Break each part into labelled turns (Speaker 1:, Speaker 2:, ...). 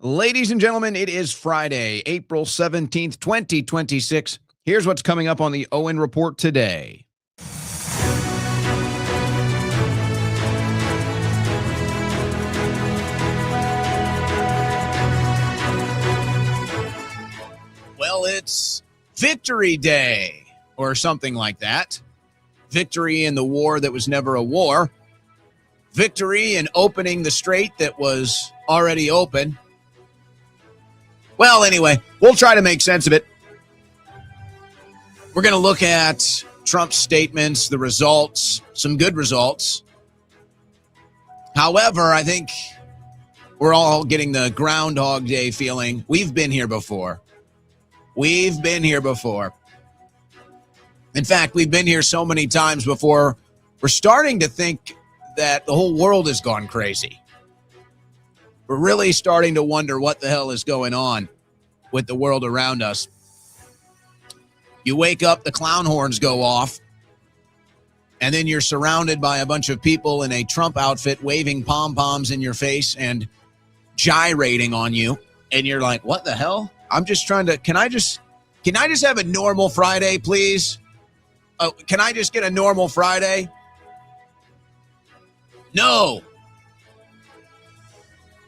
Speaker 1: Ladies and gentlemen, it is Friday, April 17th, 2026. Here's what's coming up on the Owen Report today. Well, it's Victory Day or something like that. Victory in the war that was never a war. Victory in opening the strait that was already open. Well, anyway, we'll try to make sense of it. We're going to look at Trump's statements, the results, some good results. However, I think we're all getting the Groundhog Day feeling. We've been here before. We've been here before. In fact, we've been here so many times before, we're starting to think that the whole world has gone crazy. We're really starting to wonder what the hell is going on with the world around us. You wake up, the clown horns go off, and then you're surrounded by a bunch of people in a Trump outfit waving pom-poms in your face and gyrating on you. And you're like, what the hell? I'm just trying to, can I just have a normal Friday, please? Oh, can I just get a normal Friday? No.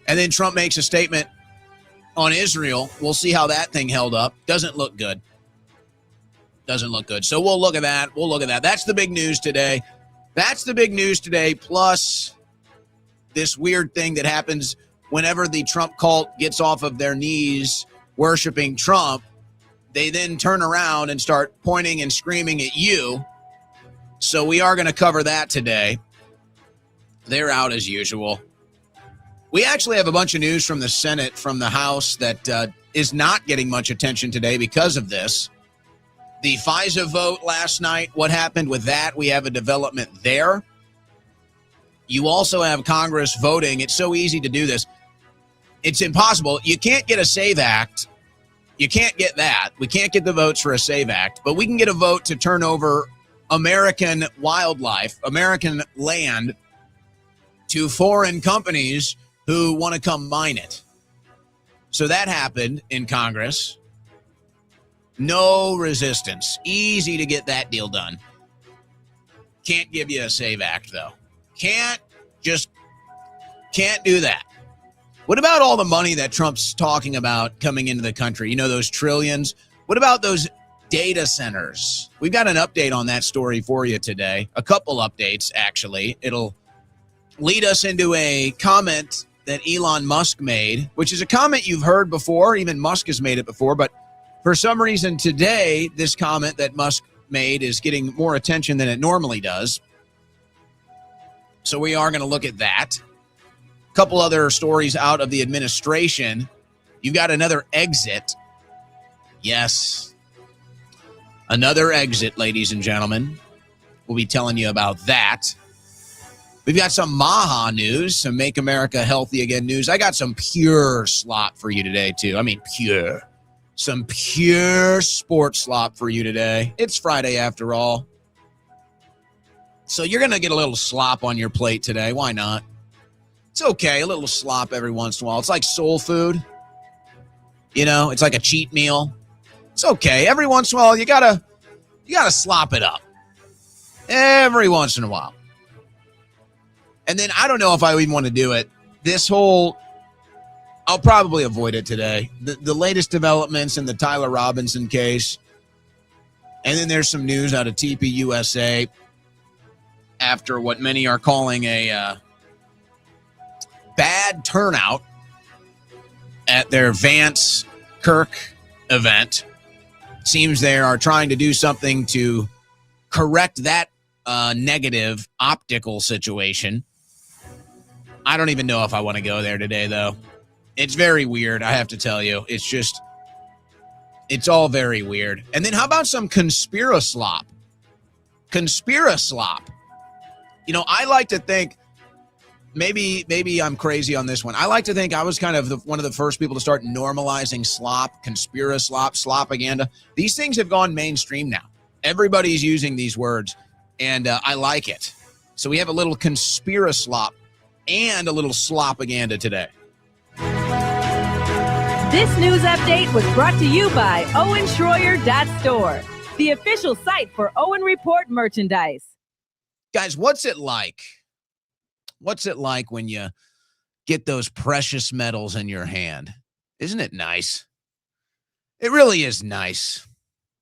Speaker 1: And then Trump makes a statement on Israel. We'll see how that thing held up. Doesn't look good. Doesn't look good. So we'll look at that. We'll look at that. That's the big news today. That's the big news today. Plus this weird thing that happens whenever the Trump cult gets off of their knees worshiping Trump. They then turn around and start pointing and screaming at you. So we are going to cover that today. They're out as usual. We actually have a bunch of news from the Senate, from the House, that is not getting much attention today because of this. The FISA vote last night, what happened with that? We have a development there. You also have Congress voting. It's so easy to do this. It's impossible. You can't get a SAVE Act. You can't get that. We can't get the votes for a SAVE Act, but we can get a vote to turn over American wildlife, American land, to foreign companies who want to come mine it. So that happened in Congress. No resistance. Easy to get that deal done. Can't give you a SAVE Act, though. Can't do that. What about all the money that Trump's talking about coming into the country? You know, those trillions. What about those data centers? We've got an update on that story for you today. A couple updates, actually. It'll lead us into a comment that Elon Musk made, which is a comment you've heard before. Even Musk has made it before, but for some reason today, this comment that Musk made is getting more attention than it normally does. So we are going to look at that. A couple other stories out of the administration. You've got another exit. Yes. Another exit, ladies and gentlemen. We'll be telling you about that. We've got some Maha news, some Make America Healthy Again news. I got some pure slop for you today, too. I mean, pure. Some pure sports slop for you today. It's Friday after all. So you're going to get a little slop on your plate today. Why not? It's okay. A little slop every once in a while. It's like soul food. You know, it's like a cheat meal. It's okay. Every once in a while, you gotta slop it up. Every once in a while. And then I don't know if I even want to do it. I'll probably avoid it today. The latest developments in the Tyler Robinson case. And then there's some news out of TPUSA after what many are calling a bad turnout at their Vance Kirk event. Seems they are trying to do something to correct that negative optical situation. I don't even know if I want to go there today, though. It's very weird, I have to tell you. It's all very weird. And then how about some conspiraslop? Conspiraslop. You know, I like to think, maybe I'm crazy on this one. I like to think I was kind of one of the first people to start normalizing slop, conspiraslop, slopaganda. These things have gone mainstream now. Everybody's using these words, and I like it. So we have a little conspiraslop and a little slopaganda today.
Speaker 2: This news update was brought to you by OwenSchroyer.store, the official site for Owen Report merchandise.
Speaker 1: Guys, what's it like? What's it like when you get those precious metals in your hand? Isn't it nice? It really is nice.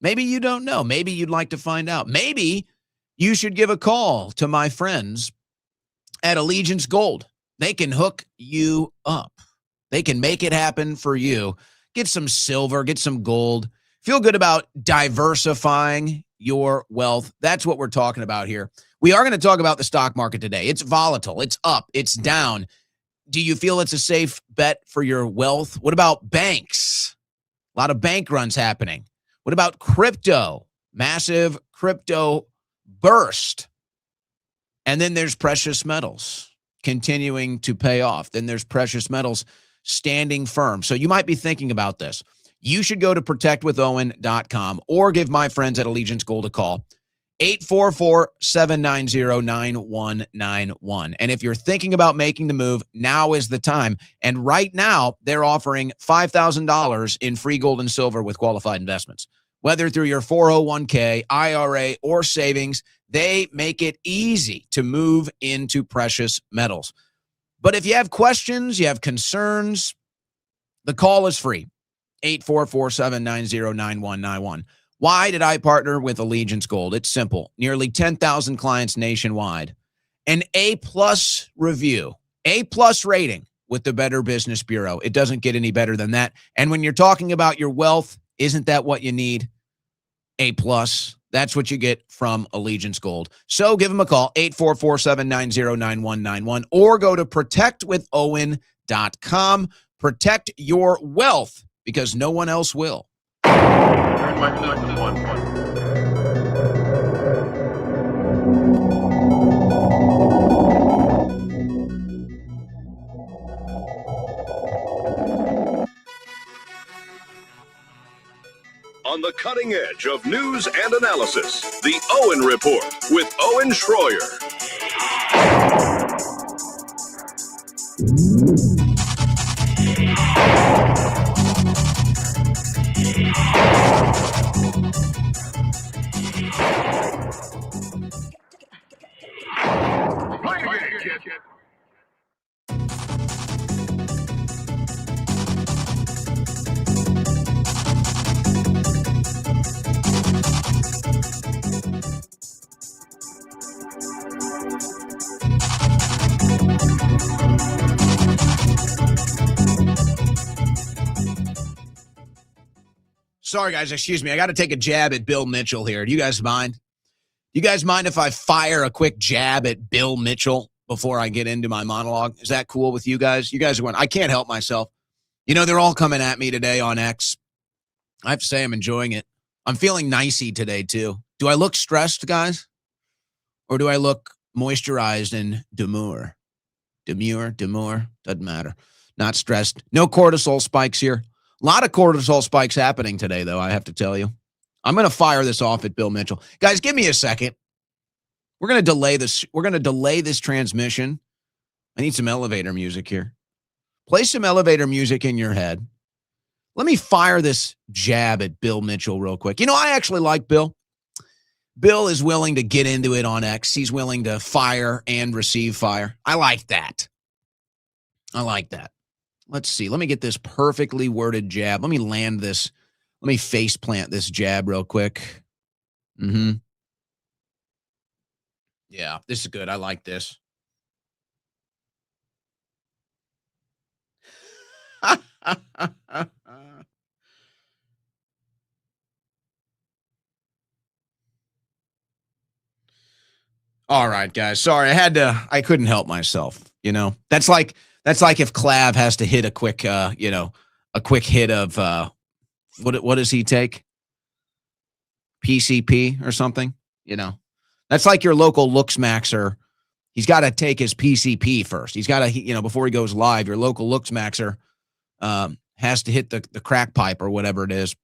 Speaker 1: Maybe you don't know. Maybe you'd like to find out. Maybe you should give a call to my friends at Allegiance Gold. They can hook you up. They can make it happen for you. Get some silver, get some gold. Feel good about diversifying your wealth. That's what we're talking about here. We are going to talk about the stock market today. It's volatile. It's up. It's down. Do you feel it's a safe bet for your wealth? What about banks? A lot of bank runs happening. What about crypto? Massive crypto burst. And then there's precious metals continuing to pay off. Then there's precious metals standing firm. So you might be thinking about this. You should go to protectwithowen.com or give my friends at Allegiance Gold a call. 844-790-9191. And if you're thinking about making the move, now is the time. And right now, they're offering $5,000 in free gold and silver with qualified investments. Whether through your 401k, IRA, or savings, they make it easy to move into precious metals. But if you have questions, you have concerns, the call is free. 844-790-9191. Why did I partner with Allegiance Gold? It's simple. Nearly 10,000 clients nationwide. An A-plus review, A-plus rating with the Better Business Bureau. It doesn't get any better than that. And when you're talking about your wealth, isn't that what you need? A-plus. That's what you get from Allegiance Gold. So give them a call, 844-790-9191, or go to protectwithowen.com. Protect your wealth because no one else will.
Speaker 3: Turn my system on.
Speaker 4: On the cutting edge of news and analysis, the Owen Report with Owen Schroyer.
Speaker 1: Sorry, guys. Excuse me. I got to take a jab at Bill Mitchell here. Do you guys mind? Do you guys mind if I fire a quick jab at Bill Mitchell before I get into my monologue? Is that cool with you guys? You guys are going, I can't help myself. You know, they're all coming at me today on X. I have to say I'm enjoying it. I'm feeling nicey today, too. Do I look stressed, guys? Or do I look moisturized and demure? Demure, doesn't matter. Not stressed. No cortisol spikes here. A lot of cortisol spikes happening today, though, I have to tell you. I'm going to fire this off at Bill Mitchell. Guys, give me a second. We're going to delay this. We're going to delay this transmission. I need some elevator music here. Play some elevator music in your head. Let me fire this jab at Bill Mitchell real quick. You know, I actually like Bill. Bill is willing to get into it on X. He's willing to fire and receive fire. I like that. I like that. Let's see. Let me get this perfectly worded jab. Let me land this. Let me face plant this jab real quick. Yeah, this is good. I like this. All right, guys. Sorry, I couldn't help myself. You know, that's like if Clav has to hit a quick, a quick hit of, what does he take? PCP or something, you know, that's like your local looks maxer. He's got to take his PCP first. He's got to, before he goes live, your local looks maxer, has to hit the crack pipe or whatever it is.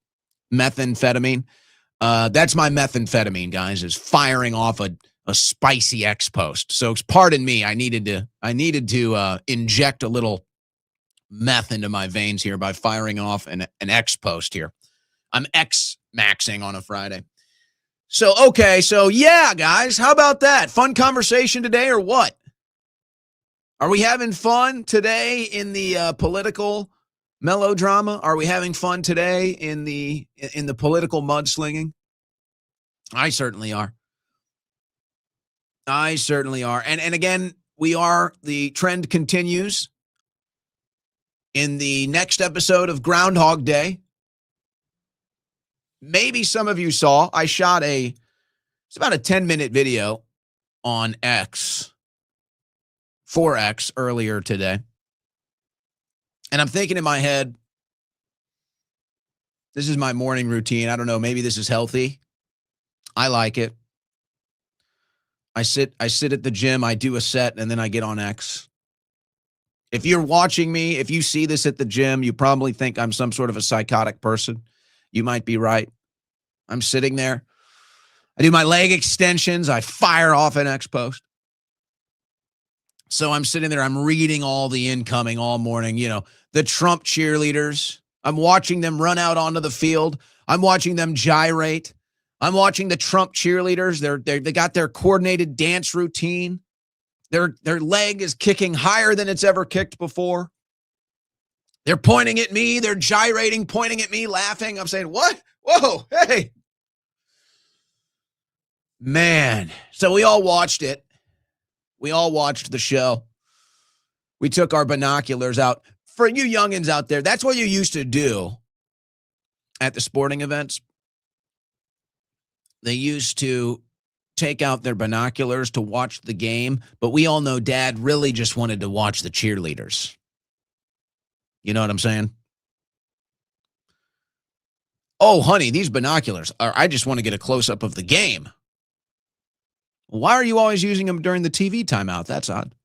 Speaker 1: Methamphetamine. That's my methamphetamine, guys, is firing off a spicy X post. So pardon me. I needed to inject a little meth into my veins here by firing off an X post here. I'm X-maxing on a Friday. So, okay, so yeah, guys, how about that? Fun conversation today or what? Are we having fun today in the political melodrama? Are we having fun today in the political mudslinging? I certainly are. I certainly are. And again, the trend continues. In the next episode of Groundhog Day, maybe some of you saw, I shot it's about a 10-minute video on X, 4X earlier today. And I'm thinking in my head, this is my morning routine. I don't know, maybe this is healthy. I like it. I sit at the gym, I do a set, and then I get on X. If you're watching me, if you see this at the gym, you probably think I'm some sort of a psychotic person. You might be right. I'm sitting there. I do my leg extensions. I fire off an X post. So I'm sitting there. I'm reading all the incoming all morning, the Trump cheerleaders. I'm watching them run out onto the field. I'm watching them gyrate. I'm watching the Trump cheerleaders. They got their coordinated dance routine. Their leg is kicking higher than it's ever kicked before. They're pointing at me. They're gyrating, pointing at me, laughing. I'm saying, what? Whoa, hey. Man. So we all watched it. We all watched the show. We took our binoculars out. For you youngins out there, that's what you used to do at the sporting events. They used to take out their binoculars to watch the game, but we all know Dad really just wanted to watch the cheerleaders. You know what I'm saying? Oh, honey, these binoculars I just want to get a close-up of the game. Why are you always using them during the TV timeout? That's odd.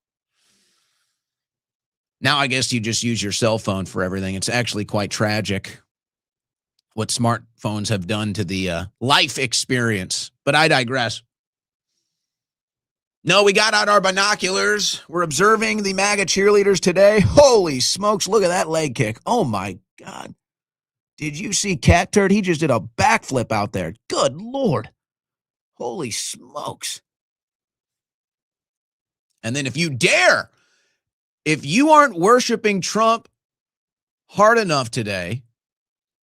Speaker 1: Now I guess you just use your cell phone for everything. It's actually quite tragic what smartphones have done to the life experience. But I digress. No, we got out our binoculars. We're observing the MAGA cheerleaders today. Holy smokes, look at that leg kick. Oh, my God. Did you see Cat Turd? He just did a backflip out there. Good Lord. Holy smokes. And then if you aren't worshiping Trump hard enough today,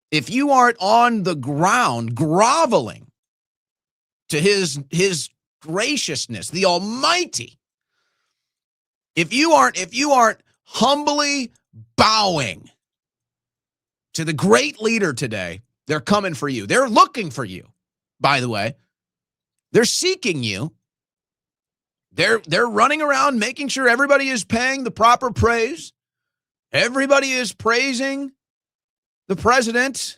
Speaker 1: if you aren't on the ground groveling to his graciousness, the Almighty, if you aren't humbly bowing to the great leader today, they're coming for you. They're looking for you, by the way. They're seeking you. They're running around making sure everybody is paying the proper praise. Everybody is praising the president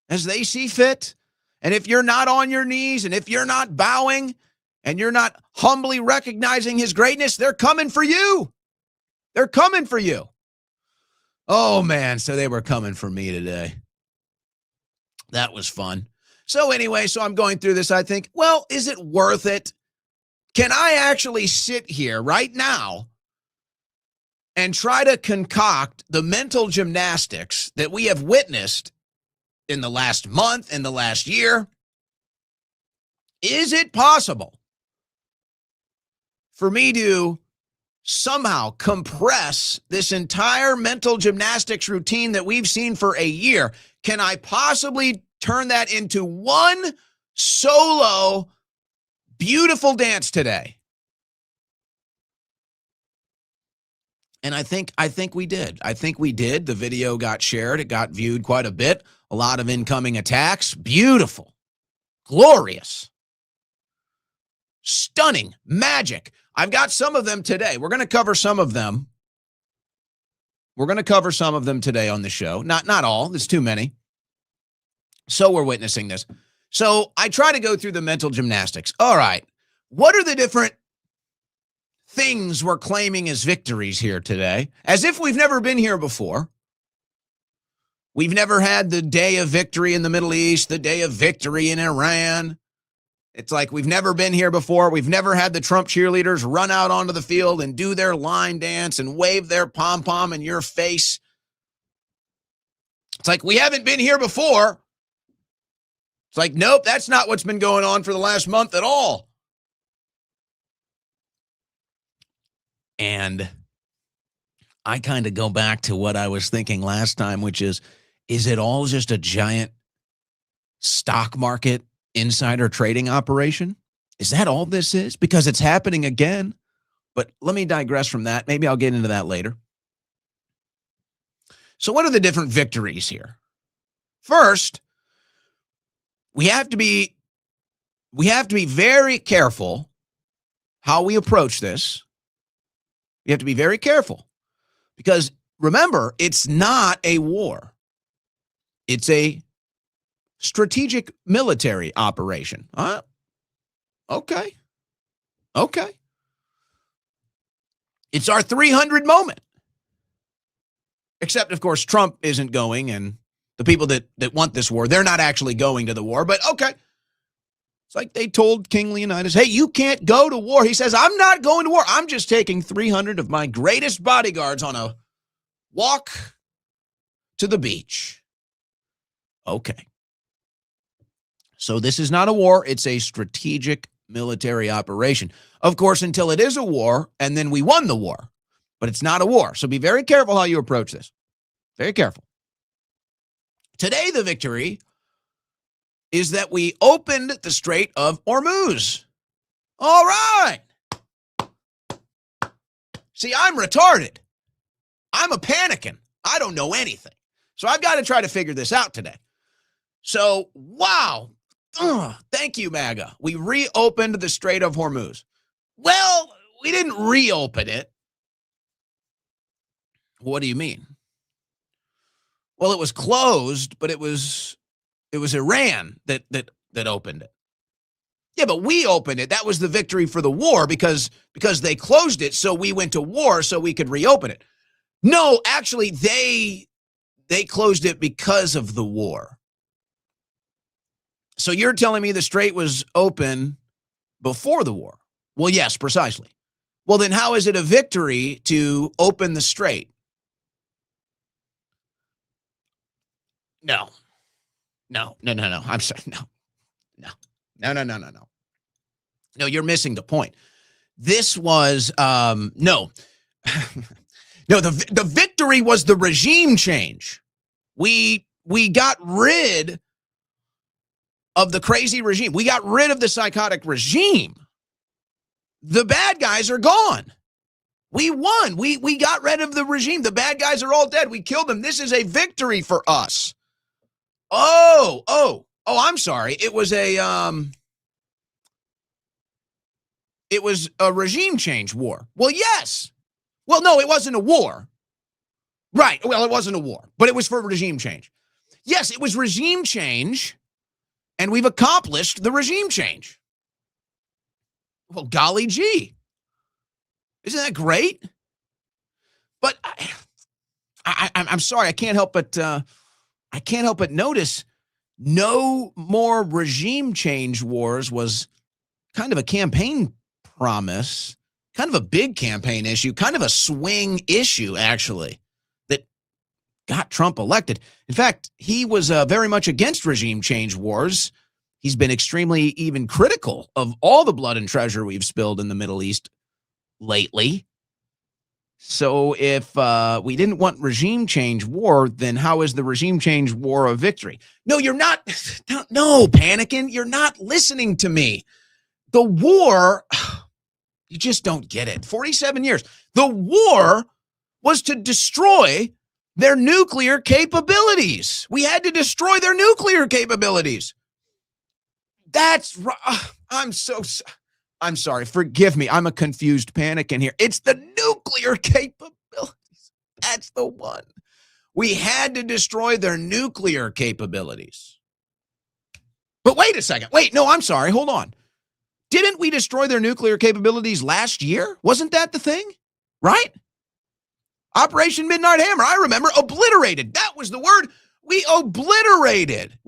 Speaker 1: as they see fit. And if you're not on your knees and if you're not bowing and you're not humbly recognizing his greatness, they're coming for you. They're coming for you. Oh, man. So they were coming for me today. That was fun. So anyway, I'm going through this. I think, well, is it worth it? Can I actually sit here right now and try to concoct the mental gymnastics that we have witnessed in the last month, in the last year? Is it possible for me to somehow compress this entire mental gymnastics routine that we've seen for a year? Can I possibly turn that into one solo beautiful dance today? And I think we did. I think we did. The video got shared. It got viewed quite a bit. A lot of incoming attacks. Beautiful. Glorious. Stunning. Magic. I've got some of them today. We're going to cover some of them. We're going to cover some of them today on the show. Not all. There's too many. So we're witnessing this. So I try to go through the mental gymnastics. All right. What are the different things we're claiming as victories here today? As if we've never been here before. We've never had the day of victory in the Middle East, the day of victory in Iran. It's like we've never been here before. We've never had the Trump cheerleaders run out onto the field and do their line dance and wave their pom-pom in your face It's like, we haven't been here before. It's like, nope, that's not what's been going on for the last month at all. And I kind of go back to what I was thinking last time, which is it all just a giant stock market insider trading operation? Is that all this is? Because it's happening again. But let me digress from that. Maybe I'll get into that later. So what are the different victories here? First, we have to be very careful how we approach this. We have to be very careful because remember, it's not a war. It's a strategic military operation. Okay. It's our 300 moment. Except, of course, Trump isn't going, and the people that want this war, they're not actually going to the war, but okay. It's like they told King Leonidas, hey, you can't go to war. He says, I'm not going to war. I'm just taking 300 of my greatest bodyguards on a walk to the beach. Okay. So this is not a war. It's a strategic military operation. Of course, until it is a war, and then we won the war. But it's not a war. So be very careful how you approach this. Very careful. Today, the victory is that we opened the Strait of Hormuz. All right. See, I'm retarded. I'm a panicking. I don't know anything. So I've got to try to figure this out today. So, wow. Thank you, MAGA. We reopened the Strait of Hormuz. Well, we didn't reopen it. What do you mean? Well, it was closed, but it was Iran that opened it. Yeah, but we opened it. That was the victory for the war because they closed it, so we went to war so we could reopen it. No, actually, they closed it because of the war. So you're telling me the Strait was open before the war? Well, yes, precisely. Well, then how is it a victory to open the Strait? No. I'm sorry. No. No, you're missing the point. This was, no. No, the victory was the regime change. We got rid of the crazy regime. We got rid of the psychotic regime. The bad guys are gone. We won. We got rid of the regime. The bad guys are all dead. We killed them. This is a victory for us. Oh, I'm sorry. It was a regime change war. Well, yes. Well, no, it wasn't a war. Right. Well, it wasn't a war, but it was for regime change. Yes, it was regime change, and we've accomplished the regime change. Well, golly gee. Isn't that great? But I'm sorry, I can't help but notice no more regime change wars was kind of a campaign promise, kind of a big campaign issue, kind of a swing issue, actually, that got Trump elected. In fact, he was very much against regime change wars. He's been extremely even critical of all the blood and treasure we've spilled in the Middle East lately. So if we didn't want regime change war, then how is the regime change war a victory? No, you're not. No, panicking. You're not listening to me. The war, you just don't get it. 47 years. The war was to destroy their nuclear capabilities. We had to destroy their nuclear capabilities. That's right. I'm sorry. Forgive me. I'm a confused panic in here. It's the nuclear capabilities. That's the one. We had to destroy their nuclear capabilities. But wait a second. Wait, no, I'm sorry. Hold on. Didn't we destroy their nuclear capabilities last year? Wasn't that the thing? Right? Operation Midnight Hammer. I remember. Obliterated. That was the word. We obliterated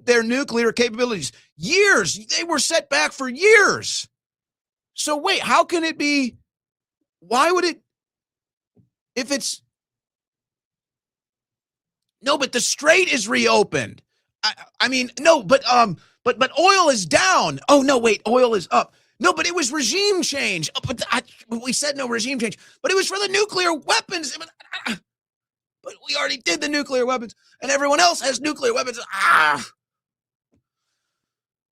Speaker 1: their nuclear capabilities. Years. They were set back for years. So wait, how can it be? Why would it, if it's, No, but the Strait is reopened. I mean, no, but oil is down. Oh no, wait, oil is up. No, but it was regime change. We said no regime change, but it was for the nuclear weapons. But we already did the nuclear weapons, and everyone else has nuclear weapons.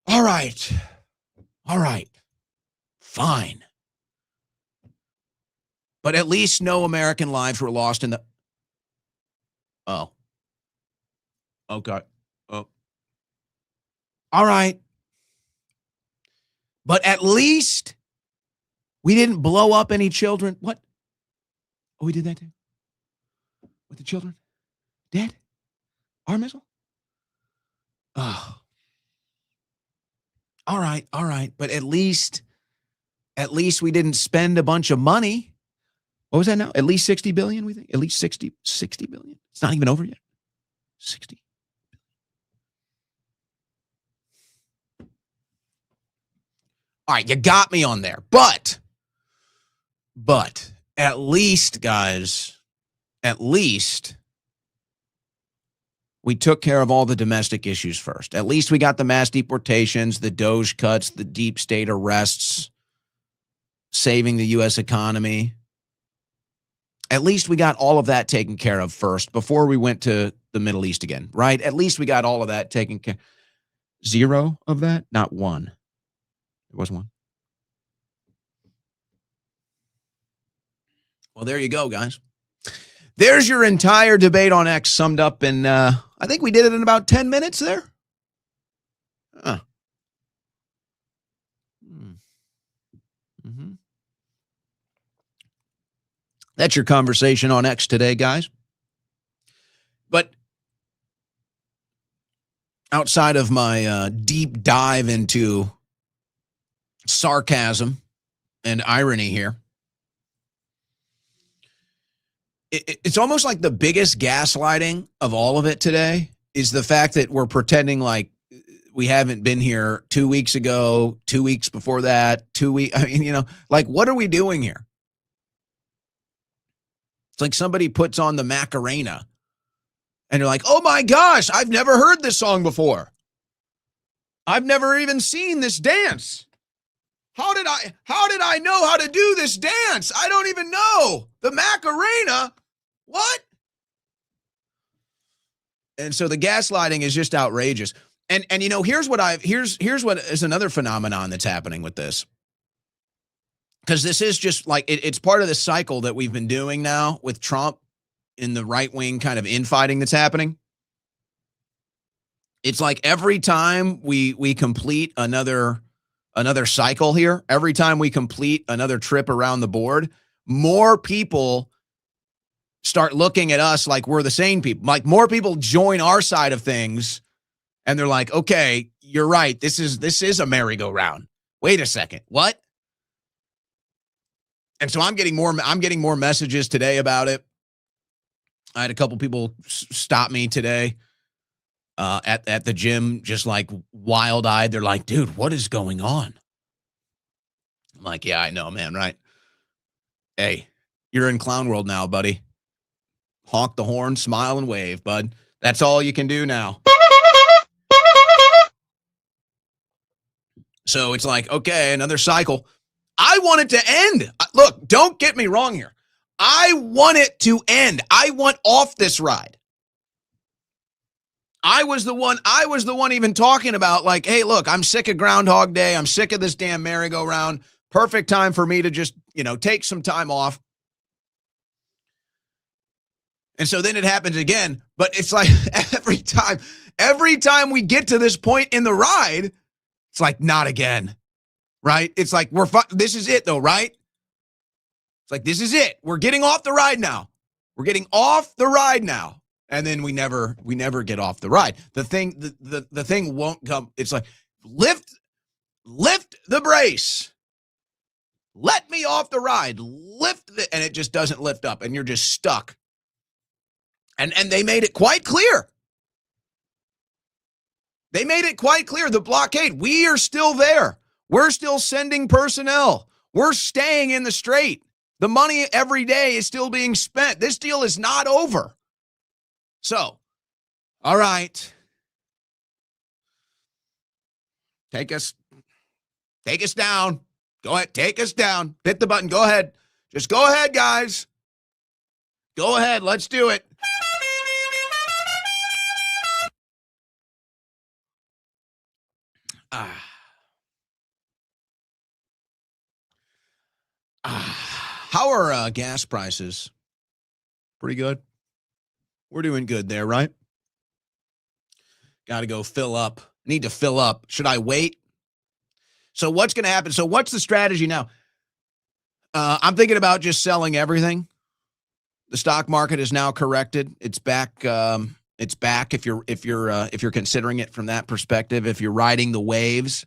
Speaker 1: All right. Fine. But at least no American lives were lost in the... Oh. Okay. Oh. All right. But at least we didn't blow up any children. What? Oh, we did that too? With the children? Dead? Our missile? Oh. All right. But at least we didn't spend a bunch of money. What was that now? At least 60 billion, we think? At least 60 billion. It's not even over yet. 60. All right, you got me on there. But at least, guys, we took care of all the domestic issues first. At least we got the mass deportations, the Doge cuts, the deep state arrests, saving the U.S. economy. At least we got all of that taken care of first before we went to the Middle East again, right? At least we got all of that taken care. 0 of that? Not 1. There was 1. Well, there you go, guys. There's your entire debate on X summed up in, I think we did it in about 10 minutes there. Mm-hmm. That's your conversation on X today, guys. But outside of my deep dive into sarcasm and irony here, it's almost like the biggest gaslighting of all of it today is the fact that we're pretending like we haven't been here 2 weeks ago, 2 weeks before that, 2 weeks. I mean, like, what are we doing here? It's like somebody puts on the Macarena and they're like, oh my gosh, I've never heard this song before. I've never even seen this dance. How did I know how to do this dance? I don't even know. The Macarena? What? And so the gaslighting is just outrageous. And here's what is another phenomenon that's happening with this. Because this is just like, it's part of the cycle that we've been doing now with Trump in the right-wing kind of infighting that's happening. It's like every time we complete another cycle here, every time we complete another trip around the board, more people start looking at us like we're the sane people. Like more people join our side of things and they're like, okay, you're right. This is a merry-go-round. Wait a second. What? And so I'm getting more messages today about it. I had a couple people stop me today at the gym, just like wild-eyed. They're like, dude, what is going on? I'm like, yeah, I know, man, right? Hey, you're in clown world now, buddy. Honk the horn, smile, and wave, bud. That's all you can do now. So it's like, okay, another cycle. I want it to end. Look, don't get me wrong here. I want it to end. I want off this ride. I was the one even talking about like, hey, look, I'm sick of Groundhog Day. I'm sick of this damn merry-go-round. Perfect time for me to just, take some time off. And so then it happens again, but it's like every time we get to this point in the ride, it's like, not again, right? It's like, this is it though, right? It's like, this is it. We're getting off the ride now. We're getting off the ride now. And then we never get off the ride. The thing won't come. It's like, lift the brace. Let me off the ride. And it just doesn't lift up and you're just stuck. And they made it quite clear. They made it quite clear. The blockade, we are still there. We're still sending personnel. We're staying in the Strait. The money every day is still being spent. This deal is not over. So All right. Take us down. Go ahead. Take us down. Hit the button. Go ahead. Just go ahead, guys. Go ahead. Let's do it. How are gas prices? Pretty good. We're doing good there, right? Got to go fill up. Need to fill up. Should I wait? So what's going to happen? So what's the strategy now? I'm thinking about just selling everything. The stock market is now corrected. It's back. It's back. If you're considering it from that perspective, if you're riding the waves,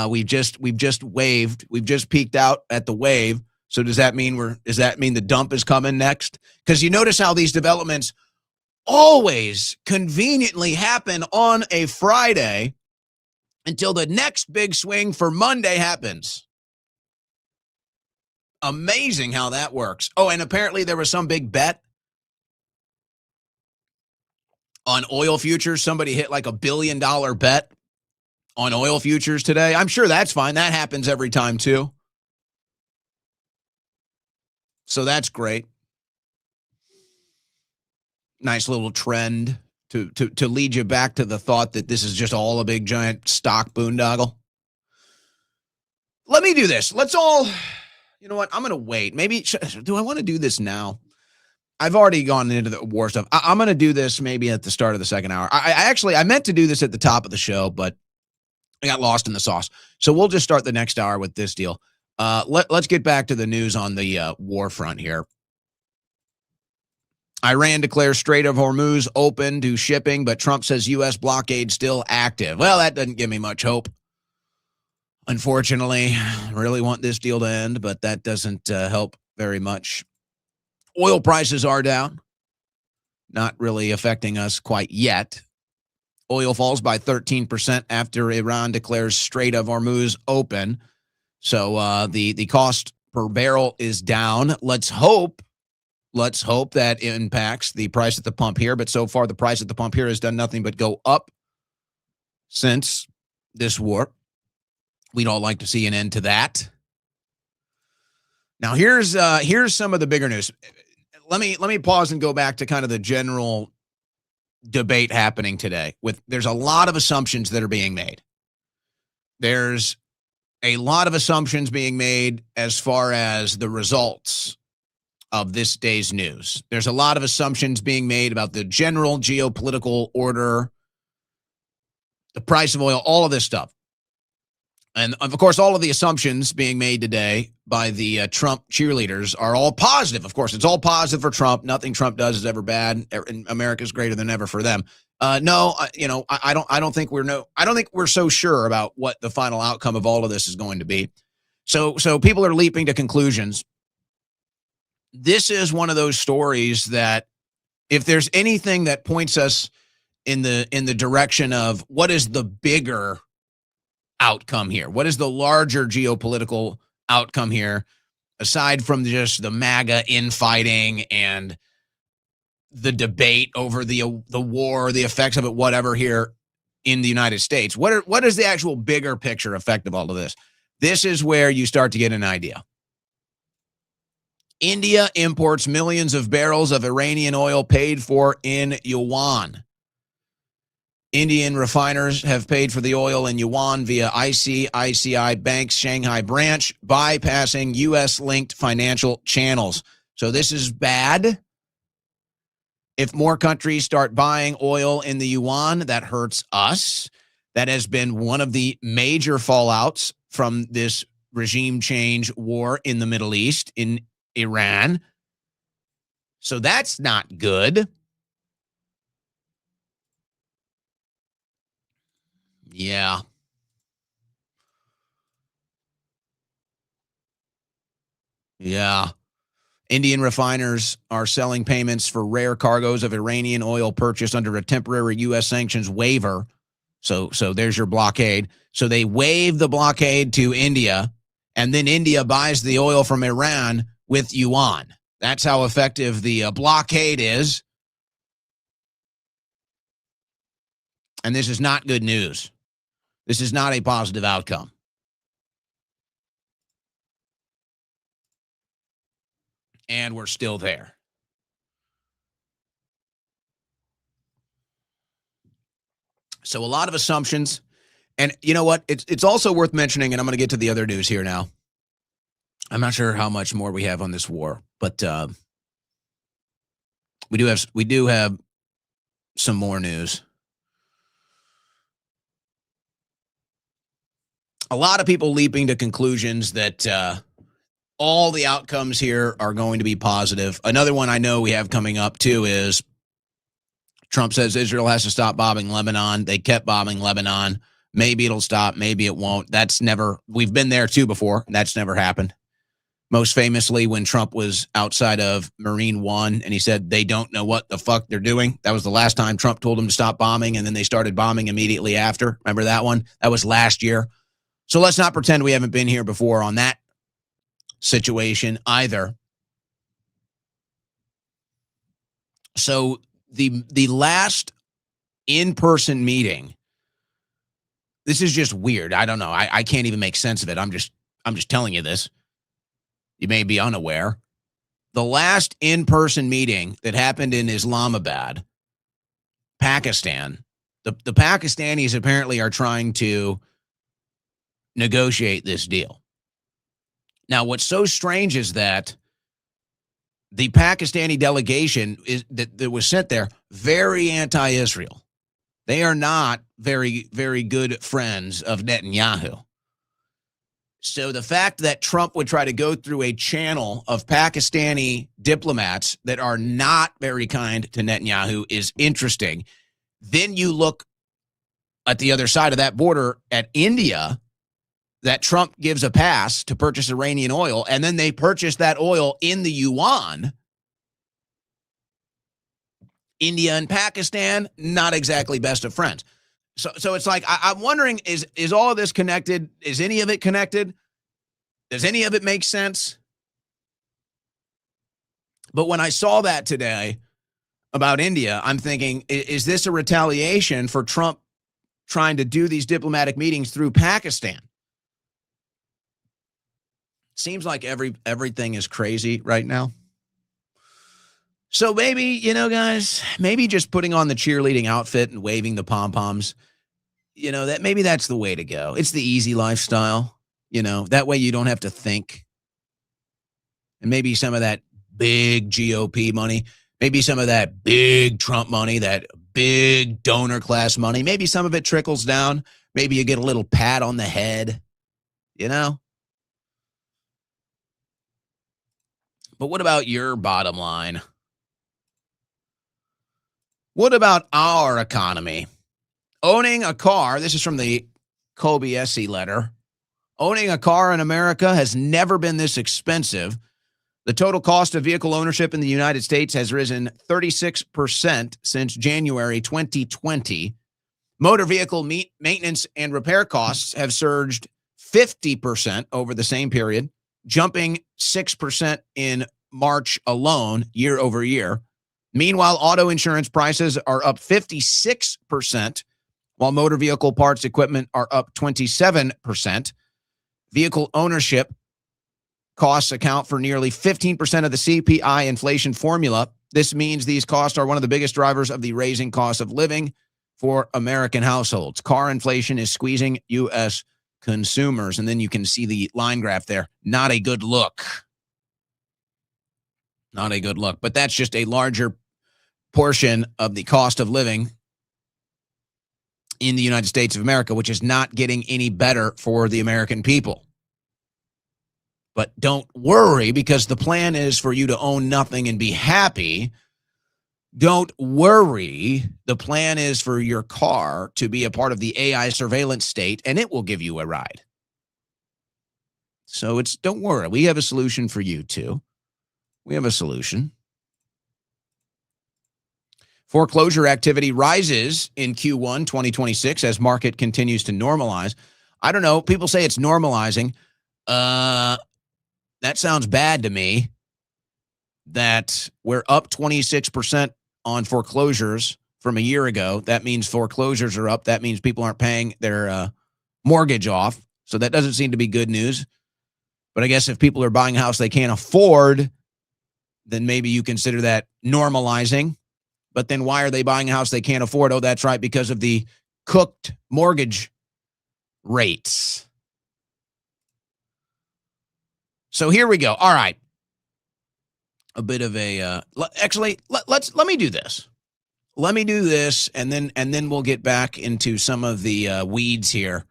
Speaker 1: we've just waved. We've just peaked out at the wave. So does that mean the dump is coming next? Because you notice how these developments always conveniently happen on a Friday until the next big swing for Monday happens. Amazing how that works. Oh, and apparently there was some big bet on oil futures. Somebody hit like $1 billion bet on oil futures today. I'm sure that's fine. That happens every time too. So that's great. Nice little trend to lead you back to the thought that this is just all a big giant stock boondoggle. Let me do this. Let's all, you know what? I'm going to wait. Maybe, do I want to do this now? I've already gone into the war stuff. I'm going to do this maybe at the start of the second hour. I meant to do this at the top of the show, but I got lost in the sauce. So we'll just start the next hour with this deal. Let's get back to the news on the war front here. Iran declares Strait of Hormuz open to shipping, but Trump says U.S. blockade still active. Well, that doesn't give me much hope. Unfortunately, I really want this deal to end, but that doesn't help very much. Oil prices are down. Not really affecting us quite yet. Oil falls by 13% after Iran declares Strait of Hormuz open. So the cost per barrel is down. Let's hope that impacts the price at the pump here. But so far, the price at the pump here has done nothing but go up since this war. We'd all like to see an end to that. Now, here's some of the bigger news. Let me pause and go back to kind of the general debate happening today. There's a lot of assumptions that are being made. There's a lot of assumptions being made as far as the results of this day's news. There's a lot of assumptions being made about the general geopolitical order, the price of oil, all of this stuff. And of course, all of the assumptions being made today by the Trump cheerleaders are all positive. Of course, it's all positive for Trump. Nothing Trump does is ever bad. America's greater than ever for them. I don't think we're so sure about what the final outcome of all of this is going to be. So people are leaping to conclusions. This is one of those stories that if there's anything that points us in the direction of what is the bigger outcome here, what is the larger geopolitical outcome here, aside from just the MAGA infighting and the debate over the war, the effects of it, whatever here in the United States, what is the actual bigger picture effect of all of this? This is where you start to get an idea. India imports millions of barrels of Iranian oil paid for in yuan. Indian refiners have paid for the oil in yuan via ICICI Bank's Shanghai branch, bypassing U.S.-linked financial channels. So this is bad. If more countries start buying oil in the yuan, that hurts us. That has been one of the major fallouts from this regime change war in the Middle East, in Iran. So that's not good. Yeah. Indian refiners are selling payments for rare cargoes of Iranian oil purchased under a temporary U.S. sanctions waiver. So there's your blockade. So they waive the blockade to India, and then India buys the oil from Iran with yuan. That's how effective the blockade is. And this is not good news. This is not a positive outcome. And we're still there. So a lot of assumptions. And you know what? It's also worth mentioning, and I'm going to get to the other news here now. I'm not sure how much more we have on this war, but we do have some more news. A lot of people leaping to conclusions that all the outcomes here are going to be positive. Another one I know we have coming up too is Trump says Israel has to stop bombing Lebanon. They kept bombing Lebanon. Maybe it'll stop. Maybe it won't. We've been there too before. That's never happened. Most famously, when Trump was outside of Marine One and he said they don't know what the fuck they're doing. That was the last time Trump told them to stop bombing, and then they started bombing immediately after. Remember that one? That was last year. So let's not pretend we haven't been here before on that situation either. So the last in-person meeting, this is just weird. I don't know. I can't even make sense of it. I'm just telling you this. You may be unaware. The last in-person meeting that happened in Islamabad, Pakistan, the Pakistanis apparently are trying to negotiate this deal. Now, what's so strange is that the Pakistani delegation that was sent there, very anti-Israel. They are not very, very good friends of Netanyahu. So the fact that Trump would try to go through a channel of Pakistani diplomats that are not very kind to Netanyahu is interesting. Then you look at the other side of that border at India, that Trump gives a pass to purchase Iranian oil, and then they purchase that oil in the yuan. India and Pakistan, not exactly best of friends. So it's like, I'm wondering, is all of this connected? Is any of it connected? Does any of it make sense? But when I saw that today about India, I'm thinking, is this a retaliation for Trump trying to do these diplomatic meetings through Pakistan? Seems like everything is crazy right now. So maybe, guys, maybe just putting on the cheerleading outfit and waving the pom-poms, maybe that's the way to go. It's the easy lifestyle, that way you don't have to think. And maybe some of that big GOP money, maybe some of that big Trump money, that big donor class money, maybe some of it trickles down. Maybe you get a little pat on the head, But what about your bottom line? What about our economy? Owning a car, this is from the Kobe Essie letter. Owning a car in America has never been this expensive. The total cost of vehicle ownership in the United States has risen 36% since January 2020. Motor vehicle maintenance and repair costs have surged 50% over the same period, jumping 6% in March alone, year over year. Meanwhile, auto insurance prices are up 56%, while motor vehicle parts equipment are up 27%. Vehicle ownership costs account for nearly 15% of the CPI inflation formula. This means these costs are one of the biggest drivers of the raising cost of living for American households. Car inflation is squeezing U.S. consumers. And then you can see the line graph there. Not a good look. Not a good look. But that's just a larger portion of the cost of living in the United States of America, which is not getting any better for the American people. But don't worry, because the plan is for you to own nothing and be happy. Don't worry. The plan is for your car to be a part of the AI surveillance state, and it will give you a ride. So don't worry. We have a solution for you too. We have a solution. Foreclosure activity rises in Q1 2026 as market continues to normalize. I don't know. People say it's normalizing. That sounds bad to me. That we're up 26% on foreclosures from a year ago. That means foreclosures are up. That means people aren't paying their mortgage off. So that doesn't seem to be good news. But I guess if people are buying a house they can't afford, then maybe you consider that normalizing. But then why are they buying a house they can't afford? Oh, that's right, because of the cooked mortgage rates. So here we go. All right. A bit of a let me do this. Let me do this, and then we'll get back into some of the weeds here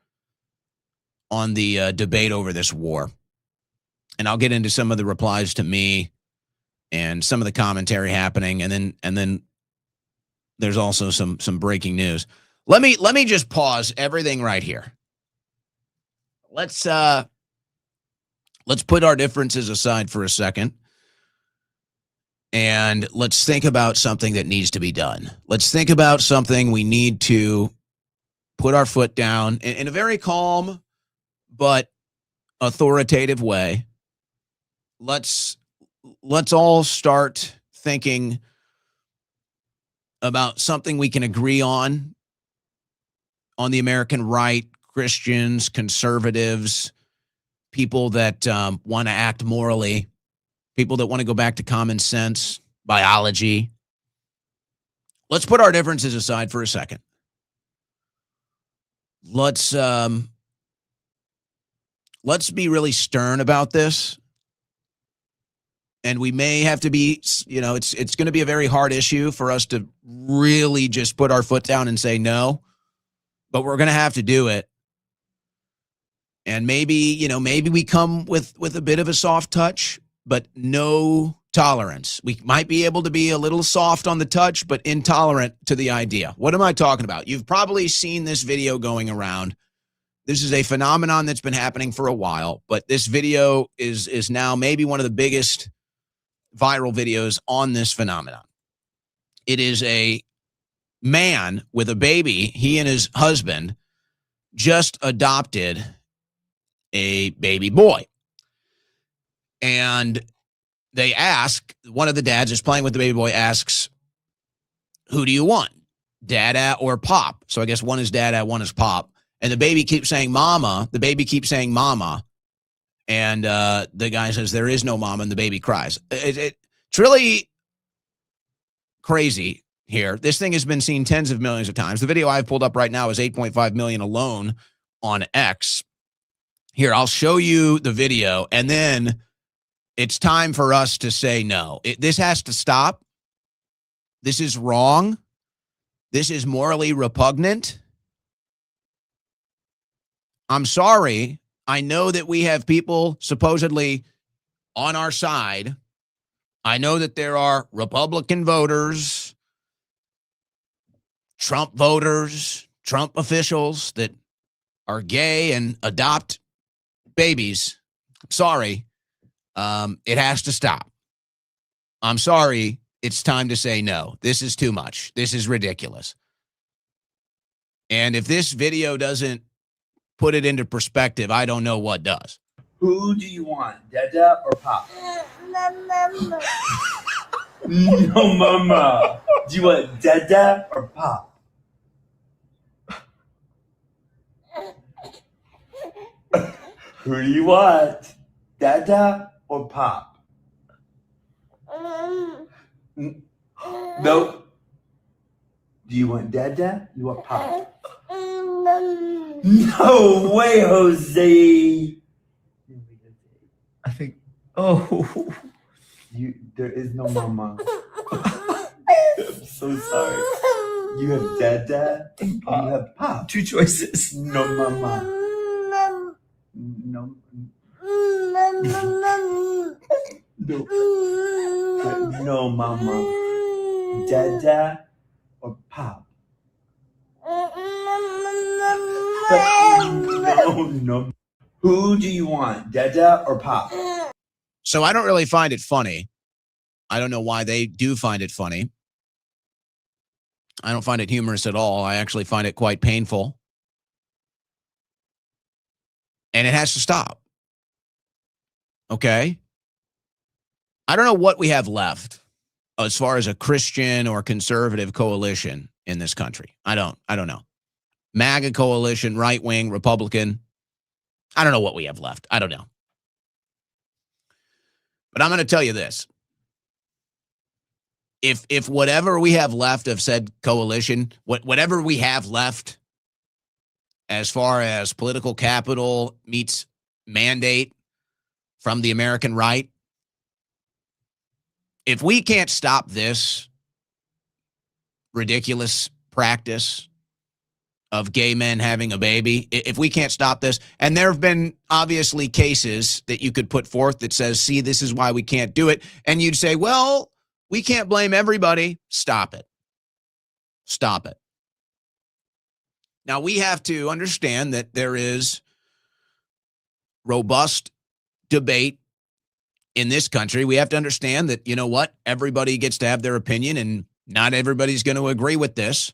Speaker 1: on the debate over this war. And I'll get into some of the replies to me and some of the commentary happening, and then there's also some breaking news. Let me just pause everything right here. Let's put our differences aside for a second. And let's think about something that needs to be done. Let's think about something we need to put our foot down in a very calm but authoritative way. Let's all start thinking about something we can agree on the American right, Christians, conservatives, people that want to act morally, people that want to go back to common sense, biology. Let's put our differences aside for a second. Let's be really stern about this. And we may have to be, it's going to be a very hard issue for us to really just put our foot down and say no, but we're going to have to do it. And maybe we come with a bit of a soft touch, but no tolerance. We might be able to be a little soft on the touch, but intolerant to the idea. What am I talking about? You've probably seen this video going around. This is a phenomenon that's been happening for a while, but this video is now maybe one of the biggest viral videos on this phenomenon. It is a man with a baby. He and his husband just adopted a baby boy. And they ask, one of the dads is playing with the baby boy, asks, who do you want, Dada or Pop? So I guess one is Dada, one is Pop. And the baby keeps saying mama. The baby keeps saying mama. And the guy says, there is no mama, and the baby cries. It's really crazy here. This thing has been seen tens of millions of times. The video I've pulled up right now is 8.5 million alone on X. Here, I'll show you the video, and then it's time for us to say no. This has to stop. This is wrong. This is morally repugnant. I'm sorry. I know that we have people supposedly on our side. I know that there are Republican voters, Trump voters, Trump officials that are gay and adopt babies. Sorry. It has to stop. I'm sorry. It's time to say no. This is too much. This is ridiculous. And if this video doesn't put it into perspective, I don't know what does.
Speaker 5: Who do you want, Dada or Pop? No, Mama. Do you want Dada or Pop? Who do you want, Dada or Pop? No. Do you want Dada? You want Pop? No way, Jose. I think. Oh, there is no mama. I'm so sorry. You have Dada and Pop. You have Pop. Two choices. No mama. No. No mama. Dada or Pop. No. Who do you want, Dada or Pop?
Speaker 1: So I don't really find it funny. I don't know why they do find it funny. I don't find it humorous at all. I actually find it quite painful. And it has to stop. Okay? I don't know what we have left as far as a Christian or conservative coalition in this country. I don't know. MAGA coalition, right wing, Republican. I don't know what we have left. I don't know. But I'm going to tell you this. If whatever we have left of said coalition, whatever we have left as far as political capital meets mandate from the American right, if we can't stop this ridiculous practice of gay men having a baby, if we can't stop this, and there have been obviously cases that you could put forth that says, see, this is why we can't do it, and you'd say, well, we can't blame everybody. Stop it. Stop it. Now, we have to understand that there is robust debate in this country. We have to understand that, you know what, everybody gets to have their opinion, and not everybody's going to agree with this.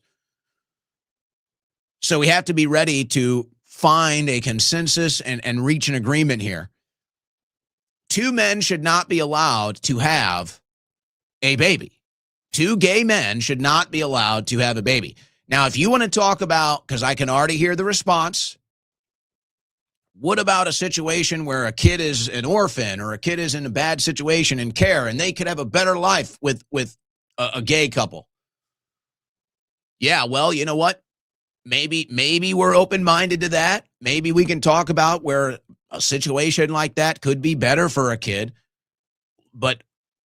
Speaker 1: So we have to be ready to find a consensus and reach an agreement here. Two men should not be allowed to have a baby. Two gay men should not be allowed to have a baby. Now, if you want to talk about, because I can already hear the response, what about a situation where a kid is an orphan or a kid is in a bad situation in care and they could have a better life with a gay couple? Yeah, well, you know what? Maybe we're open-minded to that. Maybe we can talk about where a situation like that could be better for a kid. But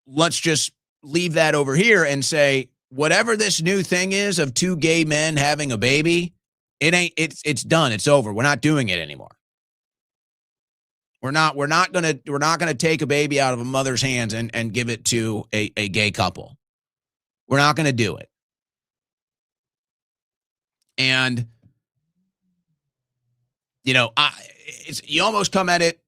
Speaker 1: let's just leave that over here and say, whatever this new thing is of two gay men having a baby, it's done. It's over. We're not doing it anymore. We're not gonna take a baby out of a mother's hands and give it to a gay couple. We're not gonna do it. And you know, you almost come at it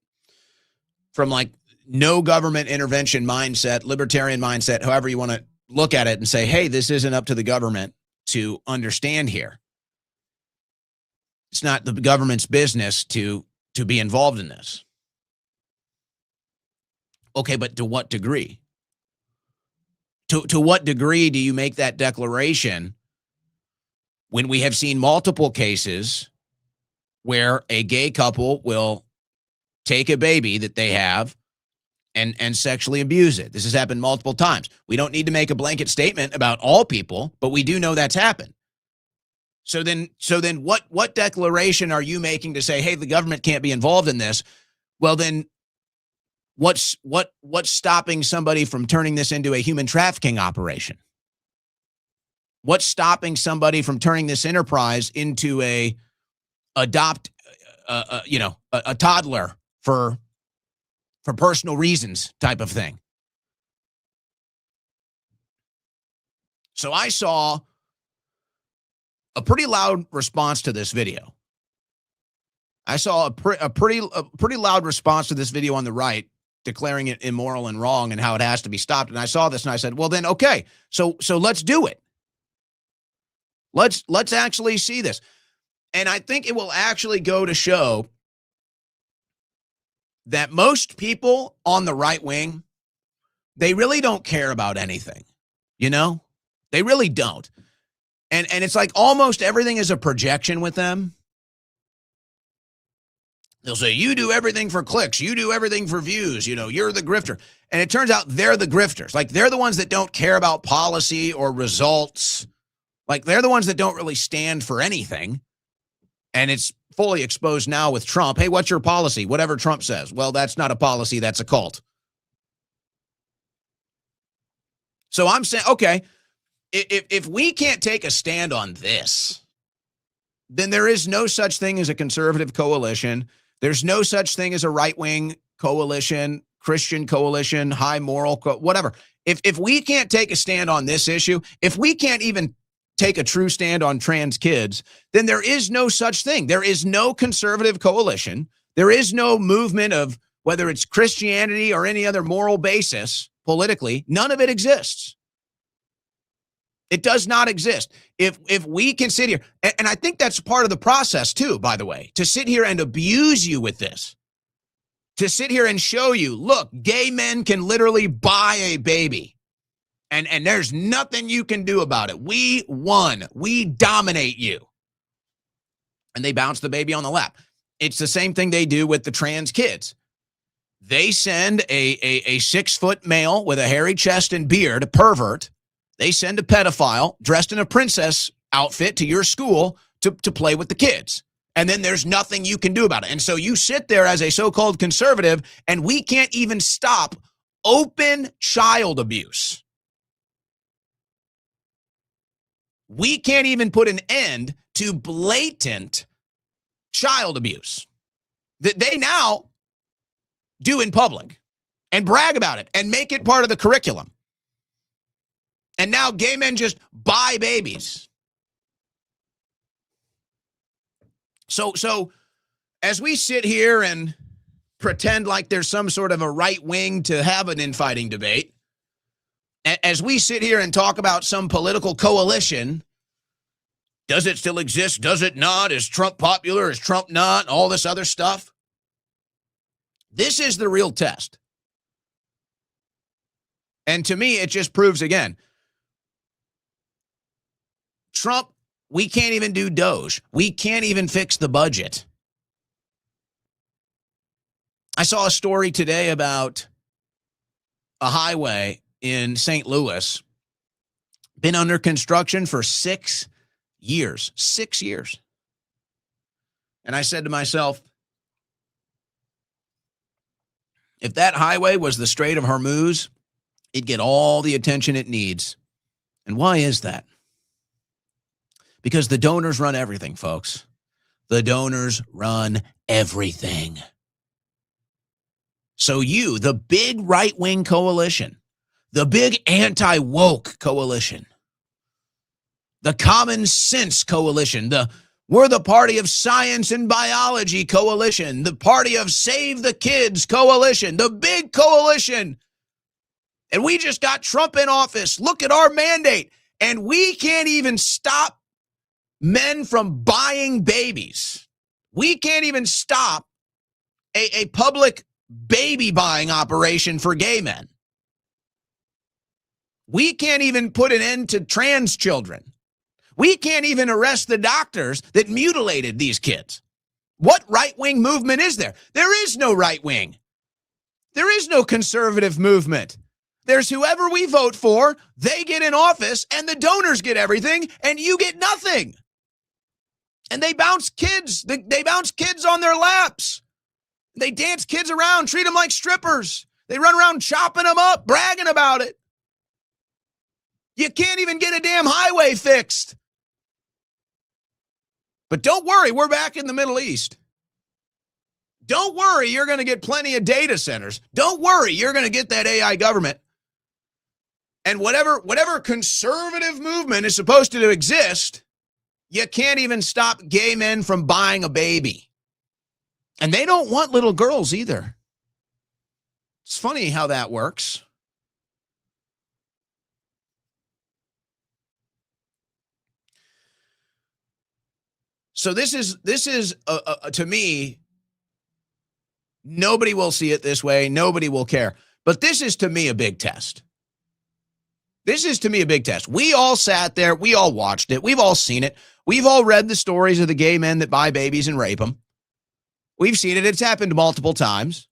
Speaker 1: from like no government intervention mindset, libertarian mindset, however you want to look at it, and say, hey, this isn't up to the government to understand here. It's not the government's business to be involved in this. Okay, but to what degree? To what degree do you make that declaration when we have seen multiple cases where a gay couple will take a baby that they have and sexually abuse it? This has happened multiple times. We don't need to make a blanket statement about all people, but we do know that's happened. So then what declaration are you making to say, hey, the government can't be involved in this? Well, then what's stopping somebody from turning this into a human trafficking operation? What's stopping somebody from turning this enterprise into a toddler for personal reasons type of thing? So I saw a pretty loud response to this video. I saw a pretty loud response to this video on the right, declaring it immoral and wrong and how it has to be stopped. And I saw this and I said, well, then, okay, so let's do it. Let's actually see this. And I think it will actually go to show that most people on the right wing, they really don't care about anything. You know, they really don't. And it's like almost everything is a projection with them. They'll say, you do everything for clicks. You do everything for views. You know, you're the grifter. And it turns out they're the grifters. Like, they're the ones that don't care about policy or results. Like, they're the ones that don't really stand for anything. And it's fully exposed now with Trump. Hey, what's your policy? Whatever Trump says. Well, that's not a policy. That's a cult. So I'm saying, okay, if we can't take a stand on this, then there is no such thing as a conservative coalition. There's no such thing as a right-wing coalition, Christian coalition, high moral, whatever. If we can't take a stand on this issue, if we can't even take a true stand on trans kids, then there is no such thing. There is no conservative coalition. There is no movement of whether it's Christianity or any other moral basis politically. None of it exists. It does not exist. If we can sit here, and I think that's part of the process too, by the way, to sit here and abuse you with this, to sit here and show you, look, gay men can literally buy a baby And there's nothing you can do about it. We won. We dominate you. And they bounce the baby on the lap. It's the same thing they do with the trans kids. They send a 6-foot male with a hairy chest and beard, a pervert. They send a pedophile dressed in a princess outfit to your school to play with the kids. And then there's nothing you can do about it. And so you sit there as a so-called conservative, and we can't even stop open child abuse. We can't even put an end to blatant child abuse that they now do in public and brag about it and make it part of the curriculum. And now gay men just buy babies. So as we sit here and pretend like there's some sort of a right wing to have an infighting debate, as we sit here and talk about some political coalition, does it still exist? Does it not? Is Trump popular? Is Trump not? All this other stuff. This is the real test. And to me, it just proves again, Trump, we can't even do Doge. We can't even fix the budget. I saw a story today about a highway in St. Louis, been under construction for 6 years. 6 years. And I said to myself, if that highway was the Strait of Hormuz, it'd get all the attention it needs. And why is that? Because the donors run everything, folks. The donors run everything. So you, the big right-wing coalition, the big anti-woke coalition, the common sense coalition, we're the party of science and biology coalition, the party of save the kids coalition, the big coalition. And we just got Trump in office. Look at our mandate. And we can't even stop men from buying babies. We can't even stop a public baby buying operation for gay men. We can't even put an end to trans children. We can't even arrest the doctors that mutilated these kids. What right-wing movement is there? There is no right wing. There is no conservative movement. There's whoever we vote for, they get in office, and the donors get everything, and you get nothing. And they bounce kids. They bounce kids on their laps. They dance kids around, treat them like strippers. They run around chopping them up, bragging about it. You can't even get a damn highway fixed. But don't worry, we're back in the Middle East. Don't worry, you're going to get plenty of data centers. Don't worry, you're going to get that AI government. And whatever conservative movement is supposed to exist, you can't even stop gay men from buying a baby. And they don't want little girls either. It's funny how that works. So this is to me, nobody will see it this way. Nobody will care. But this is to me a big test. This is to me a big test. We all sat there. We all watched it. We've all seen it. We've all read the stories of the gay men that buy babies and rape them. We've seen it. It's happened multiple times.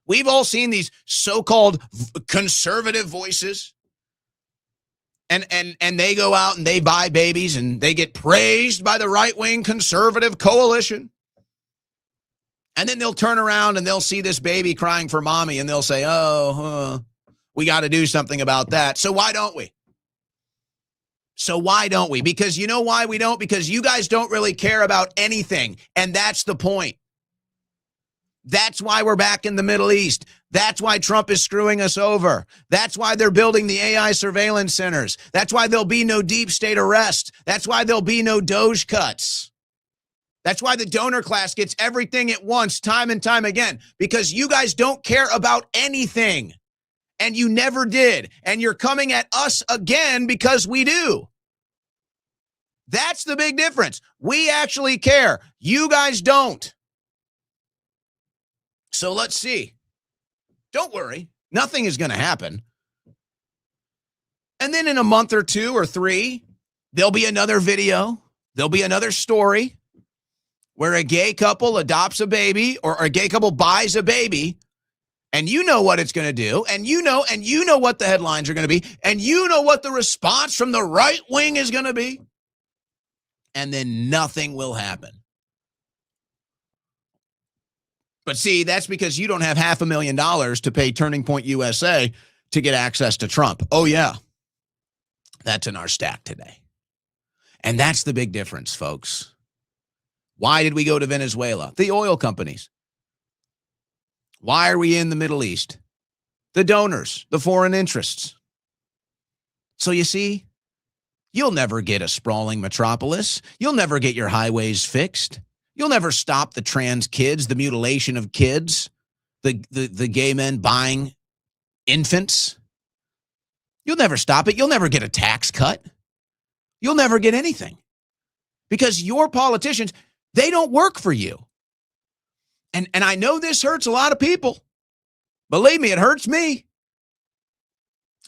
Speaker 1: We've all seen these so-called conservative voices. And they go out and they buy babies and they get praised by the right-wing conservative coalition. And then they'll turn around and they'll see this baby crying for mommy and they'll say, we got to do something about that. So why don't we? Because you know why we don't? Because you guys don't really care about anything. And that's the point. That's why we're back in the Middle East. That's why Trump is screwing us over. That's why they're building the AI surveillance centers. That's why there'll be no deep state arrest. That's why there'll be no Doge cuts. That's why the donor class gets everything it wants time and time again, because you guys don't care about anything. And you never did. And you're coming at us again because we do. That's the big difference. We actually care. You guys don't. So let's see. Don't worry. Nothing is going to happen. And then in a month or 2 or 3, there'll be another video. There'll be another story where a gay couple adopts a baby or a gay couple buys a baby. And you know what it's going to do. And you know what the headlines are going to be. And you know what the response from the right wing is going to be. And then nothing will happen. But see, that's because you don't have $500,000 to pay Turning Point USA to get access to Trump. Oh, yeah. That's in our stack today. And that's the big difference, folks. Why did we go to Venezuela? The oil companies. Why are we in the Middle East? The donors, the foreign interests. So you see, you'll never get a sprawling metropolis. You'll never get your highways fixed. You'll never stop the trans kids, the mutilation of kids, the gay men buying infants. You'll never stop it. You'll never get a tax cut. You'll never get anything because your politicians, they don't work for you. And I know this hurts a lot of people. Believe me, it hurts me.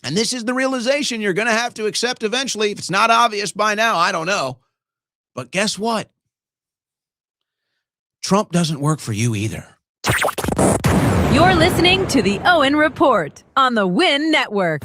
Speaker 1: And this is the realization you're going to have to accept eventually. If it's not obvious by now, I don't know. But guess what? Trump doesn't work for you either.
Speaker 2: You're listening to the Owen Report on the Win Network.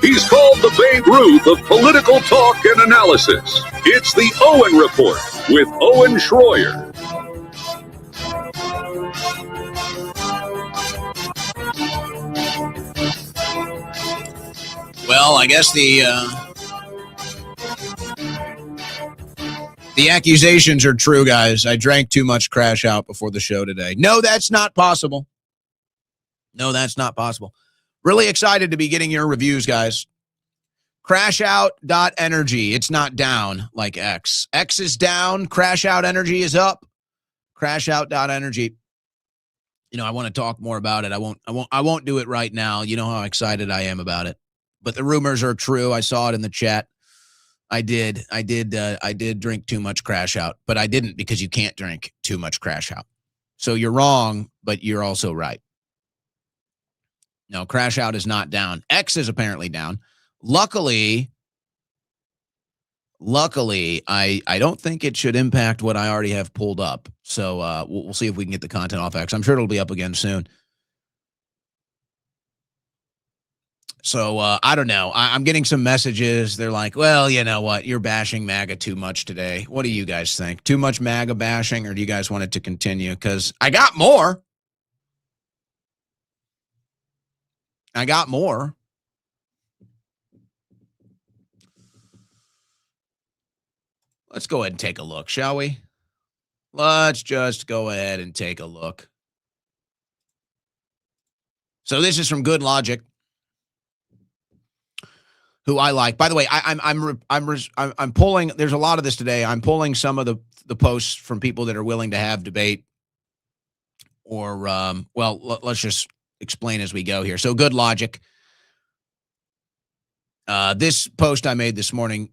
Speaker 4: He's called the Babe Ruth of political talk and analysis. It's the Owen Report with Owen Schroyer.
Speaker 1: Well, I guess the accusations are true, guys. I drank too much Crash Out before the show today. No, that's not possible. No, that's not possible. Really excited to be getting your reviews, guys. Crashout.energy. It's not down like X. X is down. Crashout energy is up. Crashout.energy. You know, I want to talk more about it. I won't do it right now. You know how excited I am about it. But the rumors are true. I saw it in the chat. I did drink too much Crash Out, but I didn't because you can't drink too much Crash Out. So you're wrong, but you're also right. No, Crash Out is not down. X is apparently down. Luckily, I don't think it should impact what I already have pulled up. So we'll see if we can get the content off X. I'm sure it'll be up again soon. So I don't know. I'm getting some messages. They're like, well, you know what? You're bashing MAGA too much today. What do you guys think? Too much MAGA bashing, or do you guys want it to continue? Because I got more. I got more. Let's go ahead and take a look, shall we? Let's just go ahead and take a look. So this is from Good Logic, who I like. By the way, I'm pulling. There's a lot of this today. I'm pulling some of the posts from people that are willing to have debate, or let's just explain as we go here. So Good Logic. This post I made this morning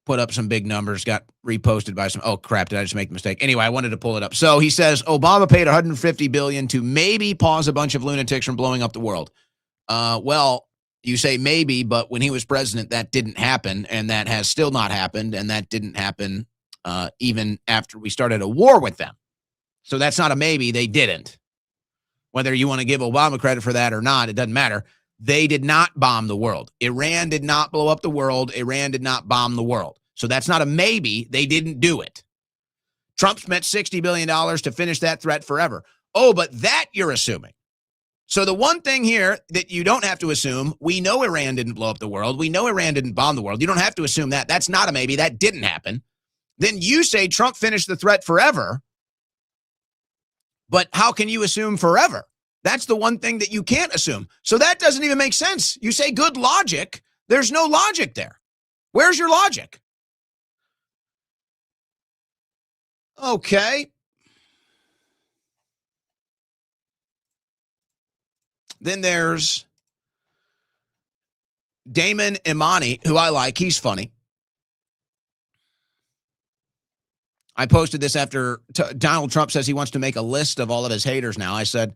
Speaker 1: put up some big numbers, got reposted by some. Oh crap! Did I just make a mistake? Anyway, I wanted to pull it up. So he says Obama paid $150 billion to maybe pause a bunch of lunatics from blowing up the world. Well, you say maybe, but when he was president, that didn't happen, and that has still not happened, and that didn't happen even after we started a war with them. So that's not a maybe. They didn't. Whether you want to give Obama credit for that or not, it doesn't matter. They did not bomb the world. Iran did not blow up the world. Iran did not bomb the world. So that's not a maybe. They didn't do it. Trump spent $60 billion to finish that threat forever. Oh, but that you're assuming. So the one thing here that you don't have to assume, we know Iran didn't blow up the world. We know Iran didn't bomb the world. You don't have to assume that. That's not a maybe. That didn't happen. Then you say Trump finished the threat forever. But how can you assume forever? That's the one thing that you can't assume. So that doesn't even make sense. You say good logic. There's no logic there. Where's your logic? Okay. Then there's Damon Imani, who I like. He's funny. I posted this after Donald Trump says he wants to make a list of all of his haters now. I said,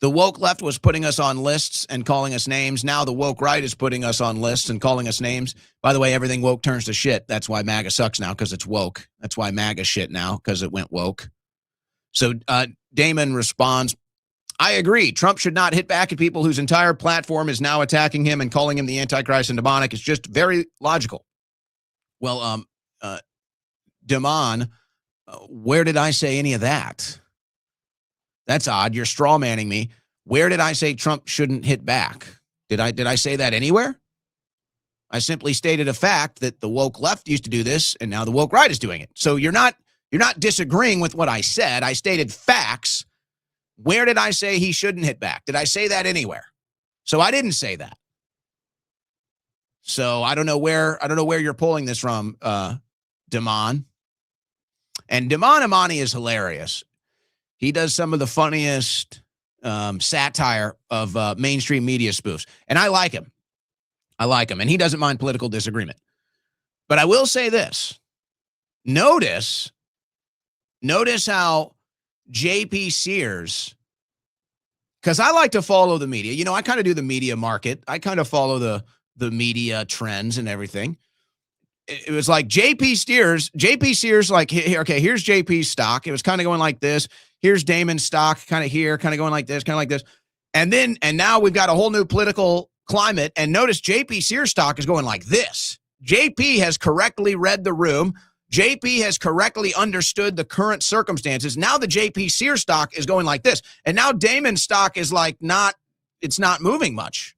Speaker 1: the woke left was putting us on lists and calling us names. Now the woke right is putting us on lists and calling us names. By the way, everything woke turns to shit. That's why MAGA sucks now, because it's woke. That's why MAGA shit now, because it went woke. So Damon responds, I agree. Trump should not hit back at people whose entire platform is now attacking him and calling him the Antichrist and demonic. It's just very logical. Well, Damon, where did I say any of that? That's odd. You're straw manning me. Where did I say Trump shouldn't hit back? Did I say that anywhere? I simply stated a fact that the woke left used to do this, and now the woke right is doing it. So you're not disagreeing with what I said. I stated facts. Where did I say he shouldn't hit back? Did I say that anywhere? So I didn't say that. So I don't know where you're pulling this from, Damon. And Damon Imani is hilarious. He does some of the funniest satire of mainstream media spoofs. And I like him. And he doesn't mind political disagreement. But I will say this. Notice how J.P. Sears, because I like to follow the media. You know, I kind of do the media market. I kind of follow the media trends and everything. It was like J.P. Sears, like, okay, here's J.P.'s stock. It was kind of going like this. Here's Damon's stock, kind of here, kind of going like this, kind of like this. And now we've got a whole new political climate. And notice J.P. Sears stock is going like this. J.P. has correctly read the room. J.P. has correctly understood the current circumstances. Now the J.P. Sears stock is going like this. And now Damon's stock is like it's not moving much.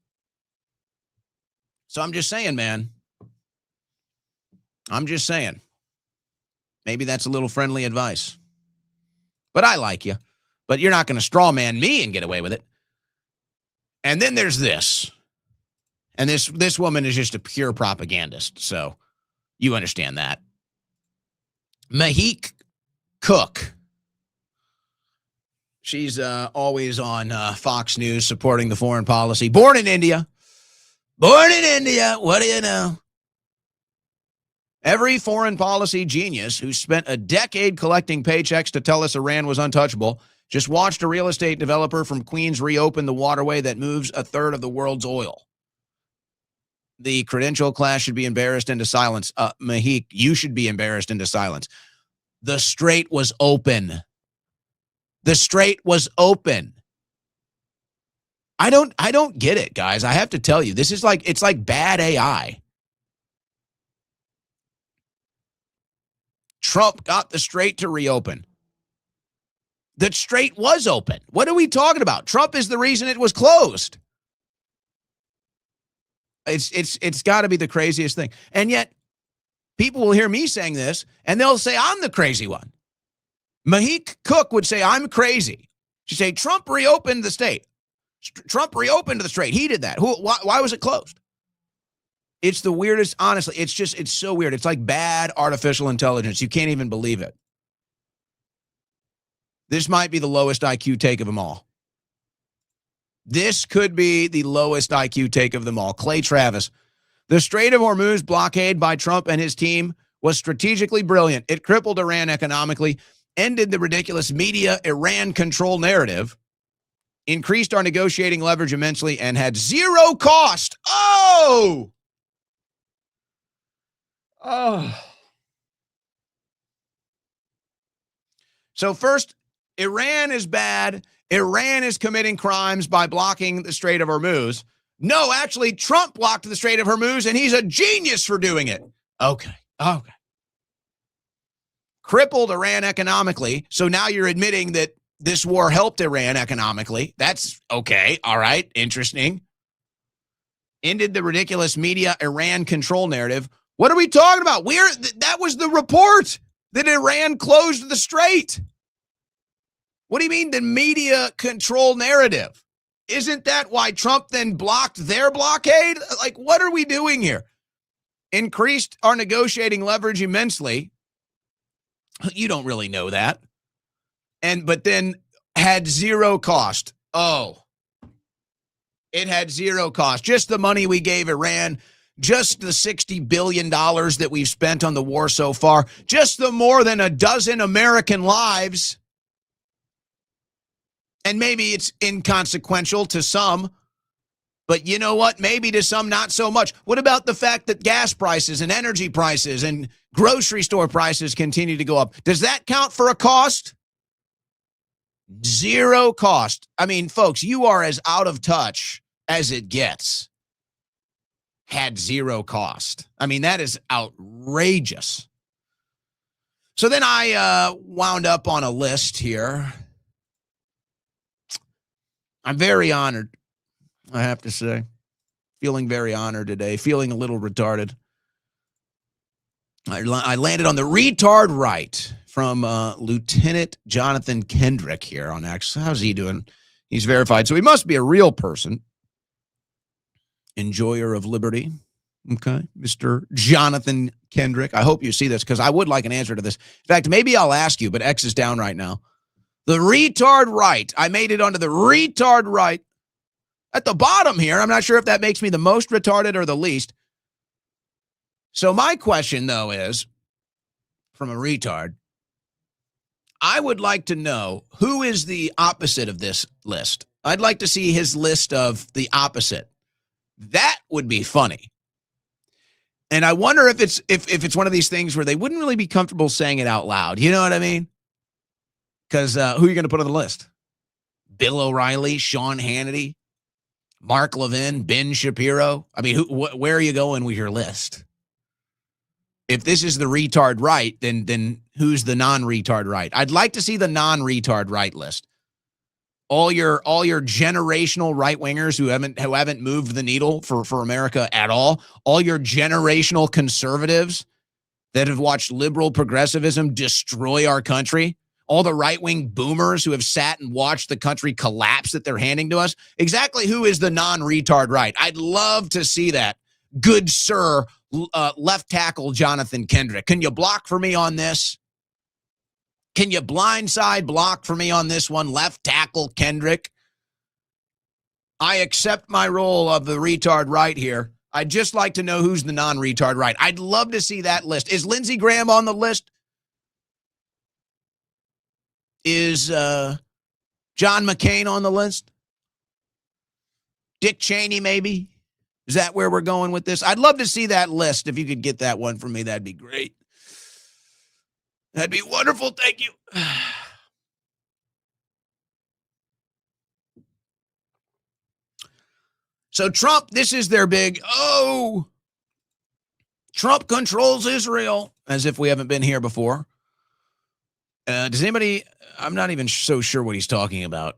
Speaker 1: So I'm just saying, man. I'm just saying. Maybe that's a little friendly advice. But I like you. But you're not going to straw man me and get away with it. And then there's this. And this woman is just a pure propagandist. So you understand that. Mahik Cook. She's always on Fox News supporting the foreign policy. Born in India. What do you know? Every foreign policy genius who spent a decade collecting paychecks to tell us Iran was untouchable just watched a real estate developer from Queens reopen the waterway that moves a third of the world's oil. The credential class should be embarrassed into silence. Mahik, you should be embarrassed into silence. The Strait was open. The Strait was open. I don't get it, guys. I have to tell you, this is like, it's like bad AI. Trump got the Strait to reopen. The Strait was open. What are we talking about? Trump is the reason it was closed. It's got to be the craziest thing. And yet, people will hear me saying this, and they'll say I'm the crazy one. Mahik Cook would say I'm crazy. She'd say Trump reopened the state. Trump reopened the Strait. He did that. Why was it closed? It's the weirdest, honestly. It's so weird. It's like bad artificial intelligence. You can't even believe it. This might be the lowest IQ take of them all. This could be the lowest IQ take of them all. Clay Travis. The Strait of Hormuz blockade by Trump and his team was strategically brilliant. It crippled Iran economically, ended the ridiculous media Iran control narrative, increased our negotiating leverage immensely, and had zero cost. Oh! So first, Iran is bad. Iran is committing crimes by blocking the Strait of Hormuz. No, actually, Trump blocked the Strait of Hormuz, and he's a genius for doing it. Okay. Crippled Iran economically, so now you're admitting that this war helped Iran economically. That's okay. All right. Interesting. Ended the ridiculous media Iran control narrative. What are we talking about? That was the report that Iran closed the Strait. What do you mean the media control narrative? Isn't that why Trump then blocked their blockade? Like, what are we doing here? Increased our negotiating leverage immensely. You don't really know that. But then had zero cost. Oh, it had zero cost. Just the money we gave Iran, just the $60 billion that we've spent on the war so far, just the more than a dozen American lives. And maybe it's inconsequential to some, but you know what? Maybe to some, not so much. What about the fact that gas prices and energy prices and grocery store prices continue to go up? Does that count for a cost? Zero cost. I mean, folks, you are as out of touch as it gets. Had zero cost. I mean, that is outrageous. So then I wound up on a list here. I'm very honored, I have to say. Feeling very honored today. Feeling a little retarded. I landed on the retard right from Lieutenant Jonathan Kendrick here on X. How's he doing? He's verified. So he must be a real person. Enjoyer of liberty. Okay. Mr. Jonathan Kendrick. I hope you see this because I would like an answer to this. In fact, maybe I'll ask you, but X is down right now. The retard right. I made it onto the retard right. At the bottom here, I'm not sure if that makes me the most retarded or the least. So my question, though, is, from a retard, I would like to know who is the opposite of this list. I'd like to see his list of the opposite. That would be funny. And I wonder if it's one of these things where they wouldn't really be comfortable saying it out loud. You know what I mean? Because who are you going to put on the list? Bill O'Reilly, Sean Hannity, Mark Levin, Ben Shapiro. I mean, where are you going with your list? If this is the retard right, then who's the non-retard right? I'd like to see the non-retard right list. All your generational right-wingers who haven't moved the needle for America at all. All your generational conservatives that have watched liberal progressivism destroy our country. All the right-wing boomers who have sat and watched the country collapse that they're handing to us. Exactly who is the non-retard right? I'd love to see that. Good sir, left tackle Jonathan Kendrick. Can you block for me on this? Can you blindside block for me on this one, left tackle Kendrick? I accept my role of the retard right here. I'd just like to know who's the non-retard right. I'd love to see that list. Is Lindsey Graham on the list? Is John McCain on the list? Dick Cheney, maybe? Is that where we're going with this? I'd love to see that list. If you could get that one for me, that'd be great. That'd be wonderful. Thank you. So Trump, this is their big, Trump controls Israel, as if we haven't been here before. Does anybody, I'm not even so sure what he's talking about.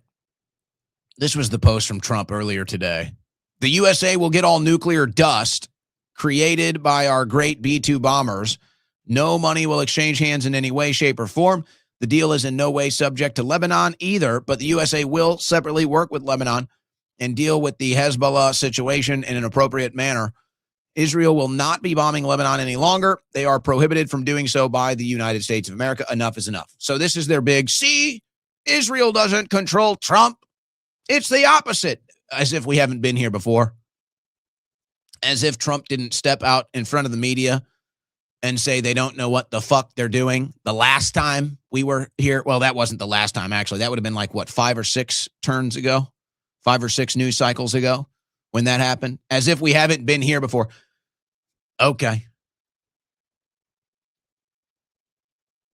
Speaker 1: This was the post from Trump earlier today. The USA will get all nuclear dust created by our great B-2 bombers. No money will exchange hands in any way, shape, or form. The deal is in no way subject to Lebanon either, but the USA will separately work with Lebanon and deal with the Hezbollah situation in an appropriate manner. Israel will not be bombing Lebanon any longer. They are prohibited from doing so by the United States of America. Enough is enough. So this is their big, see, Israel doesn't control Trump. It's the opposite, as if we haven't been here before. As if Trump didn't step out in front of the media and say they don't know what the fuck they're doing. The last time we were here, well, that wasn't the last time, actually. That would have been like, what, 5 or 6 turns ago? 5 or 6 news cycles ago when that happened? As if we haven't been here before. Okay.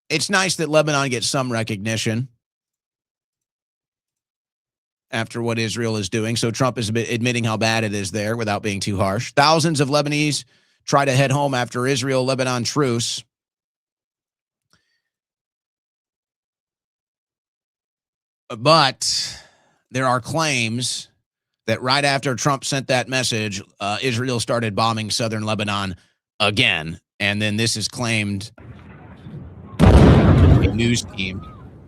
Speaker 1: It's nice that Lebanon gets some recognition after what Israel is doing. So Trump is admitting how bad it is there without being too harsh. Thousands of Lebanese try to head home after Israel-Lebanon truce. But there are claims that right after Trump sent that message, Israel started bombing southern Lebanon again. And then this is claimed a news team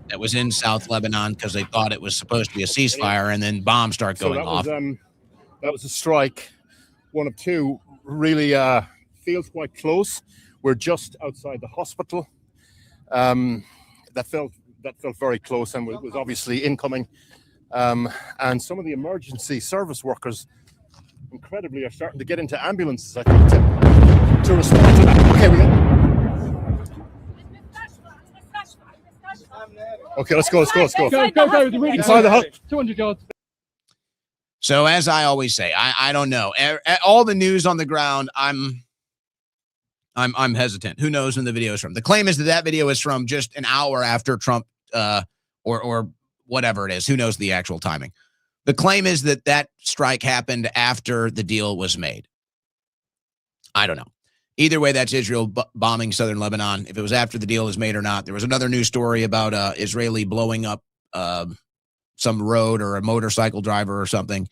Speaker 1: that was in South Lebanon because they thought it was supposed to be a ceasefire, and then bombs start going off.
Speaker 6: That was a strike, one of two. Really feels quite close. We're just outside the hospital. That felt very close and was obviously incoming. And some of the emergency service workers, incredibly, are starting to get into ambulances, I think, to respond to that. Okay, we go. Okay, let's go. Go. Inside the house. 200 yards.
Speaker 1: So as I always say, I don't know. All the news on the ground, I'm hesitant. Who knows when the video is from? The claim is that video is from just an hour after Trump, or whatever it is. Who knows the actual timing? The claim is that strike happened after the deal was made. I don't know. Either way, that's Israel bombing southern Lebanon. If it was after the deal is made or not. There was another news story about Israeli blowing up some road or a motorcycle driver or something.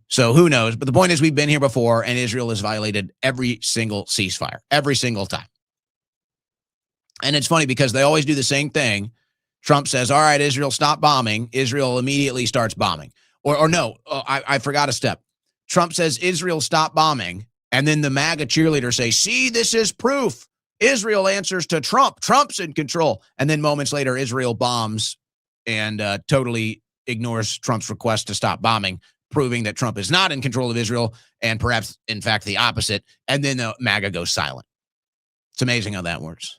Speaker 1: So who knows? But the point is, we've been here before, and Israel has violated every single ceasefire, every single time. And it's funny because they always do the same thing. Trump says, all right, Israel, stop bombing. Israel immediately starts bombing. Or no, I forgot a step. Trump says, Israel, stop bombing. And then the MAGA cheerleaders say, see, this is proof. Israel answers to Trump. Trump's in control. And then moments later, Israel bombs and totally ignores Trump's request to stop bombing, proving that Trump is not in control of Israel and perhaps, in fact, the opposite. And then the MAGA goes silent. It's amazing how that works.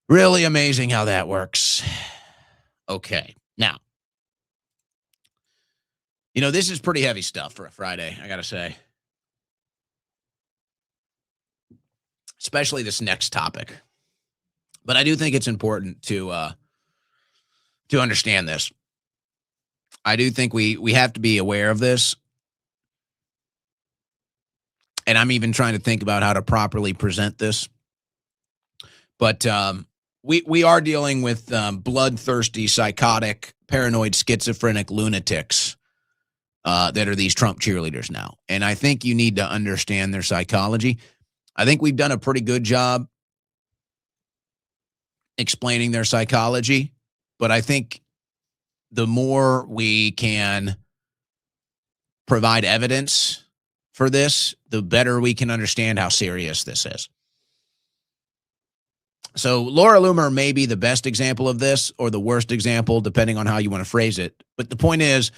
Speaker 1: Really amazing how that works. Okay. Now, this is pretty heavy stuff for a Friday, I got to say. Especially this next topic. But I do think it's important to understand this. I do think we have to be aware of this. And I'm even trying to think about how to properly present this. But we are dealing with bloodthirsty, psychotic, paranoid, schizophrenic lunatics that are these Trump cheerleaders now. And I think you need to understand their psychology. I think we've done a pretty good job explaining their psychology, but I think the more we can provide evidence for this, the better we can understand how serious this is. So Laura Loomer may be the best example of this or the worst example, depending on how you want to phrase it. But the point is,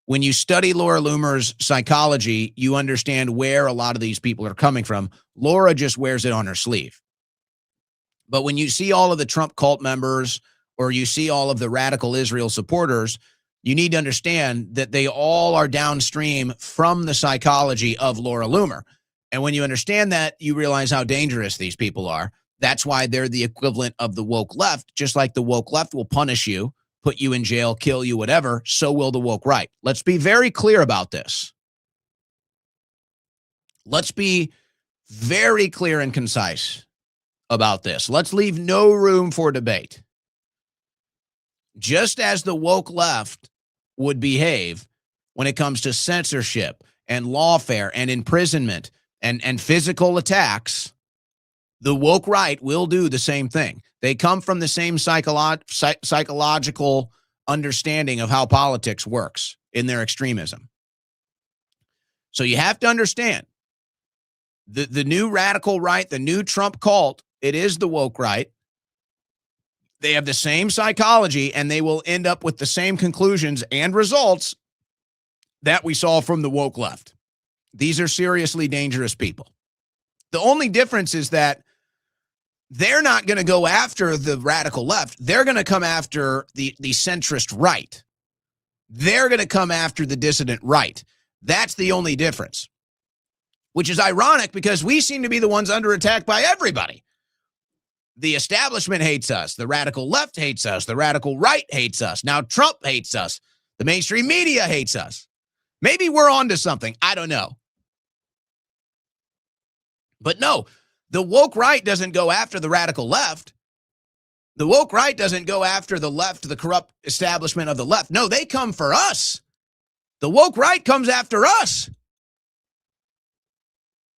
Speaker 1: when you study Laura Loomer's psychology, you understand where a lot of these people are coming from. Laura just wears it on her sleeve. But when you see all of the Trump cult members or you see all of the radical Israel supporters, you need to understand that they all are downstream from the psychology of Laura Loomer. And when you understand that, you realize how dangerous these people are. That's why they're the equivalent of the woke left, just like the woke left will punish you put you in jail, kill you, whatever, so will the woke right. Let's be very clear about this. Let's be very clear and concise about this. Let's leave no room for debate. Just as the woke left would behave when it comes to censorship and lawfare and imprisonment and physical attacks, the woke right will do the same thing. They come from the same psychological understanding of how politics works in their extremism. So you have to understand the new radical right, the new Trump cult, it is the woke right. They have the same psychology, and they will end up with the same conclusions and results that we saw from the woke left. These are seriously dangerous people. The only difference is that they're not going to go after the radical left. They're going to come after the centrist right. They're going to come after the dissident right. That's the only difference, which is ironic because we seem to be the ones under attack by everybody. The establishment hates us. The radical left hates us. The radical right hates us. Now Trump hates us. The mainstream media hates us. Maybe we're onto something. I don't know. But no, the woke right doesn't go after the radical left. The woke right doesn't go after the left, the corrupt establishment of the left. No, they come for us. The woke right comes after us.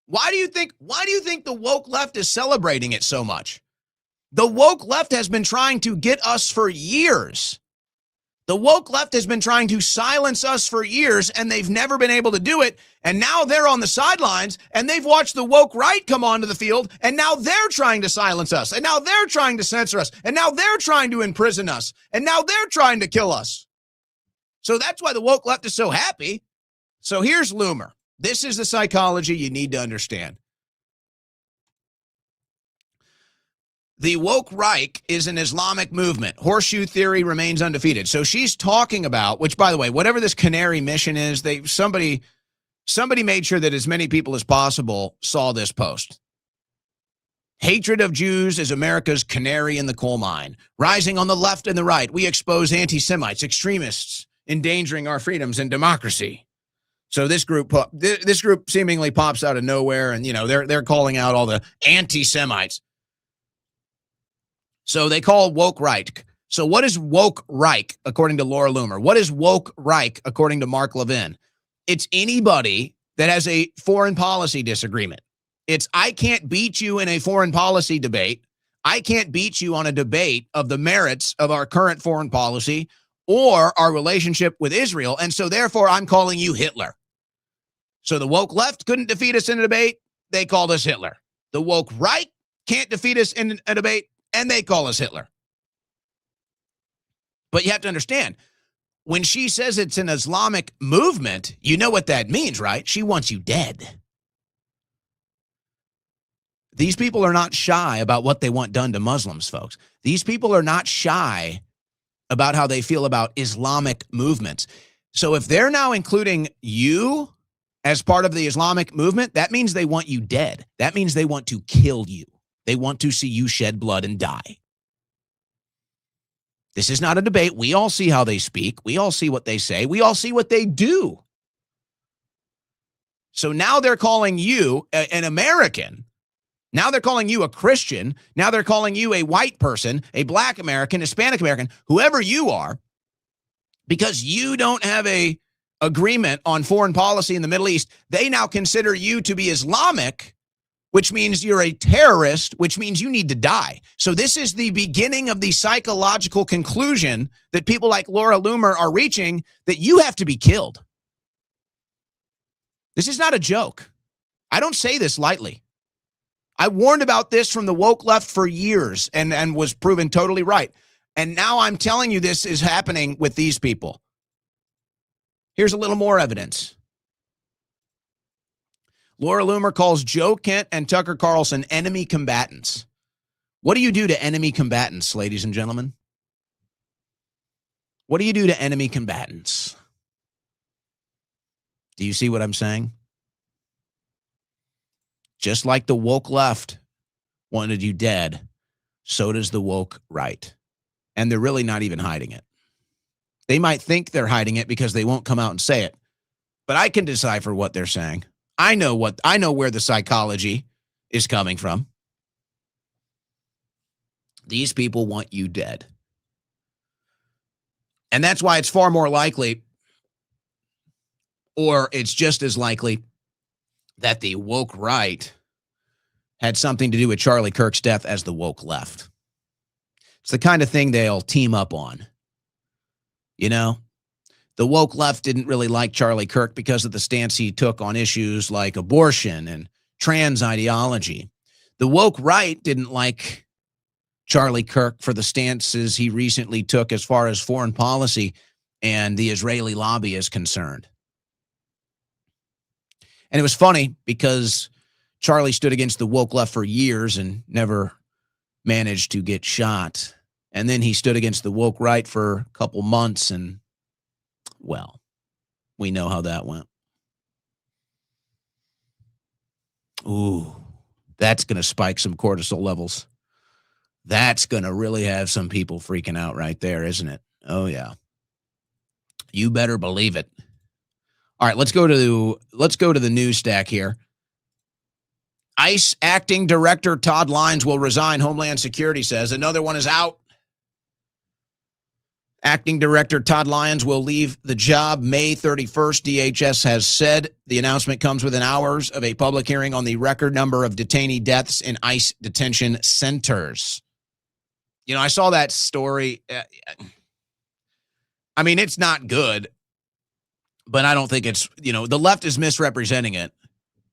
Speaker 1: Why do you think the woke left is celebrating it so much? The woke left has been trying to get us for years. The woke left has been trying to silence us for years, and they've never been able to do it. And now they're on the sidelines, and they've watched the woke right come onto the field, and now they're trying to silence us, and now they're trying to censor us, and now they're trying to imprison us, and now they're trying to kill us. So that's why the woke left is so happy. So here's Loomer. This is the psychology you need to understand. The woke right is an Islamic movement. Horseshoe theory remains undefeated. So she's talking about, which, by the way, whatever this canary mission is, somebody made sure that as many people as possible saw this post. Hatred of Jews is America's canary in the coal mine. Rising on the left and the right, we expose anti-Semites, extremists, endangering our freedoms and democracy. So this group seemingly pops out of nowhere, and they're calling out all the anti-Semites. So they call woke right. So what is woke right, according to Laura Loomer? What is woke right, according to Mark Levin? It's anybody that has a foreign policy disagreement. It's, I can't beat you in a foreign policy debate. I can't beat you on a debate of the merits of our current foreign policy or our relationship with Israel. And so therefore, I'm calling you Hitler. So the woke left couldn't defeat us in a debate. They called us Hitler. The woke right can't defeat us in a debate, and they call us Hitler. But you have to understand, when she says it's an Islamic movement, you know what that means, right? She wants you dead. These people are not shy about what they want done to Muslims, folks. These people are not shy about how they feel about Islamic movements. So if they're now including you as part of the Islamic movement, that means they want you dead. That means they want to kill you. They want to see you shed blood and die. This is not a debate. We all see how they speak. We all see what they say. We all see what they do. So now they're calling you an American. Now they're calling you a Christian. Now they're calling you a white person, a black American, Hispanic American, whoever you are, because you don't have a agreement on foreign policy in the Middle East. They now consider you to be Islamic, which means you're a terrorist, which means you need to die. So this is the beginning of the psychological conclusion that people like Laura Loomer are reaching, that you have to be killed. This is not a joke. I don't say this lightly. I warned about this from the woke left for years and was proven totally right. And now I'm telling you this is happening with these people. Here's a little more evidence. Laura Loomer calls Joe Kent and Tucker Carlson enemy combatants. What do you do to enemy combatants, ladies and gentlemen? What do you do to enemy combatants? Do you see what I'm saying? Just like the woke left wanted you dead, so does the woke right. And they're really not even hiding it. They might think they're hiding it because they won't come out and say it. But I can decipher what they're saying. I know where the psychology is coming from. These people want you dead. And that's why it's far more likely, or it's just as likely, that the woke right had something to do with Charlie Kirk's death as the woke left. It's the kind of thing they'll team up on. You know, the woke left didn't really like Charlie Kirk because of the stance he took on issues like abortion and trans ideology. The woke right didn't like Charlie Kirk for the stances he recently took as far as foreign policy and the Israeli lobby is concerned. And it was funny because Charlie stood against the woke left for years and never managed to get shot. And then he stood against the woke right for a couple months and, well, we know how that went. Ooh, that's going to spike some cortisol levels. That's going to really have some people freaking out right there, isn't it? Oh, yeah. You better believe it. All right, let's go to the news stack here. ICE acting director Todd Lyons will resign, Homeland Security says. Another one is out. Acting Director Todd Lyons will leave the job May 31st, DHS has said. The announcement comes within hours of a public hearing on the record number of detainee deaths in ICE detention centers. You know, I saw that story. I mean, it's not good, but I don't think it's, you know, the left is misrepresenting it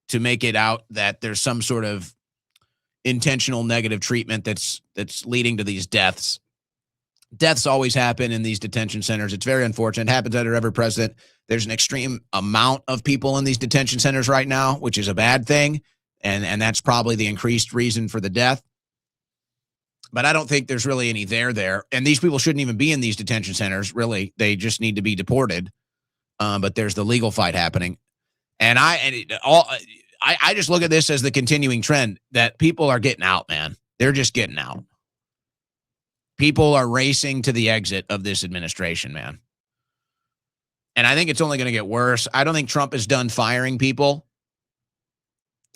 Speaker 1: to make it out that there's some sort of intentional negative treatment that's leading to these deaths. Deaths always happen in these detention centers. It's very unfortunate. It happens under every president. There's an extreme amount of people in these detention centers right now, which is a bad thing. And that's probably the increased reason for the death. But I don't think there's really any there. And these people shouldn't even be in these detention centers, really. They just need to be deported. But there's the legal fight happening. And I just look at this as the continuing trend that people are getting out, man. They're just getting out. People are racing to the exit of this administration, man. And I think it's only going to get worse. I don't think Trump is done firing people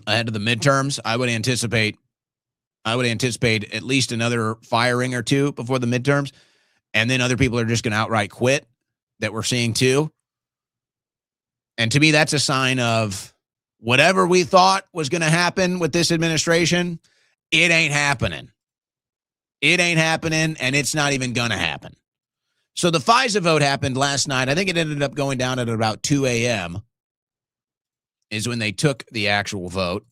Speaker 1: ahead of the midterms. I would anticipate at least another firing or two before the midterms. And then other people are just going to outright quit that we're seeing too. And to me, that's a sign of whatever we thought was going to happen with this administration, it ain't happening. It ain't happening, and it's not even going to happen. So the FISA vote happened last night. I think it ended up going down at about 2 a.m. is when they took the actual vote.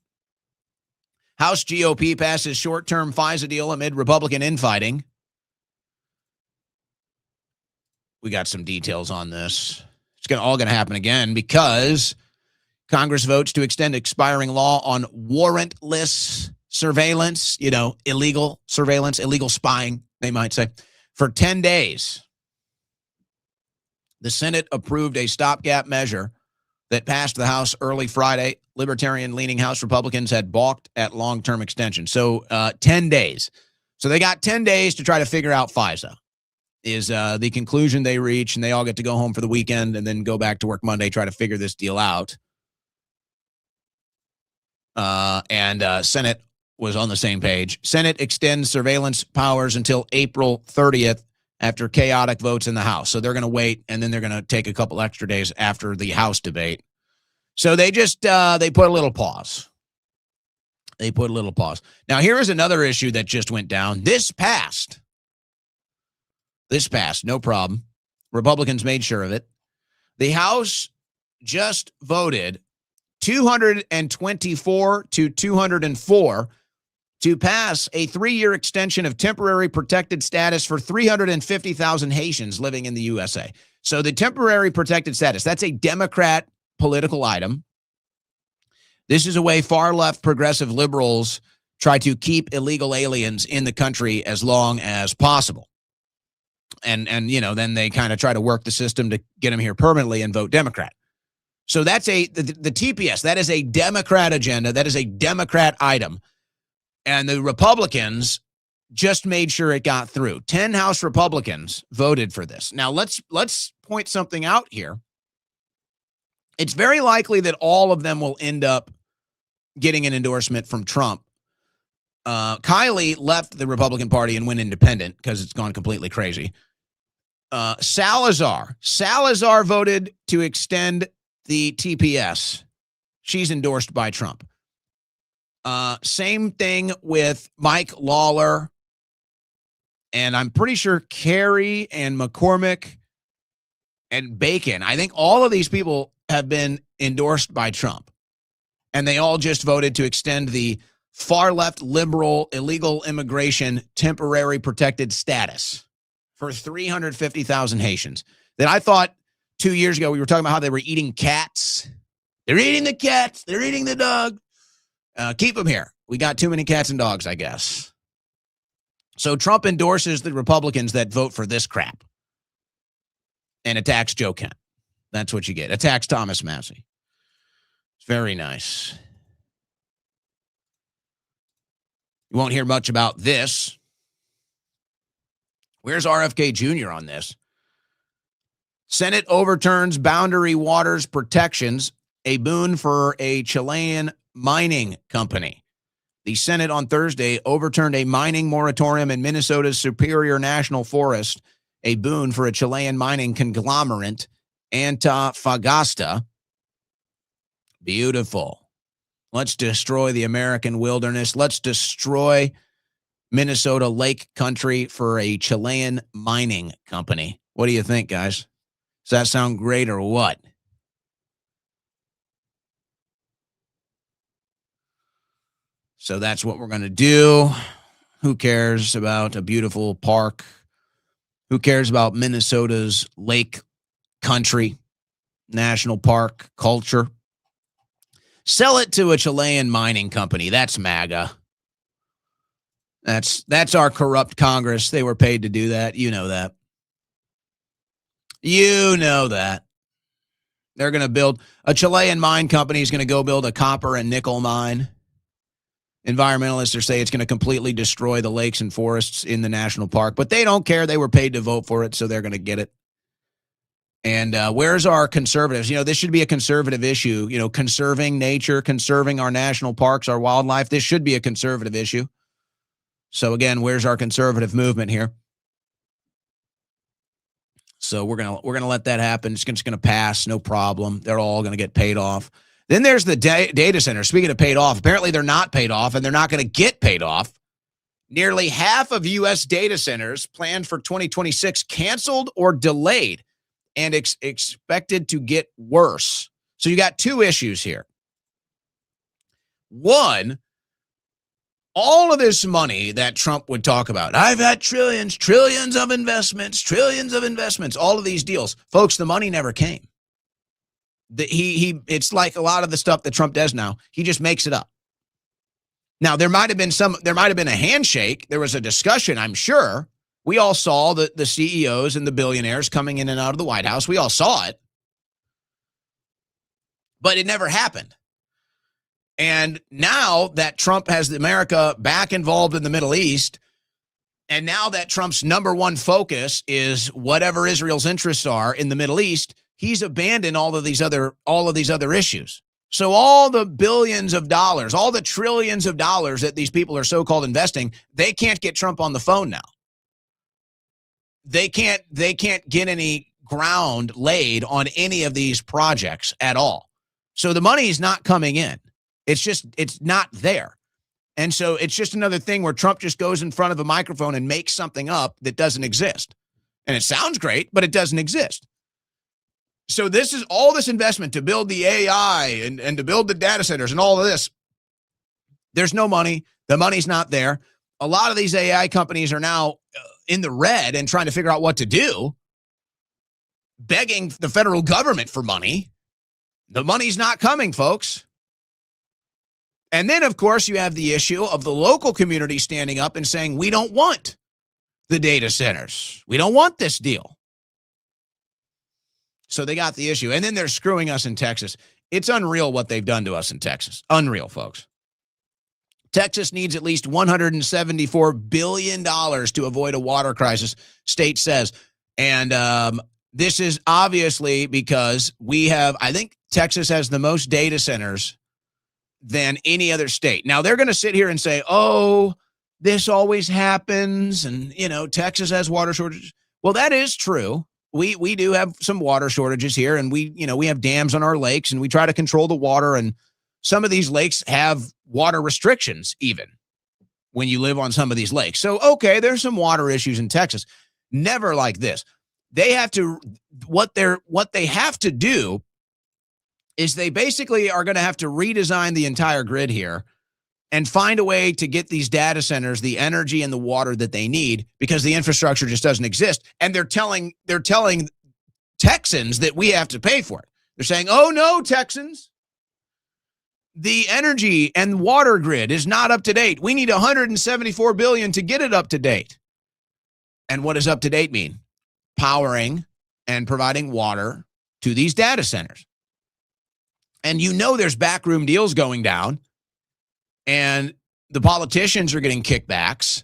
Speaker 1: House GOP passes short-term FISA deal amid Republican infighting. We got some details on this. It's all going to happen again because Congress votes to extend expiring law on warrantless surveillance, you know, illegal surveillance, illegal spying, they might say, for 10 days. The Senate approved a stopgap measure that passed the House early Friday. Libertarian-leaning House Republicans had balked at long-term extension. So 10 days. So they got 10 days to try to figure out FISA is the conclusion they reach, and they all get to go home for the weekend and then go back to work Monday, try to figure this deal out. And Senate was on the same page. Senate extends surveillance powers until April 30th after chaotic votes in the House. So they're going to wait, and then they're going to take a couple extra days after the House debate. So they just, they put a little pause. Now, here is another issue that just went down. This passed, no problem. Republicans made sure of it. The House just voted 224 to 204 to pass a 3-year extension of temporary protected status for 350,000 Haitians living in the USA. So the temporary protected status, that's a Democrat political item. This is a way far-left progressive liberals try to keep illegal aliens in the country as long as possible. And you know, then they kind of try to work the system to get them here permanently and vote Democrat. So that's the TPS. That is a Democrat agenda. That is a Democrat item. And the Republicans just made sure it got through. 10 House Republicans voted for this. Now, let's point something out here. It's very likely that all of them will end up getting an endorsement from Trump. Kylie left the Republican Party and went independent because it's gone completely crazy. Salazar voted to extend the TPS. She's endorsed by Trump. Same thing with Mike Lawler. And I'm pretty sure Kerry and McCormick and Bacon. I think all of these people have been endorsed by Trump. And they all just voted to extend the far left liberal illegal immigration temporary protected status for 350,000 Haitians that I thought 2 years ago we were talking about how they were eating cats. They're eating the cats. They're eating the dog. Keep them here. We got too many cats and dogs, I guess. So Trump endorses the Republicans that vote for this crap and attacks Joe Kent. That's what you get. Attacks Thomas Massie. It's very nice. You won't hear much about this. Where's RFK Jr. on this? Senate overturns boundary waters protections, a boon for a Chilean mining company. The Senate on Thursday overturned a mining moratorium in Minnesota's Superior National Forest, a boon for a Chilean mining conglomerate, Antofagasta. Beautiful. Let's destroy the American wilderness. Let's destroy Minnesota lake country for a Chilean mining company. What do you think, guys? Does that sound great or what? So that's what we're going to do. Who cares about a beautiful park? Who cares about Minnesota's lake country, national park culture? Sell it to a Chilean mining company. That's MAGA. That's our corrupt Congress. They were paid to do that. You know that. You know that. They're going to build a Chilean mine company is going to go build a copper and nickel mine. Environmentalists are saying it's going to completely destroy the lakes and forests in the national park, but they don't care. They were paid to vote for it, so they're going to get it. And where's our conservatives? You know, this should be a conservative issue. You know, conserving nature, conserving our national parks, our wildlife. This should be a conservative issue. So again, where's our conservative movement here? So we're gonna let that happen. It's just gonna pass, no problem. They're all gonna get paid off. Then there's the data center. Speaking of paid off, apparently they're not paid off, and they're not going to get paid off. Nearly half of U.S. data centers planned for 2026 canceled or delayed, and expected to get worse. So you got two issues here. One, all of this money that Trump would talk about. I've had trillions of investments, all of these deals. Folks, the money never came. It's like a lot of the stuff that Trump does now. He just makes it up. Now, there might have been a handshake. There was a discussion, I'm sure. We all saw the CEOs and the billionaires coming in and out of the White House. We all saw it. But it never happened. And now that Trump has America back involved in the Middle East, and now that Trump's number one focus is whatever Israel's interests are in the Middle East, he's abandoned all of these other issues. So all the billions of dollars, all the trillions of dollars that these people are so-called investing, they can't get Trump on the phone now. They can't get any ground laid on any of these projects at all. So the money is not coming in. It's not there. And so it's just another thing where Trump just goes in front of a microphone and makes something up that doesn't exist. And it sounds great, but it doesn't exist. So this is all this investment to build the AI and to build the data centers and all of this. There's no money. The money's not there. A lot of these AI companies are now in the red and trying to figure out what to do, begging the federal government for money. The money's not coming, folks. And then, of course, you have the issue of the local community standing up and saying, we don't want the data centers. We don't want this deal. So they got the issue. And then they're screwing us in Texas. It's unreal what they've done to us in Texas. Unreal, folks. Texas needs at least $174 billion to avoid a water crisis, state says. And this is obviously because I think Texas has the most data centers than any other state. Now, they're going to sit here and say, oh, this always happens. And, Texas has water shortages. Well, that is true. We do have some water shortages here, and we have dams on our lakes, and we try to control the water. And some of these lakes have water restrictions even when you live on some of these lakes. So, okay, there's some water issues in Texas. Never like this. They have to, what they have to do is they basically are going to have to redesign the entire grid here and find a way to get these data centers the energy and the water that they need, because the infrastructure just doesn't exist. And they're telling Texans that we have to pay for it. They're saying, oh no, Texans, the energy and water grid is not up to date. We need $174 billion to get it up to date. And what does up to date mean? Powering and providing water to these data centers. And there's backroom deals going down, and the politicians are getting kickbacks.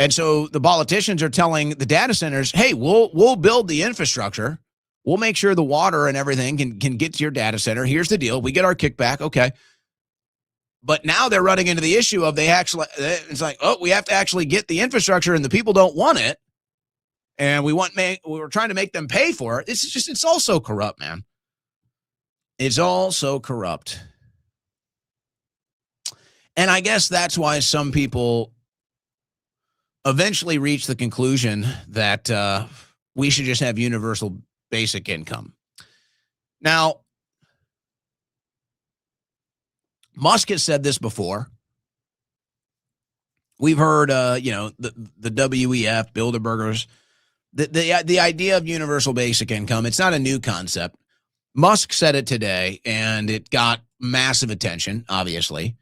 Speaker 1: And so the politicians are telling the data centers, hey, we'll build the infrastructure. We'll make sure the water and everything can get to your data center. Here's the deal. We get our kickback. Okay. But now they're running into the issue of it's like, oh, we have to actually get the infrastructure, and the people don't want it. And we're trying to make them pay for it. It's all so corrupt, man. It's all so corrupt. And I guess that's why some people eventually reach the conclusion that we should just have universal basic income. Now, Musk has said this before. We've heard, the WEF, Bilderbergers, the idea of universal basic income. It's not a new concept. Musk said it today, and it got massive attention, obviously.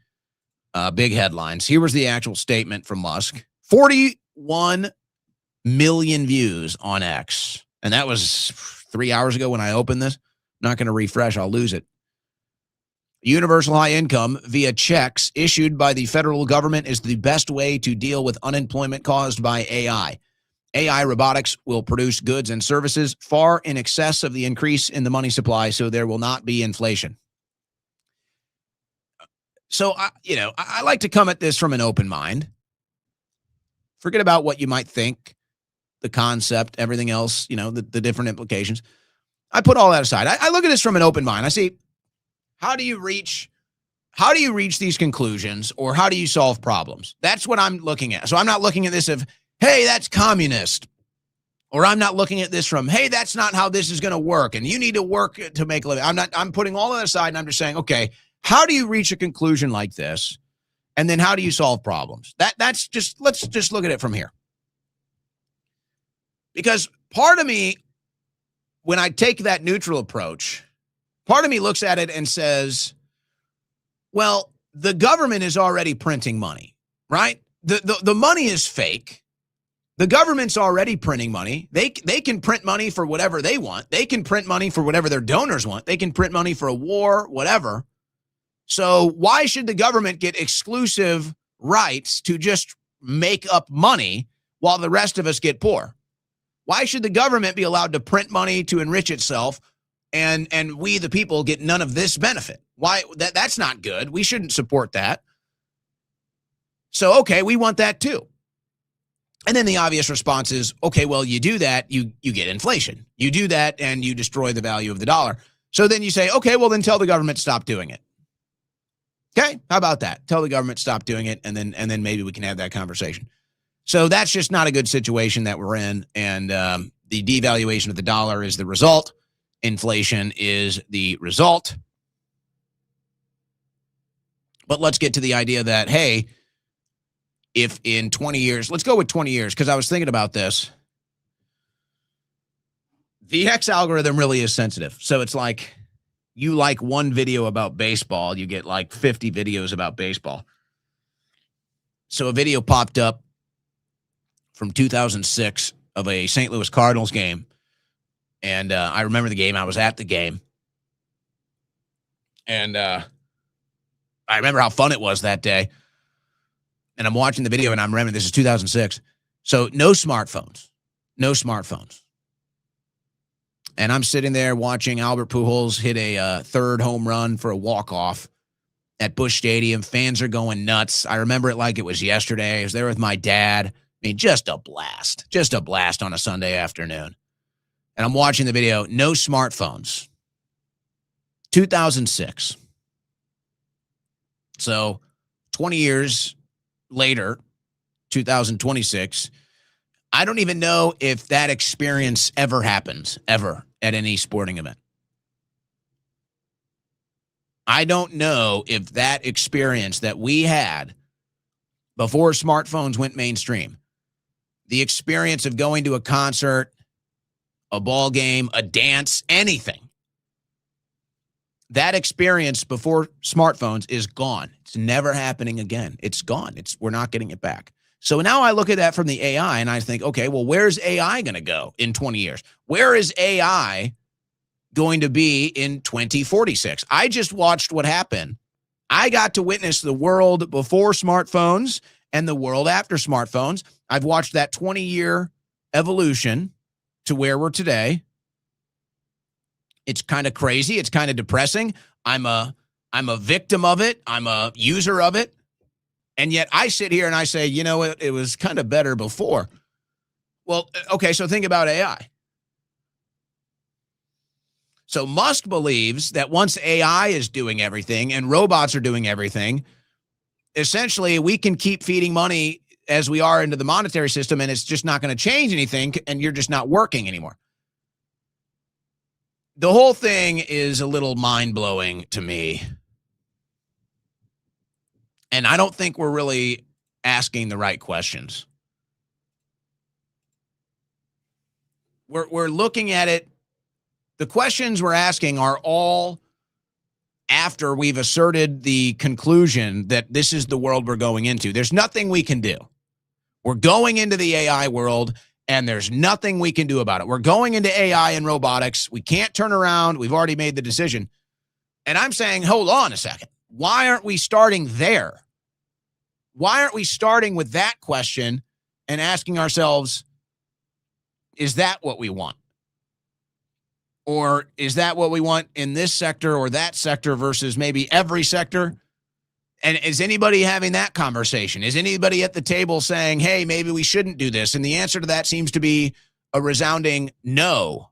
Speaker 1: Big headlines. Here was the actual statement from Musk. 41 million views on X. And that was 3 hours ago when I opened this. Not going to refresh. I'll lose it. Universal high income via checks issued by the federal government is the best way to deal with unemployment caused by AI. AI robotics will produce goods and services far in excess of the increase in the money supply, so there will not be inflation. So, I like to come at this from an open mind. Forget about what you might think, the concept, everything else, the different implications. I put all that aside. I look at this from an open mind. I see, how do you reach these conclusions, or how do you solve problems? That's what I'm looking at. So I'm not looking at this of, hey, that's communist. Or I'm not looking at this from, hey, that's not how this is going to work, and you need to work to make a living. I'm putting all that aside, and I'm just saying, okay, how do you reach a conclusion like this? And then how do you solve problems? Let's just look at it from here. Because part of me, when I take that neutral approach, part of me looks at it and says, well, the government is already printing money, right? The money is fake. The government's already printing money. They can print money for whatever they want. They can print money for whatever their donors want. They can print money for a war, whatever. So why should the government get exclusive rights to just make up money while the rest of us get poor? Why should the government be allowed to print money to enrich itself, and we, the people, get none of this benefit? Why? That's not good. We shouldn't support that. So, okay, we want that too. And then the obvious response is, okay, well, you do that, you get inflation. You do that, and you destroy the value of the dollar. So then you say, okay, well, then tell the government stop doing it. Okay, how about that? Tell the government stop doing it, and then maybe we can have that conversation. So that's just not a good situation that we're in, and the devaluation of the dollar is the result. Inflation is the result. But let's get to the idea that, hey, if in 20 years, let's go with 20 years, because I was thinking about this. The X algorithm really is sensitive. So it's like, you like one video about baseball, you get like 50 videos about baseball. So a video popped up from 2006 of a St. Louis Cardinals game. And I remember the game. I was at the game. And I remember how fun it was that day. And I'm watching the video and I'm remembering this is 2006. So no smartphones. No smartphones. And I'm sitting there watching Albert Pujols hit a third home run for a walk-off at Busch Stadium. Fans are going nuts. I remember it like it was yesterday. I was there with my dad. I mean, just a blast. Just a blast on a Sunday afternoon. And I'm watching the video. No smartphones. 2006. So 20 years later, 2026, I don't even know if that experience ever happens, ever, at any sporting event. I don't know if that experience that we had before smartphones went mainstream, the experience of going to a concert, a ball game, a dance, anything, that experience before smartphones is gone. It's never happening again. It's gone. We're not getting it back. So now I look at that from the AI and I think, okay, well, where's AI going to go in 20 years? Where is AI going to be in 2046? I just watched what happened. I got to witness the world before smartphones and the world after smartphones. I've watched that 20-year evolution to where we're today. It's kind of crazy. It's kind of depressing. I'm a victim of it. I'm a user of it. And yet I sit here and I say, you know, it was kind of better before. Well, okay, so think about AI. So Musk believes that once AI is doing everything and robots are doing everything, essentially we can keep feeding money as we are into the monetary system and it's just not going to change anything and you're just not working anymore. The whole thing is a little mind-blowing to me. And I don't think we're really asking the right questions. We're looking at it. The questions we're asking are all after we've asserted the conclusion that this is the world we're going into. There's nothing we can do. We're going into the AI world, and there's nothing we can do about it. We're going into AI and robotics. We can't turn around. We've already made the decision. And I'm saying, hold on a second. Why aren't we starting there? Why aren't we starting with that question and asking ourselves, is that what we want? Or is that what we want in this sector or that sector versus maybe every sector? And is anybody having that conversation? Is anybody at the table saying, hey, maybe we shouldn't do this? And the answer to that seems to be a resounding no.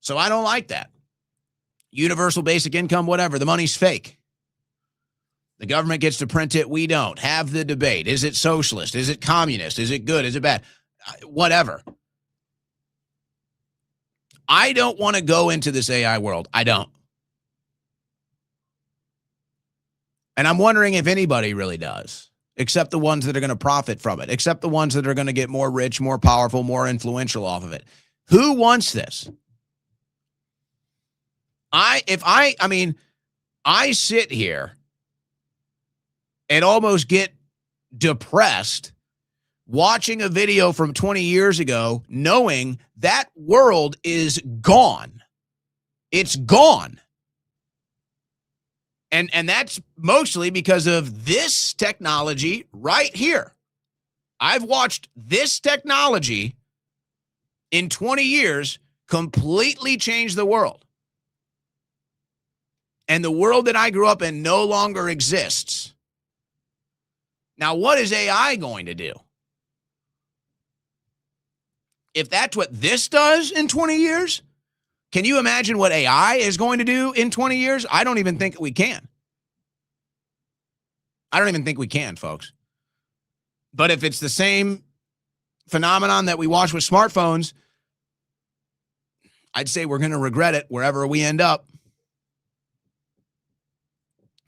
Speaker 1: So I don't like that. Universal basic income, whatever. The money's fake. The government gets to print it. We don't. Have the debate. Is it socialist? Is it communist? Is it good? Is it bad? Whatever. I don't want to go into this AI world. I don't. And I'm wondering if anybody really does, except the ones that are going to profit from it, except the ones that are going to get more rich, more powerful, more influential off of it. Who wants this? I sit here and almost get depressed watching a video from 20 years ago, knowing that world is gone. It's gone. And that's mostly because of this technology right here. I've watched this technology in 20 years completely change the world. And the world that I grew up in no longer exists. Now, what is AI going to do? If that's what this does in 20 years, can you imagine what AI is going to do in 20 years? I don't even think we can. I don't even think we can, folks. But if it's the same phenomenon that we watch with smartphones, I'd say we're going to regret it wherever we end up.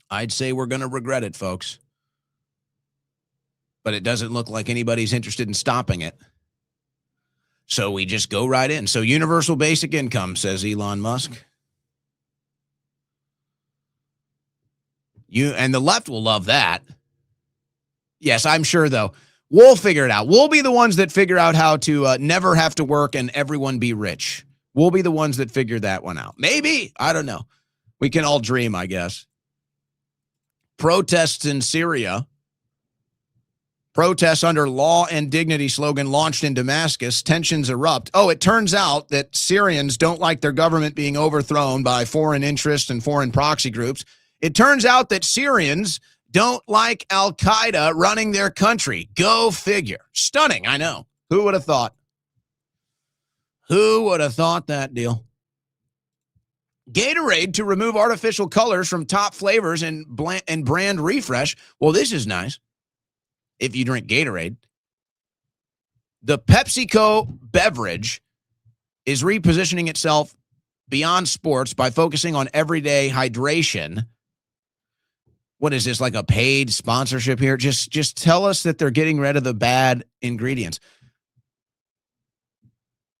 Speaker 1: I'd say we're going to regret it, folks. But it doesn't look like anybody's interested in stopping it. So we just go right in. So universal basic income, says Elon Musk. And the left will love that. Yes, I'm sure, though. We'll figure it out. We'll be the ones that figure out how to never have to work and everyone be rich. We'll be the ones that figure that one out. Maybe. I don't know. We can all dream, I guess. Protests in Syria. Protests under law and dignity slogan launched in Damascus. Tensions erupt. Oh, it turns out that Syrians don't like their government being overthrown by foreign interests and foreign proxy groups. It turns out that Syrians don't like Al-Qaeda running their country. Go figure. Stunning, I know. Who would have thought? Who would have thought that deal? Gatorade to remove artificial colors from top flavors and brand refresh. Well, this is nice. If you drink Gatorade. The PepsiCo beverage is repositioning itself beyond sports by focusing on everyday hydration. What is this, like a paid sponsorship here? Just tell us that they're getting rid of the bad ingredients.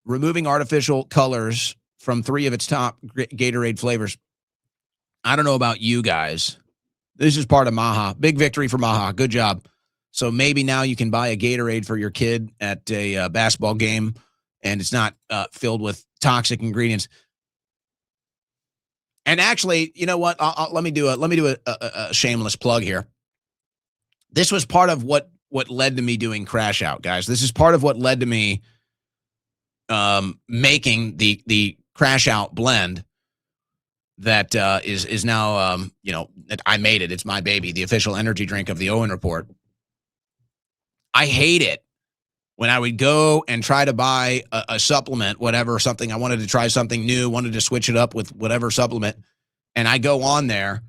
Speaker 1: Removing artificial colors from 3 of its top Gatorade flavors. I don't know about you guys. This is part of Maha. Big victory for Maha. Good job. So maybe now you can buy a Gatorade for your kid at a basketball game, and it's not filled with toxic ingredients. And actually, you know what? Let me do a shameless plug here. This was part of what led to me doing Crash Out, guys. This is part of what led to me making the Crash Out blend that is now I made it. It's my baby, the official energy drink of the Owen Report. I hate it when I would go and try to buy a supplement, whatever, something. I wanted to try something new, wanted to switch it up with whatever supplement. And I go on there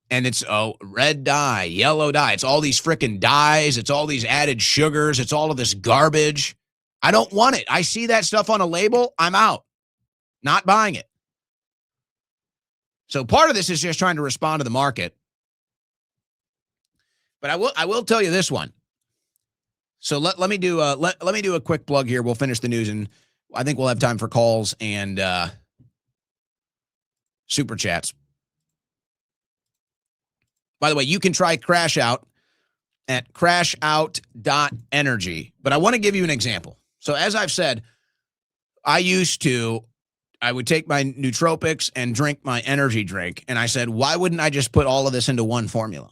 Speaker 1: and it's red dye, yellow dye. It's all these freaking dyes. It's all these added sugars. It's all of this garbage. I don't want it. I see that stuff on a label. I'm out. Not buying it. So part of this is just trying to respond to the market. But I will tell you this one. So let me do a quick plug here. We'll finish the news, and I think we'll have time for calls and super chats. By the way, you can try Crash Out at crashout.energy. But I want to give you an example. So as I've said, I would take my nootropics and drink my energy drink. And I said, why wouldn't I just put all of this into one formula?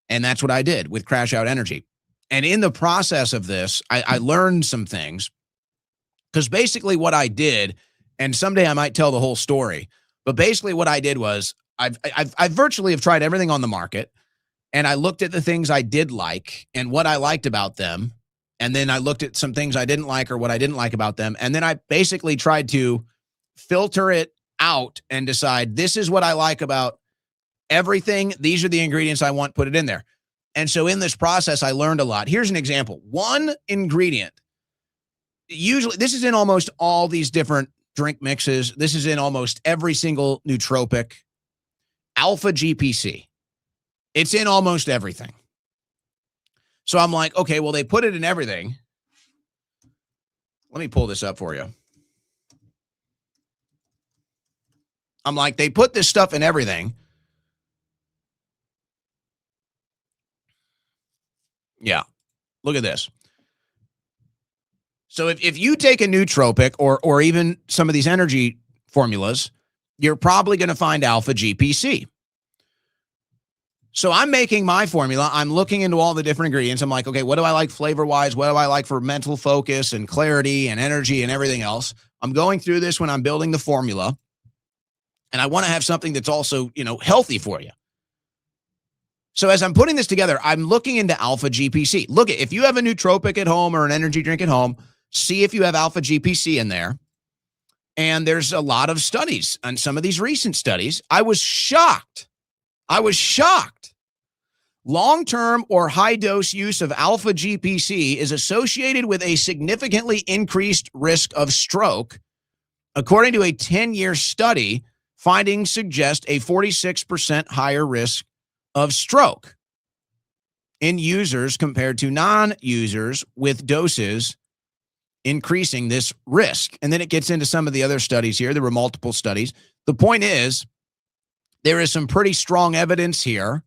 Speaker 1: And that's what I did with Crash Out Energy. And in the process of this, I learned some things, because basically what I did, and someday I might tell the whole story, but basically what I did was I virtually have tried everything on the market, and I looked at the things I did like and what I liked about them, and then I looked at some things I didn't like or what I didn't like about them, and then I basically tried to filter it out and decide, this is what I like about everything. These are the ingredients I want, put it in there. And so in this process, I learned a lot. Here's an example. One ingredient, usually this is in almost all these different drink mixes. This is in almost every single nootropic. Alpha GPC. It's in almost everything. So I'm like, okay, well, they put it in everything. Let me pull this up for you. I'm like, they put this stuff in everything. Yeah. Look at this. So if you take a nootropic or even some of these energy formulas, you're probably going to find alpha GPC. So I'm making my formula. I'm looking into all the different ingredients. I'm like, okay, what do I like flavor-wise? What do I like for mental focus and clarity and energy and everything else? I'm going through this when I'm building the formula. And I want to have something that's also, healthy for you. So as I'm putting this together, I'm looking into alpha GPC. Look, if you have a nootropic at home or an energy drink at home, see if you have alpha GPC in there. And there's a lot of studies, and some of these recent studies, I was shocked. Long-term or high-dose use of alpha GPC is associated with a significantly increased risk of stroke. According to a 10-year study, findings suggest a 46% higher risk of stroke in users compared to non-users, with doses increasing this risk. And then it gets into some of the other studies here. There were multiple studies. The point is, there is some pretty strong evidence here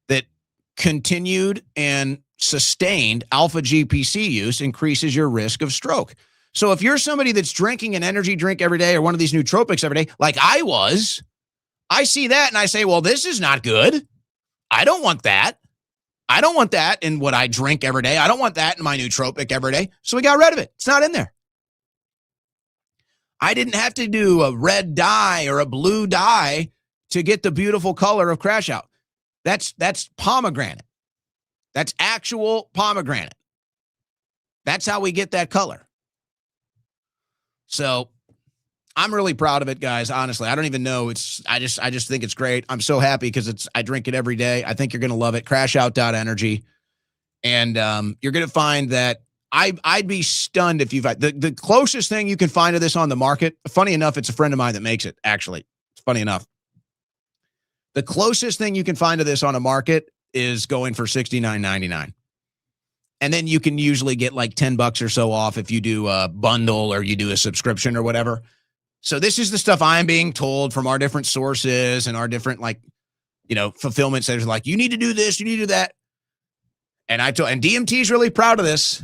Speaker 1: that continued and sustained alpha GPC use increases your risk of stroke. So if you're somebody that's drinking an energy drink every day or one of these nootropics every day, like I was, I see that and I say, well, this is not good. I don't want that. I don't want that in what I drink every day. I don't want that in my nootropic every day. So we got rid of it. It's not in there. I didn't have to do a red dye or a blue dye to get the beautiful color of Crash Out. That's pomegranate. That's actual pomegranate. That's how we get that color. So I'm really proud of it, guys. Honestly, I don't even know. I just think it's great. I'm so happy because I drink it every day. I think you're going to love it. Crashout.energy. And you're going to find that I'd be stunned if you've the closest thing you can find to this on the market. Funny enough, it's a friend of mine that makes it, actually. It's funny enough. The closest thing you can find to this on a market is going for $69.99. And then you can usually get like $10 or so off if you do a bundle or you do a subscription or whatever. So this is the stuff I'm being told from our different sources and our different, like, fulfillment centers. Like, you need to do this, you need to do that. And DMT's really proud of this.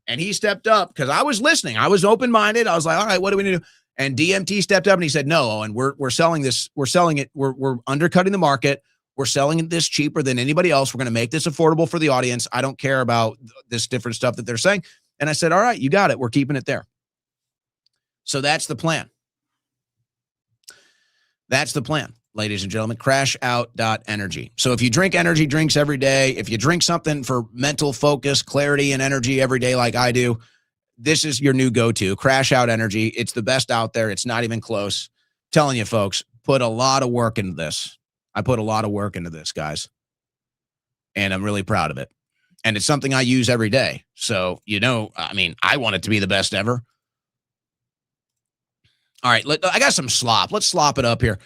Speaker 1: And he stepped up because I was listening. I was open-minded. I was like, all right, what do we need to do? And DMT stepped up and he said, no, and we're selling this. We're selling it. We're undercutting the market. We're selling this cheaper than anybody else. We're going to make this affordable for the audience. I don't care about this different stuff that they're saying. And I said, all right, you got it. We're keeping it there. So that's the plan. That's the plan, ladies and gentlemen. Crashout.energy. So if you drink energy drinks every day, if you drink something for mental focus, clarity, and energy every day like I do, this is your new go-to. Crash Out Energy. It's the best out there. It's not even close. Telling you, folks, put a lot of work into this. I put a lot of work into this, guys. And I'm really proud of it. And it's something I use every day. So, I want it to be the best ever. All right, I got some slop. Let's slop it up here.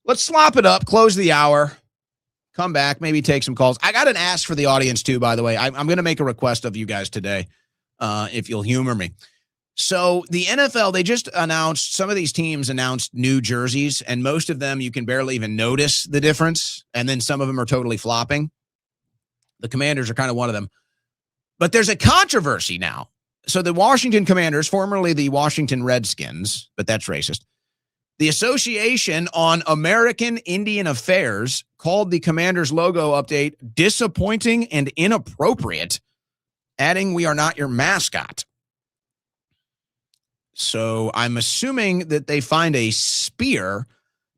Speaker 1: Let's slop it up, close the hour, come back, maybe take some calls. I got an ask for the audience, too, by the way. I'm going to make a request of you guys today, if you'll humor me. So the NFL, they just announced, some of these teams announced new jerseys, and most of them you can barely even notice the difference, and then some of them are totally flopping. The Commanders are kind of one of them. But there's a controversy now. So the Washington Commanders, formerly the Washington Redskins, but that's racist, the Association on American Indian Affairs called the Commanders logo update disappointing and inappropriate, adding, "We are not your mascot." So I'm assuming that they find a spear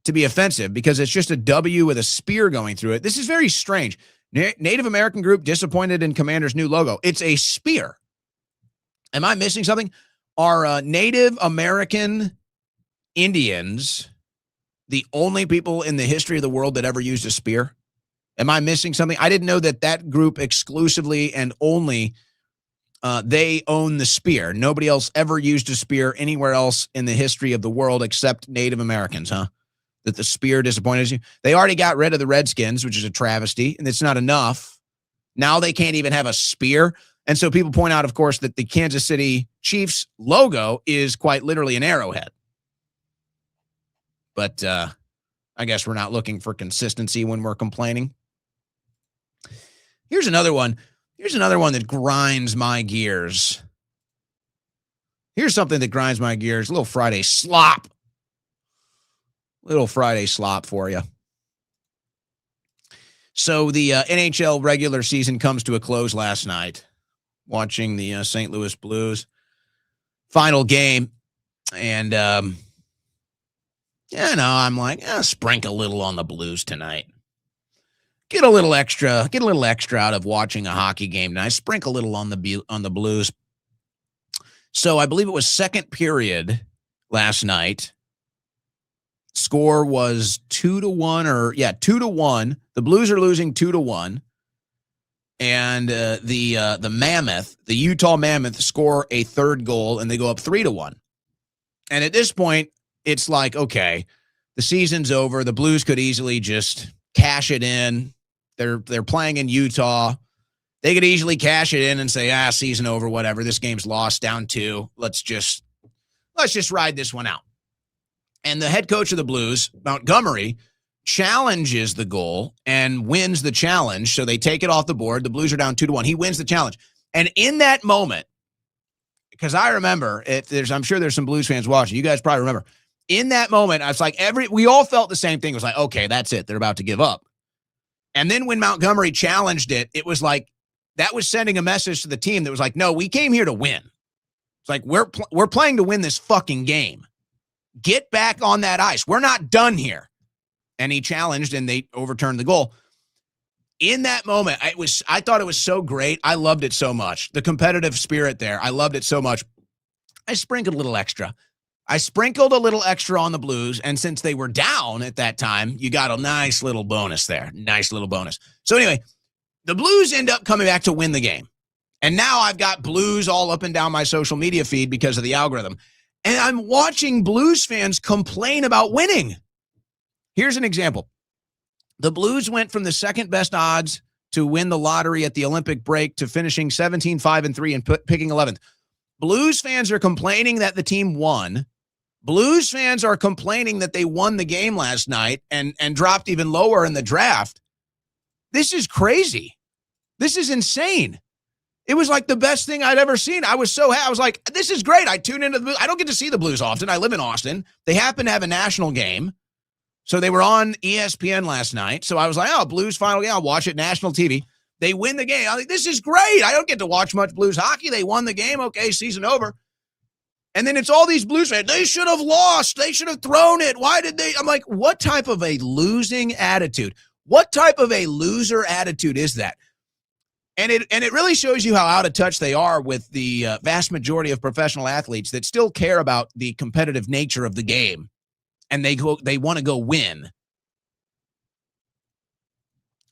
Speaker 1: to be offensive because it's just a W with a spear going through it. This is very strange. Native American group disappointed in Commander's new logo. It's a spear. Am I missing something? Are Native American Indians the only people in the history of the world that ever used a spear? Am I missing something? I didn't know that group exclusively and only they own the spear. Nobody else ever used a spear anywhere else in the history of the world except Native Americans, huh? That the spear disappointed you? They already got rid of the Redskins, which is a travesty, and it's not enough. Now they can't even have a spear. And so people point out, of course, that the Kansas City Chiefs logo is quite literally an arrowhead. But I guess we're not looking for consistency when we're complaining. Here's another one. Here's another one that grinds my gears. Here's something that grinds my gears. A little Friday slop. Little Friday slop for you. So the NHL regular season comes to a close last night. Watching the St. Louis Blues final game. And, I'm like, sprinkle a little on the Blues tonight. Get a little extra out of watching a hockey game tonight. Sprinkle a little on the Blues. So I believe it was second period last night. Score was 2-1 2-1. The Blues are losing 2-1. And the Mammoth, the Utah Mammoth, score a third goal, and they go up 3-1. And at this point, it's like, okay, the season's over. The Blues could easily just cash it in. They're playing in Utah. They could easily cash it in and say, season over, whatever. This game's lost, down 2. Let's just ride this one out. And the head coach of the Blues, Montgomery, challenges the goal and wins the challenge. So they take it off the board. The Blues are down 2-1. He wins the challenge. And in that moment, because I remember, I'm sure there's some Blues fans watching. You guys probably remember. In that moment, I was like, we all felt the same thing. It was like, okay, that's it. They're about to give up. And then when Montgomery challenged it, it was like that was sending a message to the team that was like, no, we came here to win. It's like we're playing to win this fucking game. Get back on that ice. We're not done here. And he challenged, and they overturned the goal. In that moment, I thought it was so great. I loved it so much. The competitive spirit there, I loved it so much. I sprinkled a little extra. On the Blues, and since they were down at that time, you got a nice little bonus there. Nice little bonus. So anyway, the Blues end up coming back to win the game. And now I've got Blues all up and down my social media feed because of the algorithm. And I'm watching Blues fans complain about winning. Here's an example. The Blues went from the second best odds to win the lottery at the Olympic break to finishing 17-5-3 and picking 11th. Blues fans are complaining that the team won. Blues fans are complaining that they won the game last night and dropped even lower in the draft. This is crazy. This is insane. It was like the best thing I'd ever seen. I was so happy. I was like, this is great. I tune into the Blues. I don't get to see the Blues often. I live in Austin. They happen to have a national game. So they were on ESPN last night. So I was like, oh, Blues final game. I'll watch it, national TV. They win the game. I think this is great. I don't get to watch much Blues hockey. They won the game. Okay, season over. And then it's all these Blues fans. They should have lost. They should have thrown it. Why did they? I'm like, what type of a losing attitude? What type of a loser attitude is that? And it really shows you how out of touch they are with the vast majority of professional athletes that still care about the competitive nature of the game. And they want to go win.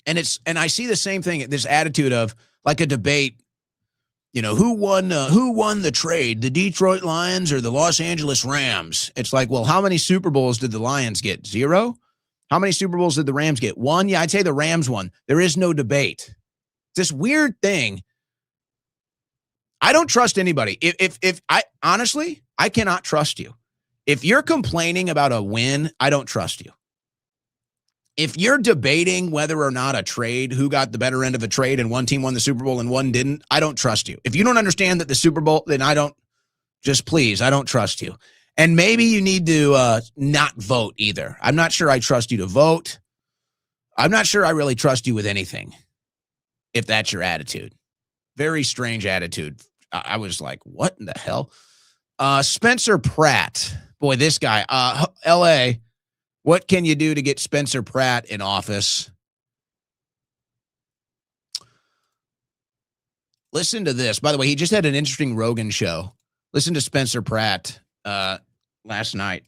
Speaker 1: And I see the same thing, this attitude of like a debate, who won the trade, the Detroit Lions or the Los Angeles Rams? It's like, well, how many Super Bowls did the Lions get? 0? How many Super Bowls did the Rams get? 1? Yeah, I'd say the Rams won. There is no debate. This weird thing. I don't trust anybody. If I honestly, I cannot trust you. If you're complaining about a win, I don't trust you. If you're debating whether or not a trade, who got the better end of a trade and one team won the Super Bowl and one didn't, I don't trust you. If you don't understand that the Super Bowl, then I don't trust you. And maybe you need to not vote either. I'm not sure I trust you to vote. I'm not sure I really trust you with anything, if that's your attitude. Very strange attitude. I was like, what in the hell? Spencer Pratt. Boy, this guy. L.A., what can you do to get Spencer Pratt in office? Listen to this. By the way, he just had an interesting Rogan show. Listen to Spencer Pratt last night.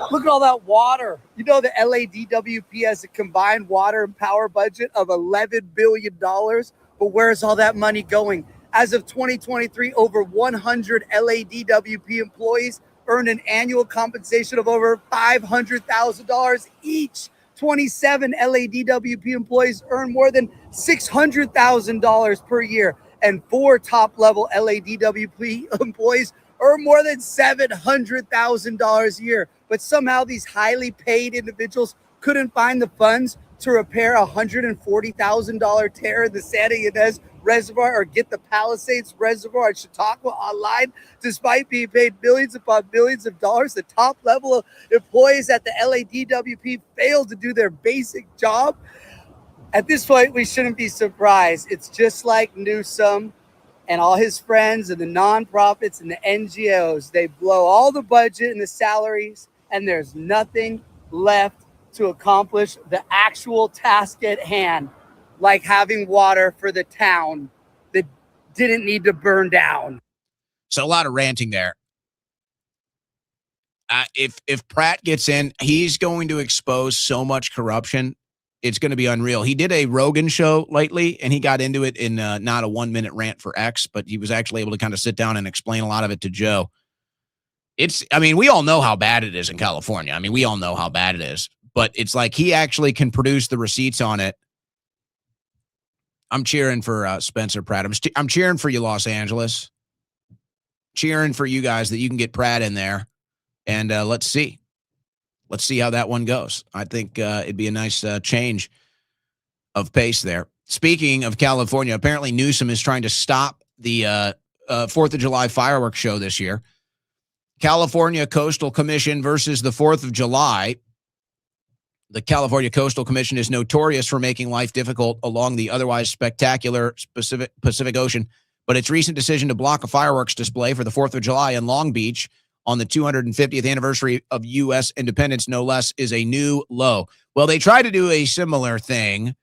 Speaker 7: Look at all that water. You know, the LADWP has a combined water and power budget of $11 billion. But where's all that money going? As of 2023, over 100 LADWP employees earned an annual compensation of over $500,000 each. 27 LADWP employees earn more than $600,000 per year. And 4 top-level LADWP employees earn more than $700,000 a year. But somehow these highly paid individuals couldn't find the funds to repair a $140,000 tear in the Santa Ynez Reservoir or get the Palisades Reservoir at Chautauqua online, despite being paid millions upon millions of dollars. The top level of employees at the LADWP failed to do their basic job. At this point, we shouldn't be surprised. It's just like Newsom and all his friends and the nonprofits and the NGOs. They blow all the budget and the salaries, and there's nothing left to accomplish the actual task at hand, like having water for the town that didn't need to burn down.
Speaker 1: So a lot of ranting there. If Pratt gets in, he's going to expose so much corruption. It's going to be unreal. He did a Rogan show lately, and he got into it in not a 1-minute rant for X, but he was actually able to kind of sit down and explain a lot of it to Joe. We all know how bad it is in California. We all know how bad it is, but it's like he actually can produce the receipts on it. I'm cheering for Spencer Pratt. I'm cheering for you, Los Angeles. Cheering for you guys that you can get Pratt in there, and let's see. Let's see how that one goes. I think it'd be a nice change of pace there. Speaking of California, apparently Newsom is trying to stop the 4th of July fireworks show this year. California Coastal Commission versus the 4th of July. The California Coastal Commission is notorious for making life difficult along the otherwise spectacular Pacific Ocean, but its recent decision to block a fireworks display for the 4th of July in Long Beach on the 250th anniversary of U.S. independence, no less, is a new low. Well, they tried to do a similar thing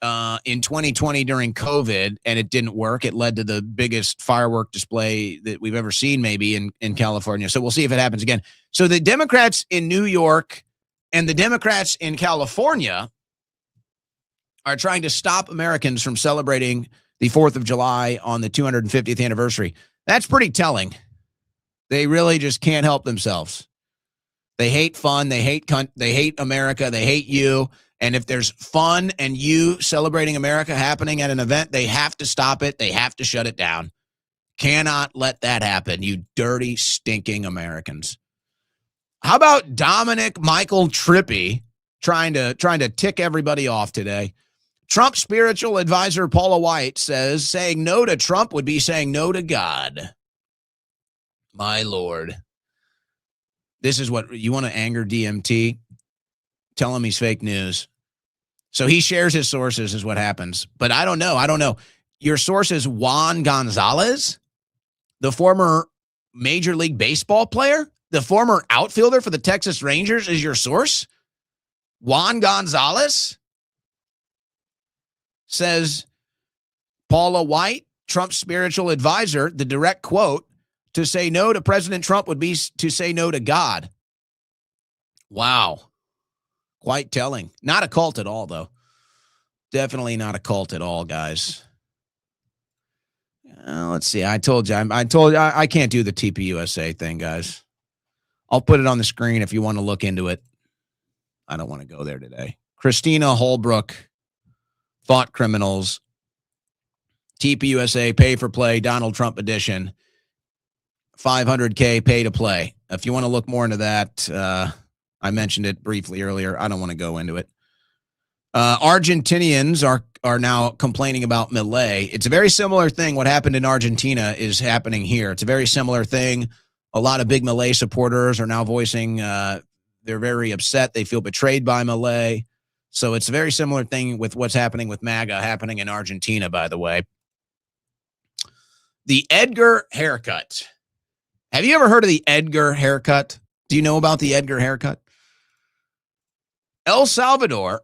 Speaker 1: in 2020 during COVID, and it didn't work. It led to the biggest firework display that we've ever seen, maybe, in California. So we'll see if it happens again. So the Democrats in New York and the Democrats in California are trying to stop Americans from celebrating the 4th of July on the 250th anniversary. That's pretty telling. They really just can't help themselves. They hate fun. They hate America. They hate you. And if there's fun and you celebrating America happening at an event, they have to stop it. They have to shut it down. Cannot let that happen, you dirty, stinking Americans. How about Dominic Michael Trippi trying to tick everybody off today? Trump spiritual advisor Paula White says saying no to Trump would be saying no to God. My Lord. This is what you want to anger DMT? Tell him he's fake news. So he shares his sources is what happens. But I don't know. Your source is Juan Gonzalez, the former Major League Baseball player, the former outfielder for the Texas Rangers is your source? Juan Gonzalez says Paula White, Trump's spiritual advisor, the direct quote, to say no to President Trump would be to say no to God. Wow. Quite telling. Not a cult at all, though. Definitely not a cult at all, guys. Let's see. I told you I can't do the TPUSA thing, guys. I'll put it on the screen if you want to look into it. I don't want to go there today. Christina Holbrook, Thought Criminals, TPUSA, Pay for Play, Donald Trump edition, 500K pay to play. If you want to look more into that, I mentioned it briefly earlier. I don't want to go into it. Argentinians are now complaining about Milei. It's a very similar thing. What happened in Argentina is happening here. It's a very similar thing. A lot of big Milei supporters are now voicing they're very upset. They feel betrayed by Milei. So it's a very similar thing with what's happening with MAGA happening in Argentina, by the way. The Edgar haircut. Have you ever heard of the Edgar haircut? Do you know about the Edgar haircut? El Salvador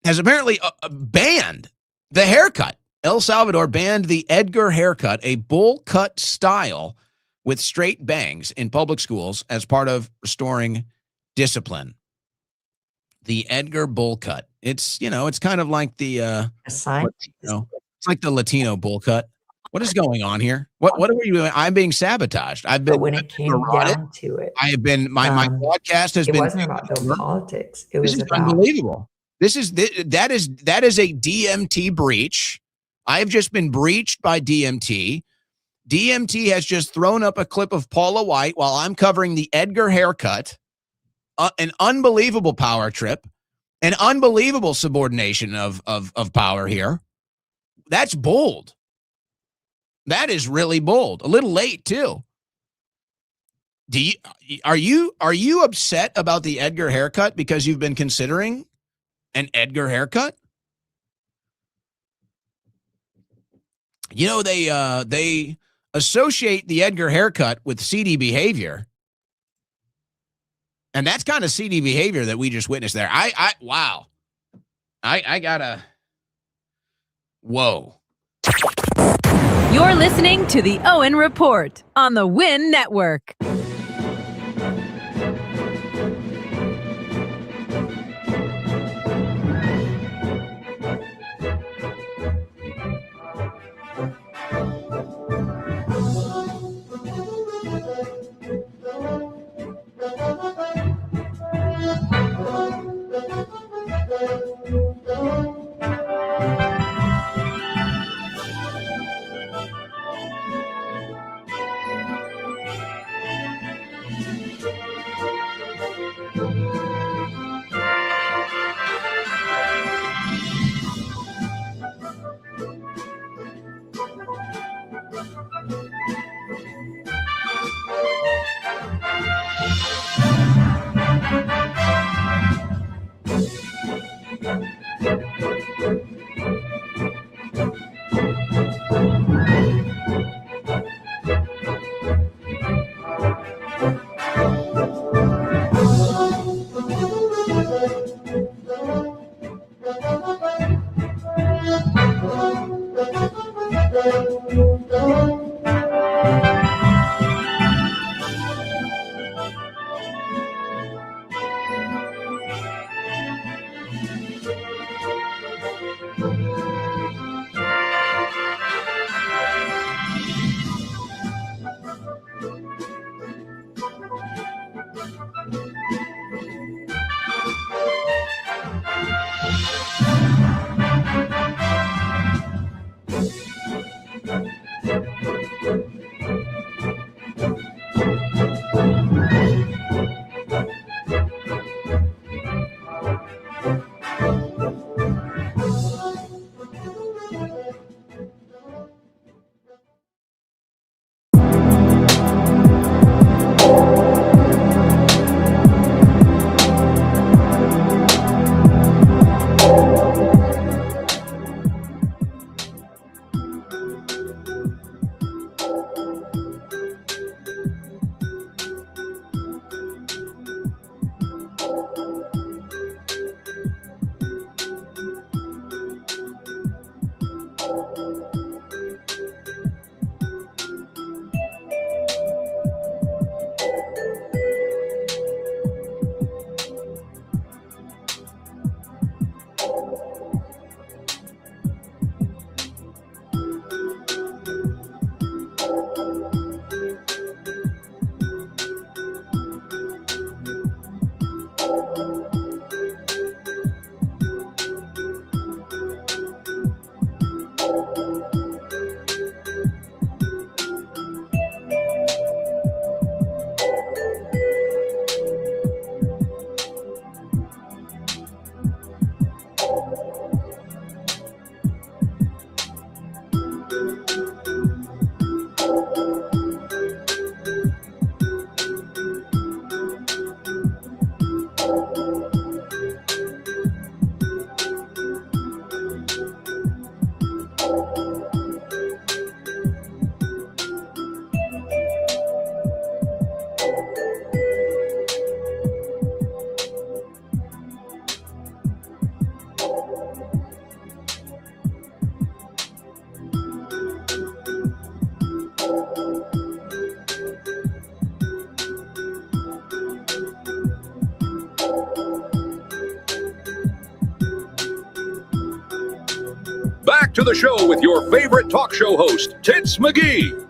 Speaker 1: has apparently banned the haircut. El Salvador banned the Edgar haircut, a bowl cut style with straight bangs in public schools as part of restoring discipline. The Edgar bowl cut. It's kind of like the it's like the Latino bowl cut. What is going on here? What are we doing? I'm being sabotaged.
Speaker 8: But when it came down to it,
Speaker 1: I have been my podcast has
Speaker 8: it
Speaker 1: been.
Speaker 8: It wasn't about no politics. It was about
Speaker 1: unbelievable. That is a DMT breach. I have just been breached by DMT. DMT has just thrown up a clip of Paula White while I'm covering the Edgar haircut. An unbelievable power trip, an unbelievable subordination of power here. That's bold. That is really bold. A little late too. Are you upset about the Edgar haircut because you've been considering an Edgar haircut? They associate the Edgar haircut with seedy behavior. And that's kind of seedy behavior that we just witnessed there. Wow. I gotta. Whoa.
Speaker 2: You're listening to the Owen Report on the Win Network.
Speaker 4: Back to the show with your favorite talk show host, Tits McGee.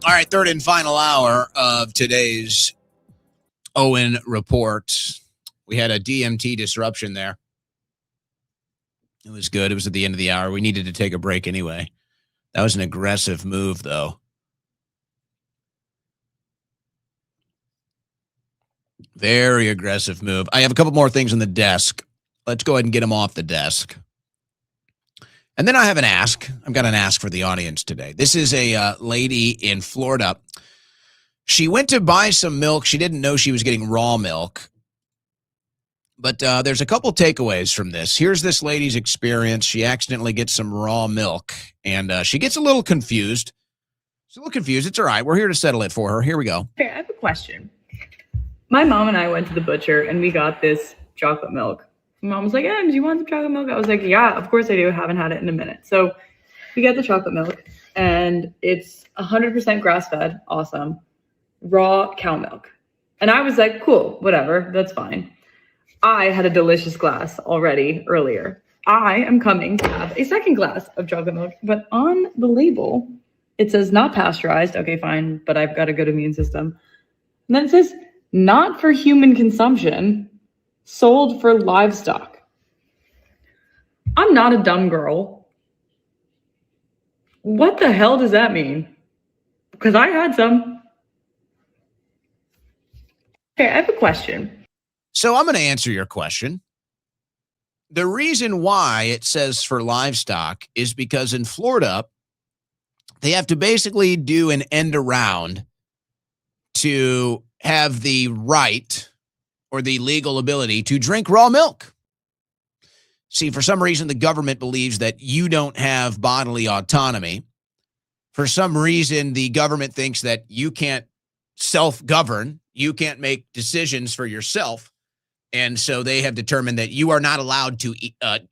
Speaker 1: All right, third and final hour of today's Owen Report. We had a DMT disruption there. It was good. It was at the end of the hour. We needed to take a break anyway. That was an aggressive move, though. Very aggressive move. I have a couple more things on the desk. Let's go ahead and get them off the desk. And then I have an ask. I've got an ask for the audience today. This is a lady in Florida. She went to buy some milk. She didn't know she was getting raw milk. But there's a couple takeaways from this. Here's this lady's experience. She accidentally gets some raw milk, and she gets a little confused. She's a little confused. It's all right. We're here to settle it for her. Here we go.
Speaker 9: Okay, I have a question. My mom and I went to the butcher, and we got this chocolate milk. My mom was like, do you want some chocolate milk? I was like, yeah, of course I do. I haven't had it in a minute. So we got the chocolate milk, and it's 100% grass-fed. Awesome. Raw cow milk. And I was like, cool, whatever. That's fine. I had a delicious glass already earlier. I am coming to have a second glass of chocolate milk, but on the label, it says not pasteurized. Okay, fine, but I've got a good immune system. And then it says not for human consumption, sold for livestock. I'm not a dumb girl. What the hell does that mean? Because I had some. Okay, I have a question.
Speaker 1: So I'm going to answer your question. The reason why it says for livestock is because in Florida, they have to basically do an end around to have the right or the legal ability to drink raw milk. See, for some reason, the government believes that you don't have bodily autonomy. For some reason, the government thinks that you can't self-govern. You can't make decisions for yourself. And so they have determined that you are not allowed to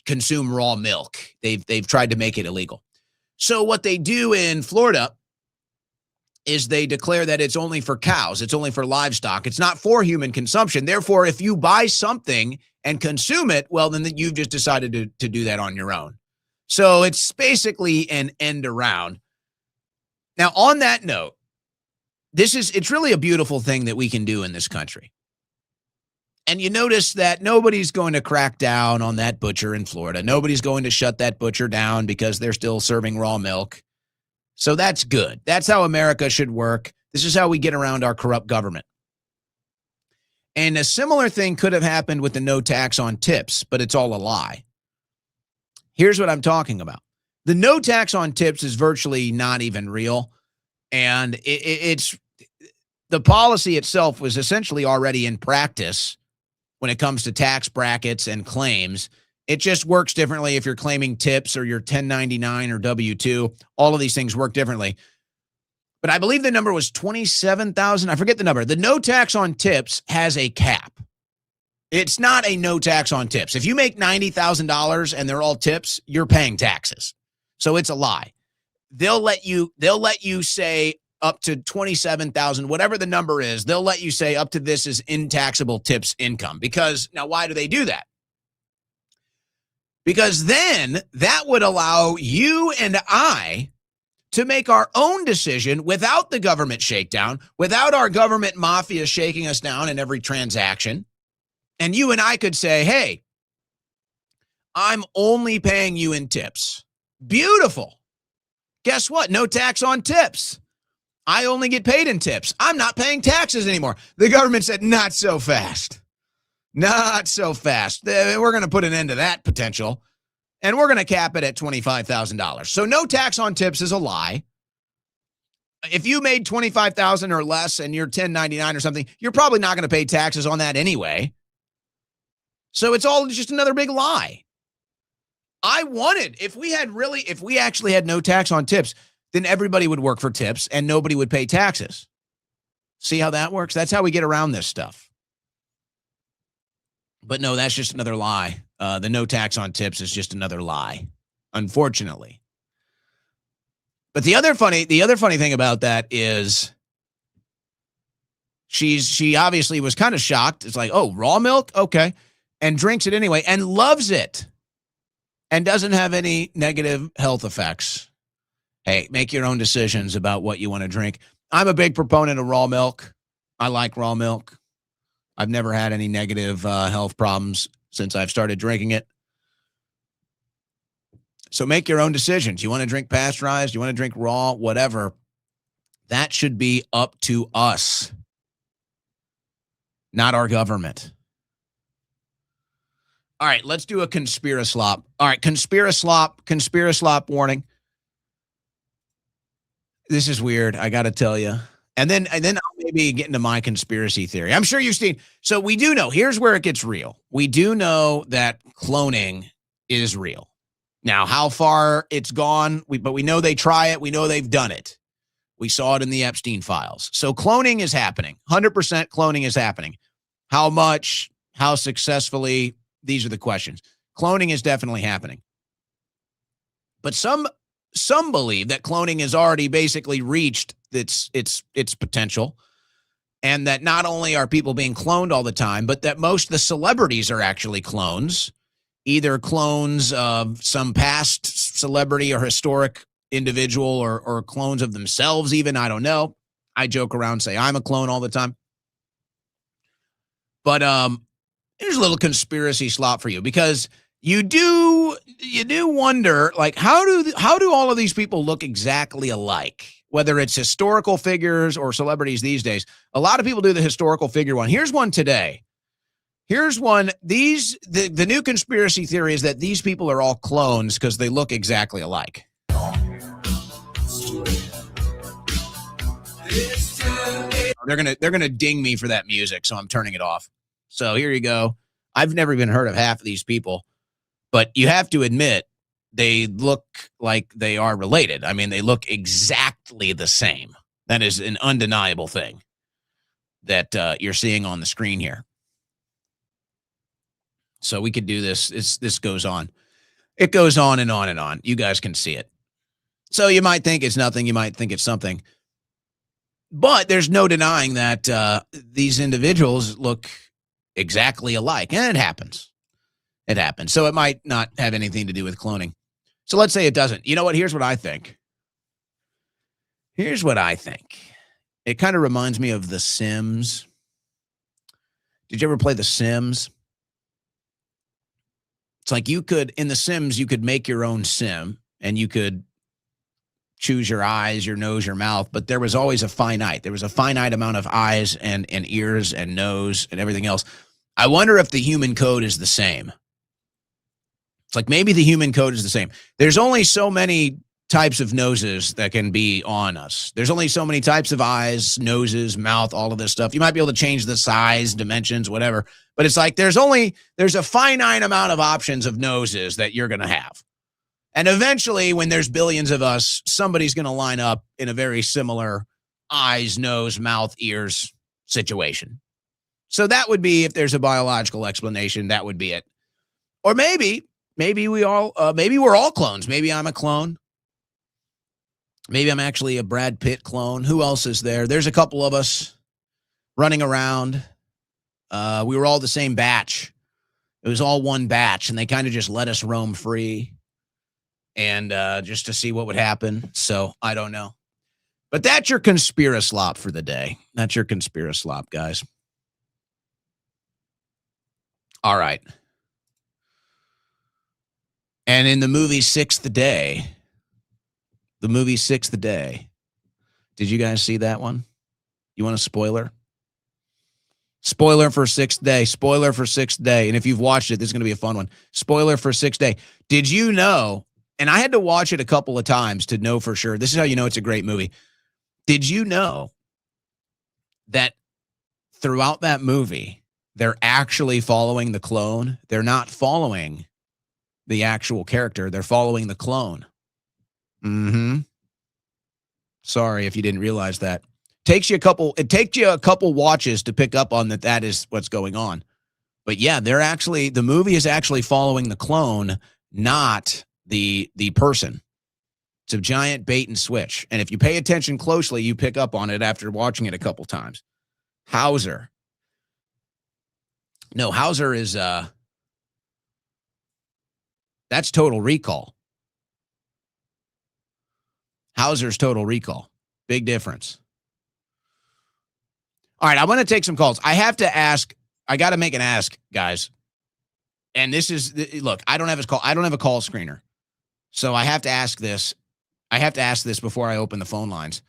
Speaker 1: consume raw milk. They've tried to make it illegal. So what they do in Florida is they declare that it's only for cows. It's only for livestock. It's not for human consumption. Therefore, if you buy something and consume it, well, then you've just decided to do that on your own. So it's basically an end around. Now, on that note, it's really a beautiful thing that we can do in this country. And you notice that nobody's going to crack down on that butcher in Florida. Nobody's going to shut that butcher down because they're still serving raw milk. So that's good. That's how America should work. This is how we get around our corrupt government. And a similar thing could have happened with the no tax on tips, but it's all a lie. Here's what I'm talking about. The no tax on tips is virtually not even real. And it's the policy itself was essentially already in practice when it comes to tax brackets and claims. It just works differently if you're claiming tips or you're 1099 or W-2. All of these things work differently. But I believe the number was 27,000. I forget the number. The no tax on tips has a cap. It's not a no tax on tips. If you make $90,000 and they're all tips, you're paying taxes. So it's a lie. They'll let you say up to 27,000, whatever the number is. They'll let you say up to this is intaxable tips income. Because now, why do they do that? Because then that would allow you and I to make our own decision without the government shakedown, without our government mafia shaking us down in every transaction. And you and I could say, hey, I'm only paying you in tips. Beautiful. Guess what? No tax on tips. I only get paid in tips. I'm not paying taxes anymore. The government said, not so fast. Not so fast. We're going to put an end to that potential, and we're going to cap it at $25,000. So no tax on tips is a lie. If you made $25,000 or less and you're 1099 or something, you're probably not going to pay taxes on that anyway. So it's all just another big lie. If we actually had no tax on tips, then everybody would work for tips and nobody would pay taxes. See how that works? That's how we get around this stuff. But no, that's just another lie. The no tax on tips is just another lie, unfortunately. But the other funny thing about that is she obviously was kind of shocked. It's like, oh, raw milk? Okay. And drinks it anyway and loves it and doesn't have any negative health effects. Hey, make your own decisions about what you want to drink. I'm a big proponent of raw milk. I like raw milk. I've never had any negative health problems since I've started drinking it. So make your own decisions. You want to drink pasteurized? You want to drink raw? Whatever. That should be up to us, not our government. All right, let's do a conspiracy slop. All right, conspiracy slop warning. This is weird, I got to tell you. And then I'll maybe get into my conspiracy theory. I'm sure you've seen. So we do know, here's where it gets real. We do know that cloning is real. Now, how far it's gone, but we know they try it. We know they've done it. We saw it in the Epstein files. So cloning is happening. 100% cloning is happening. How much, how successfully, these are the questions. Cloning is definitely happening. But some believe that cloning has already basically reached its potential, and that not only are people being cloned all the time, but that most of the celebrities are actually clones, either clones of some past celebrity or historic individual or clones of themselves even. I don't know. I joke around, say I'm a clone all the time. But here's a little conspiracy slop for you, because you do wonder, like, how do all of these people look exactly alike? Whether it's historical figures or celebrities these days. A lot of people do the historical figure one. Here's one today. Here's one. The new conspiracy theory is that these people are all clones because they look exactly alike. They're gonna ding me for that music, so I'm turning it off. So here you go. I've never even heard of half of these people, but you have to admit they look like they are related. I mean, they look exactly the same. That is an undeniable thing that you're seeing on the screen here. So we could do this. This goes on. It goes on and on and on. You guys can see it. So you might think it's nothing. You might think it's something. But there's no denying that these individuals look exactly alike. And it happens. It happens. So it might not have anything to do with cloning. So let's say it doesn't. You know what? Here's what I think. It kind of reminds me of The Sims. Did you ever play The Sims? It's like in The Sims, you could make your own sim and you could choose your eyes, your nose, your mouth, but there was always a finite amount of eyes and ears and nose and everything else. I wonder if the human code is the same. It's like maybe the human code is the same. There's only so many types of noses that can be on us. There's only so many types of eyes, noses, mouth, all of this stuff. You might be able to change the size, dimensions, whatever. But it's like there's a finite amount of options of noses that you're going to have. And eventually, when there's billions of us, somebody's going to line up in a very similar eyes, nose, mouth, ears situation. So that would be, if there's a biological explanation, that would be it. Or maybe we're all clones. Maybe I'm a clone. Maybe I'm actually a Brad Pitt clone. Who else is there? There's a couple of us running around. We were all the same batch. It was all one batch, and they kind of just let us roam free and just to see what would happen. So I don't know. But that's your conspiracy slop for the day. That's your conspiracy slop, guys. All right. And in the movie Sixth Day, did you guys see that one? You want a spoiler? Spoiler for Sixth Day. Spoiler for Sixth Day. And if you've watched it, this is going to be a fun one. Spoiler for Sixth Day. Did you know, and I had to watch it a couple of times to know for sure. This is how you know it's a great movie. Did you know that throughout that movie, they're actually following the clone? They're not following the actual character. They're following the clone. Sorry if you didn't realize that. It takes you a couple watches to pick up on that is what's going on. But yeah, the movie is actually following the clone, not the person. It's a giant bait and switch. And if you pay attention closely, you pick up on it after watching it a couple times. Hauser. No, Hauser is that's Total Recall. Hauser's Total Recall. Big difference. All right, I want to take some calls. I have to ask. I got to make an ask, guys. And this is look. I don't have a call screener, so I have to ask this. I have to ask this before I open the phone lines.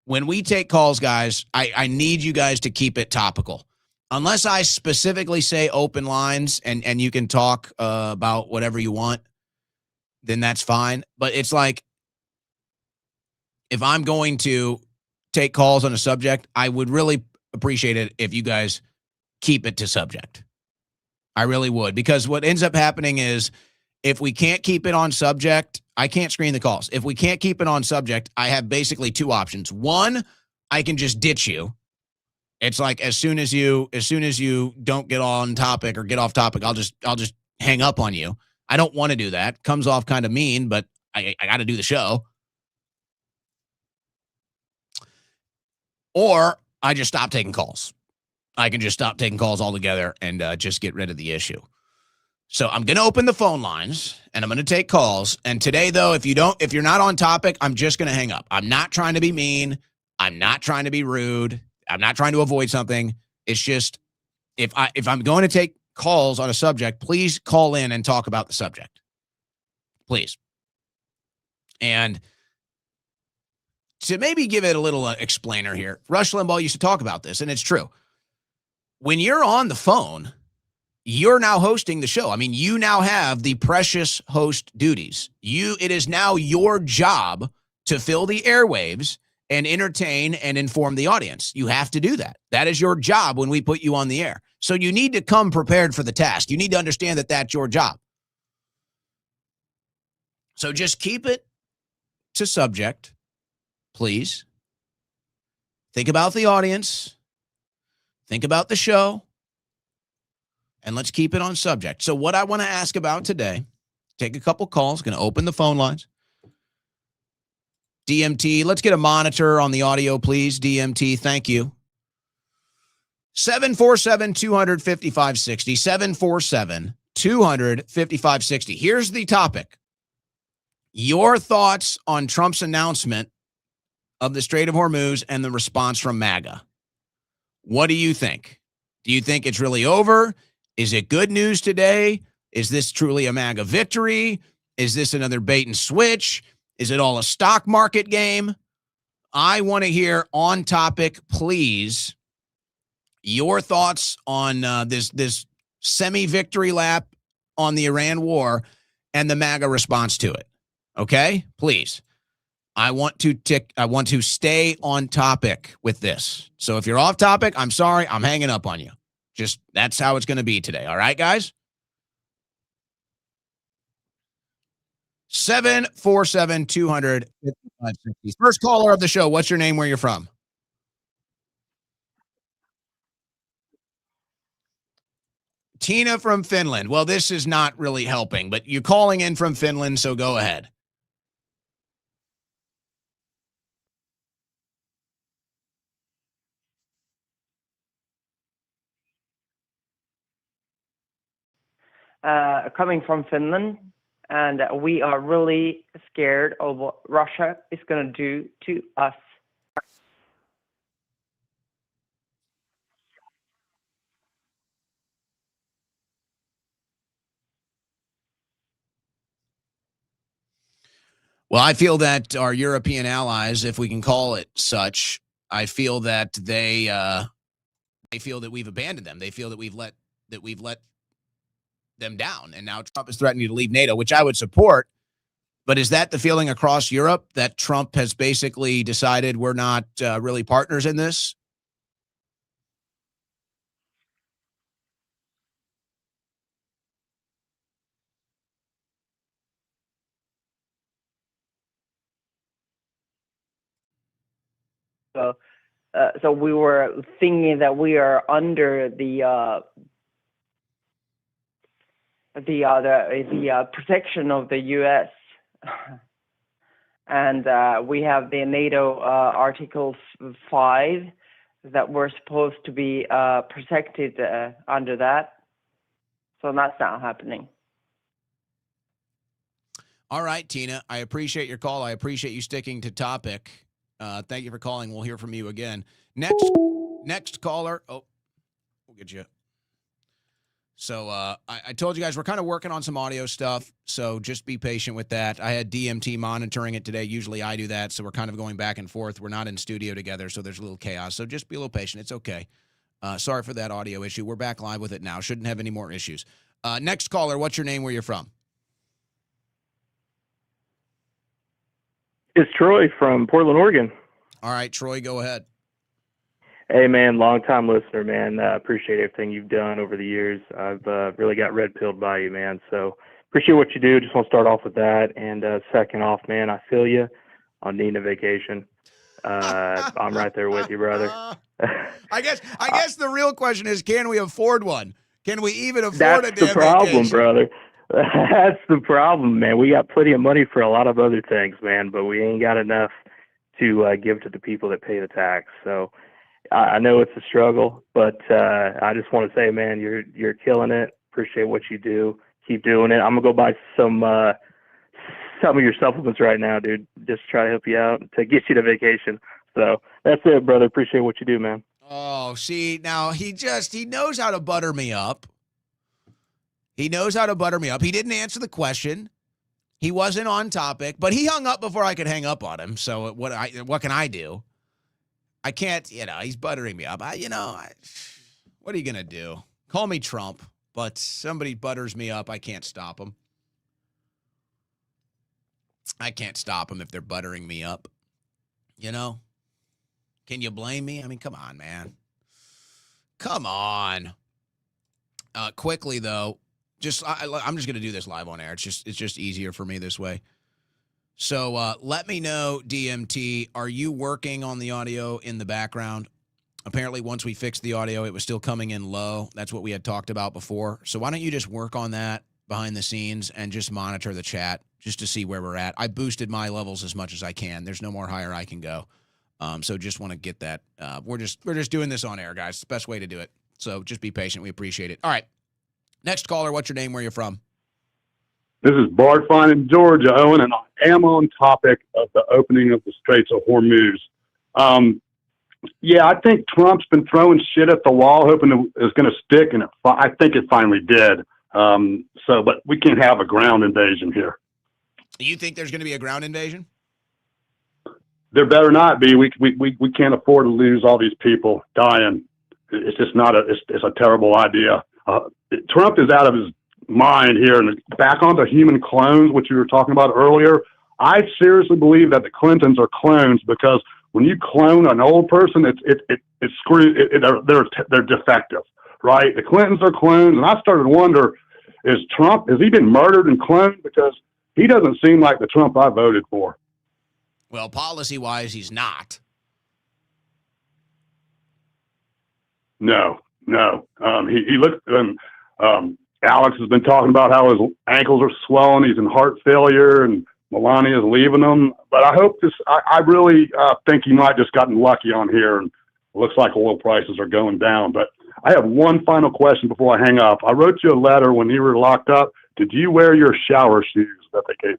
Speaker 1: When we take calls, guys, I need you guys to keep it topical. Unless I specifically say open lines and you can talk about whatever you want, then that's fine. But it's like, if I'm going to take calls on a subject, I would really appreciate it if you guys keep it to subject. I really would, because what ends up happening is if we can't keep it on subject, I can't screen the calls. If we can't keep it on subject, I have basically two options. One, I can just ditch you. It's like as soon as you don't get on topic or get off topic, I'll just hang up on you. I don't want to do that. Comes off kind of mean, but I got to do the show. Or I just stop taking calls. I can just stop taking calls altogether and just get rid of the issue. So I'm going to open the phone lines and I'm going to take calls. And today, though, if you're not on topic, I'm just going to hang up. I'm not trying to be mean. I'm not trying to be rude. I'm not trying to avoid something. It's just if I'm going to take calls on a subject, please call in and talk about the subject. Please. And to maybe give it a little explainer here, Rush Limbaugh used to talk about this, and it's true. When you're on the phone, you're now hosting the show. I mean, you now have the precious host duties. It is now your job to fill the airwaves and entertain and inform the audience. You have to do that. That is your job when we put you on the air. So you need to come prepared for the task. You need to understand that that's your job. So just keep it to subject, please. Think about the audience. Think about the show. And let's keep it on subject. So what I want to ask about today, take a couple calls, going to open the phone lines. DMT, let's get a monitor on the audio, please. DMT, thank you. 747-200-5560. 747-200-5560. Here's the topic. Your thoughts on Trump's announcement of the Strait of Hormuz and the response from MAGA. What do you think? Do you think it's really over? Is it good news today? Is this truly a MAGA victory? Is this another bait and switch? Is it all a stock market game? I want to hear on topic, please, your thoughts on this semi-victory lap on the Iran war and the MAGA response to it. Okay? Please. I want to stay on topic with this. So if you're off topic, I'm sorry, I'm hanging up on you. Just that's how it's going to be today. All right, guys? 747-200-5560. First caller of the show. What's your name? Where you're from? Tina from Finland. Well, this is not really helping, but you're calling in from Finland, so go ahead.
Speaker 10: Coming from Finland, and we are really scared of what Russia is going to do to us.
Speaker 1: Well, I feel that our European allies, if we can call it such, I feel that they they feel that we've abandoned them. They feel that we've let them down. And now Trump is threatening to leave NATO, which I would support. But is that the feeling across Europe, that Trump has basically decided we're not really partners in this?
Speaker 10: So we were thinking that we are under the protection of the U.S. and we have the NATO Article 5 that we're supposed to be protected under that. So that's not happening.
Speaker 1: All right, Tina, I appreciate your call. I appreciate you sticking to topic. Thank you for calling. We'll hear from you again. Next caller. Oh, we'll get you. So I told you guys we're kind of working on some audio stuff, so just be patient with that. I had DMT monitoring it today. Usually I do that, so we're kind of going back and forth. We're not in studio together, so there's a little chaos. So just be a little patient. It's okay. Sorry for that audio issue. We're back live with it now. Shouldn't have any more issues. Next caller, what's your name, where you're from?
Speaker 11: It's Troy from Portland, Oregon.
Speaker 1: All right, Troy, go ahead.
Speaker 11: Hey, man, long-time listener, man. Appreciate everything you've done over the years. I've really got red-pilled by you, man. So appreciate what you do. Just want to start off with that. And second off, man, I feel you on needing a vacation. I'm right there with you, brother.
Speaker 1: I guess the real question is, can we afford one? Can we even afford
Speaker 11: That's
Speaker 1: a damn
Speaker 11: the problem,
Speaker 1: vacation?
Speaker 11: brother. That's the problem, man. We got plenty of money for a lot of other things, man, but we ain't got enough to give to the people that pay the tax. So I know it's a struggle, but I just want to say, man, you're killing it. Appreciate what you do. Keep doing it. I'm gonna go buy some of your supplements right now, dude. Just try to help you out to get you to vacation. So that's it, brother. Appreciate what you do, man.
Speaker 1: Oh, see, now he knows how to butter me up. He knows how to butter me up. He didn't answer the question. He wasn't on topic, but he hung up before I could hang up on him. So what can I do? I can't, he's buttering me up. What are you going to do? Call me Trump, but somebody butters me up. I can't stop him. I can't stop them if they're buttering me up. Can you blame me? I mean, come on, man. Come on. Quickly, though. I'm just going to do this live on air. It's just easier for me this way. So let me know, DMT, are you working on the audio in the background? Apparently, once we fixed the audio, it was still coming in low. That's what we had talked about before. So why don't you just work on that behind the scenes and just monitor the chat just to see where we're at. I boosted my levels as much as I can. There's no more higher I can go. So just want to get that. We're just doing this on air, guys. It's the best way to do it. So just be patient. We appreciate it. All right. Next caller, what's your name? Where you're from?
Speaker 12: This is Bart Fine in Georgia, Owen, and I am on topic of the opening of the Straits of Hormuz. I think Trump's been throwing shit at the wall, hoping it was going to stick, and I think it finally did. But we can't have a ground invasion here.
Speaker 1: You think there's going to be a ground invasion?
Speaker 12: There better not be. We can't afford to lose all these people dying. It's just not it's a terrible idea. Trump is out of his mind here, and back onto human clones, which you were talking about earlier. I seriously believe that the Clintons are clones, because when you clone an old person, it's screwed. They're defective, right? The Clintons are clones, and I started to wonder: has he been murdered and cloned? Because he doesn't seem like the Trump I voted for.
Speaker 1: Well, policy-wise, he's not.
Speaker 12: No. He looked. Alex has been talking about how his ankles are swollen. He's in heart failure, and Melania is leaving him. But I hope this. I really think he might just gotten lucky on here, and it looks like oil prices are going down. But I have one final question before I hang up. I wrote you a letter when you were locked up. Did you wear your shower shoes that they gave you?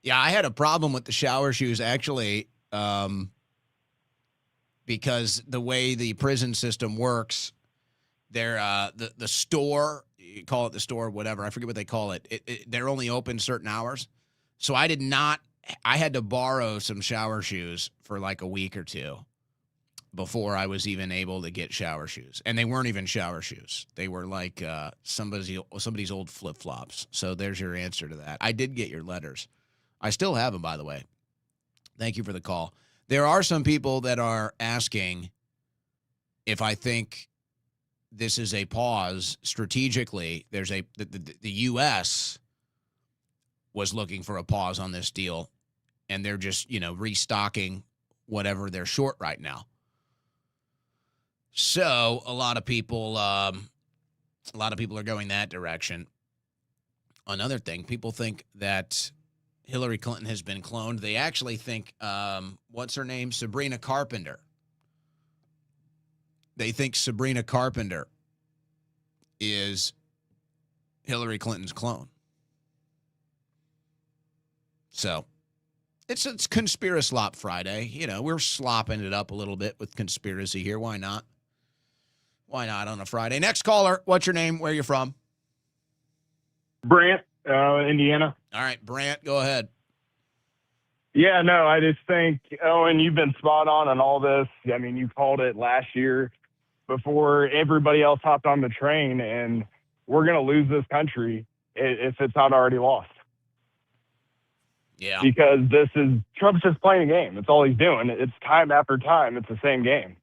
Speaker 1: Yeah, I had a problem with the shower shoes, actually, because the way the prison system works, they're the store, you call it the store, whatever, I forget what they call it. They're only open certain hours. So I had to borrow some shower shoes for like a week or two. before I was even able to get shower shoes. And they weren't even shower shoes. They were like somebody's old flip-flops. So there's your answer to that. I did get your letters. I still have them, by the way. Thank you for the call. There are some people that are asking if I think this is a pause strategically. There's the U.S. was looking for a pause on this deal, and they're just, restocking whatever they're short right now. So a lot of people are going that direction. Another thing, people think that Hillary Clinton has been cloned. They actually think, what's her name? Sabrina Carpenter. They think Sabrina Carpenter is Hillary Clinton's clone. So it's Conspiracy Slop Friday. We're slopping it up a little bit with conspiracy here. Why not? Why not on a Friday? Next caller, what's your name? Where are you from?
Speaker 13: Brant, Indiana.
Speaker 1: All right, Brant, go ahead.
Speaker 13: Yeah, no, I just think, Owen, you've been spot on all this. I mean, you called it last year before everybody else hopped on the train, and we're going to lose this country if it's not already lost.
Speaker 1: Yeah.
Speaker 13: Because Trump's just playing a game. That's all he's doing. It's time after time. It's the same game.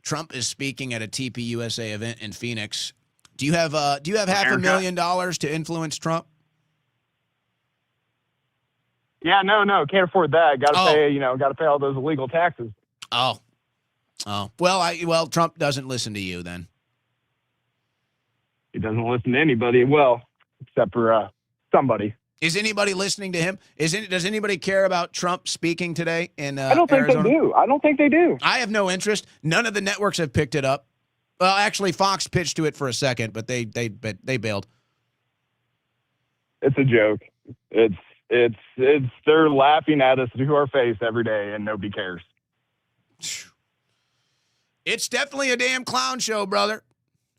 Speaker 1: Trump is speaking at a TPUSA event in Phoenix. Do you have $500,000 to influence Trump?
Speaker 13: Yeah, no, can't afford that. Got to pay all those illegal taxes.
Speaker 1: Oh. Well, Trump doesn't listen to you then.
Speaker 13: He doesn't listen to anybody. Well, except for somebody.
Speaker 1: Is anybody listening to him? Does anybody care about Trump speaking today in
Speaker 13: I don't think
Speaker 1: Arizona?
Speaker 13: they do. I don't think they do.
Speaker 1: I have no interest. None of the networks have picked it up. Well, actually, Fox pitched to it for a second, but they bailed.
Speaker 13: It's a joke. It's they're laughing at us to our face every day, and nobody cares.
Speaker 1: It's definitely a damn clown show, brother.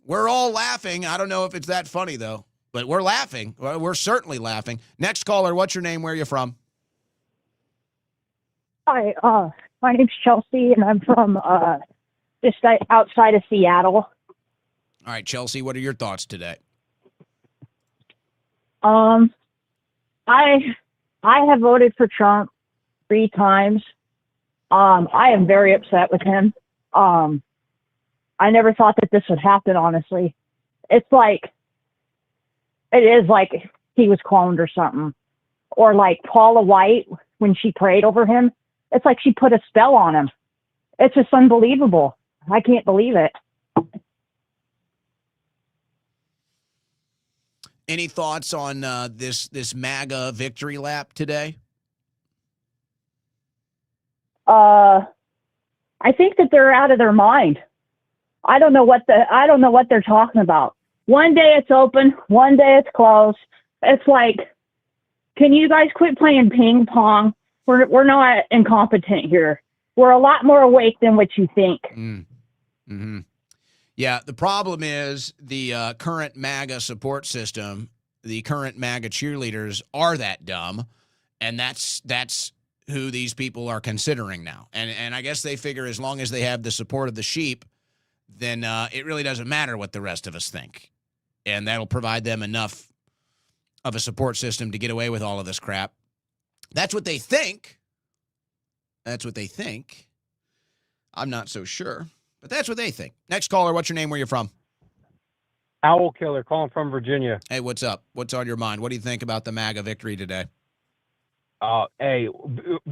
Speaker 1: We're all laughing. I don't know if it's that funny, though, but we're laughing. Well, we're certainly laughing. Next caller, what's your name? Where are you from?
Speaker 14: Hi, my name's Chelsea, and I'm from just outside of Seattle.
Speaker 1: All right, Chelsea, what are your thoughts today?
Speaker 14: I have voted for Trump 3 times. I am very upset with him. I never thought that this would happen, honestly. It is like he was cloned or something. Or like Paula White, when she prayed over him, it's like she put a spell on him. It's just unbelievable. I can't believe it.
Speaker 1: Any thoughts on this MAGA victory lap today?
Speaker 14: I think that they're out of their mind. I don't know what they're talking about. One day it's open, one day it's closed. It's like, can you guys quit playing ping pong? We're not incompetent here. We're a lot more awake than what you think.
Speaker 1: Mm-hmm. Yeah, the problem is the current MAGA support system, the current MAGA cheerleaders are that dumb, and that's who these people are considering now. And I guess they figure as long as they have the support of the sheep, then it really doesn't matter what the rest of us think. And that'll provide them enough of a support system to get away with all of this crap. That's what they think. That's what they think. I'm not so sure, but that's what they think. Next caller, what's your name? Where you from?
Speaker 15: Owl Killer, calling from Virginia.
Speaker 1: Hey, what's up? What's on your mind? What do you think about the MAGA victory today?
Speaker 15: Hey,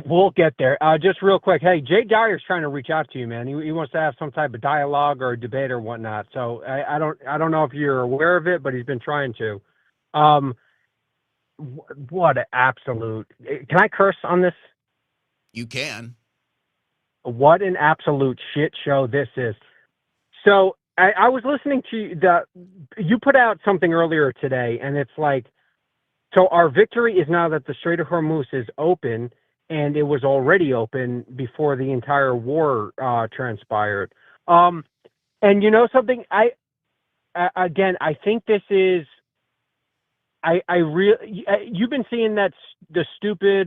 Speaker 15: we'll get there. Just real quick. Hey, Jay Dyer's trying to reach out to you, man. He wants to have some type of dialogue or debate or whatnot. So I don't know if you're aware of it, but he's been trying to. What an absolute. Can I curse on this?
Speaker 1: You can.
Speaker 15: What an absolute shit show this is. So I was listening to you put out something earlier today, and it's like, so our victory is now that the Strait of Hormuz is open, and it was already open before the entire war transpired. And you know something? I think this is. You've been seeing that the stupid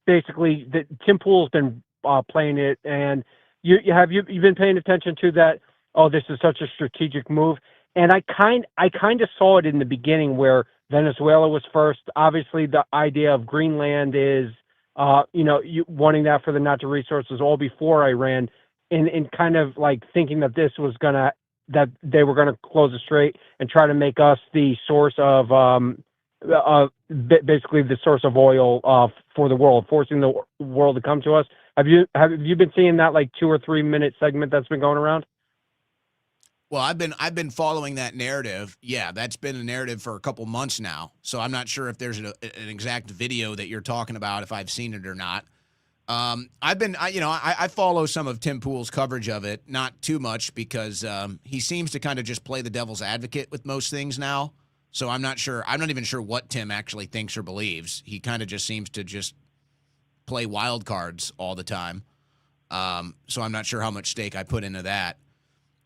Speaker 15: basically that Tim Pool's been playing it, and you've been paying attention to that. Oh, this is such a strategic move, and I kind of saw it in the beginning where Venezuela was first. Obviously, the idea of Greenland is, you wanting that for the natural resources all before Iran, in kind of like thinking that that they were gonna close the strait and try to make us the source of basically the source of oil for the world, forcing the world to come to us. Have you been seeing that like 2 or 3 minute segment that's been going around?
Speaker 1: Well, I've been following that narrative. Yeah, that's been a narrative for a couple months now. So I'm not sure if there's an exact video that you're talking about, if I've seen it or not. I follow some of Tim Pool's coverage of it, not too much because he seems to kind of just play the devil's advocate with most things now. So I'm not sure. I'm not even sure what Tim actually thinks or believes. He kind of just seems to just play wild cards all the time. So I'm not sure how much stake I put into that.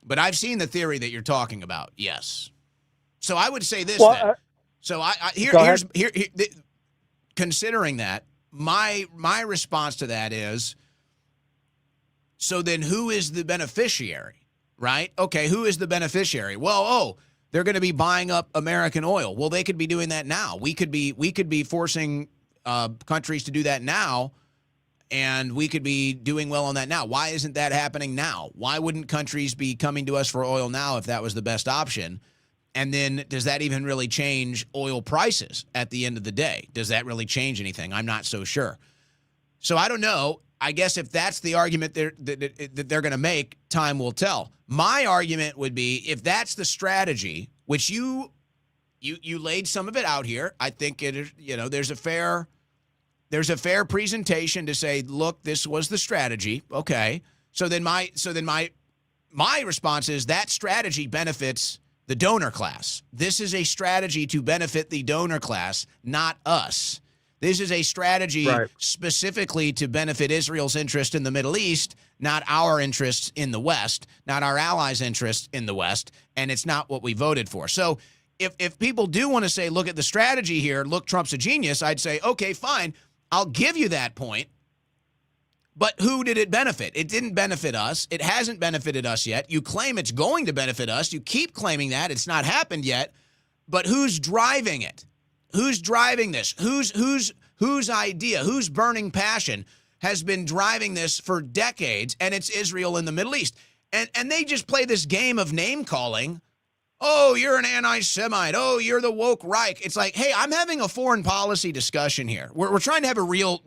Speaker 1: But I've seen the theory that you're talking about. Yes. So I would say this then. So here's considering that, my response to that is, so then who is the beneficiary, right? Okay, who is the beneficiary? Well, they're going to be buying up American oil. Well, they could be doing that now. We could be forcing countries to do that now, and we could be doing well on that now. Why isn't that happening now? Why wouldn't countries be coming to us for oil now if that was the best option? And then does that even really change oil prices at the end of the day? Does that really change anything? I'm not so sure. So I don't know. I guess if that's the argument that they're going to make, time will tell. My argument would be, if that's the strategy, which you laid some of it out here, I think it is, there's a fair presentation to say, look, this was the strategy. Okay. So then my response is that strategy benefits the donor class. This is a strategy to benefit the donor class, not us. This is a strategy specifically to benefit Israel's interest in the Middle East, not our interests in the West, not our allies' interests in the West, and it's not what we voted for. So if people do want to say, look at the strategy here, look, Trump's a genius, I'd say, okay, fine, I'll give you that point. But who did it benefit? It didn't benefit us. It hasn't benefited us yet. You claim it's going to benefit us. You keep claiming that. It's not happened yet. But who's driving it? Who's driving this? Whose idea, whose burning passion has been driving this for decades? And it's Israel in the Middle East. And they just play this game of name calling. Oh, you're an anti-Semite. Oh, you're the woke Reich. It's like, hey, I'm having a foreign policy discussion here. We're trying to have a real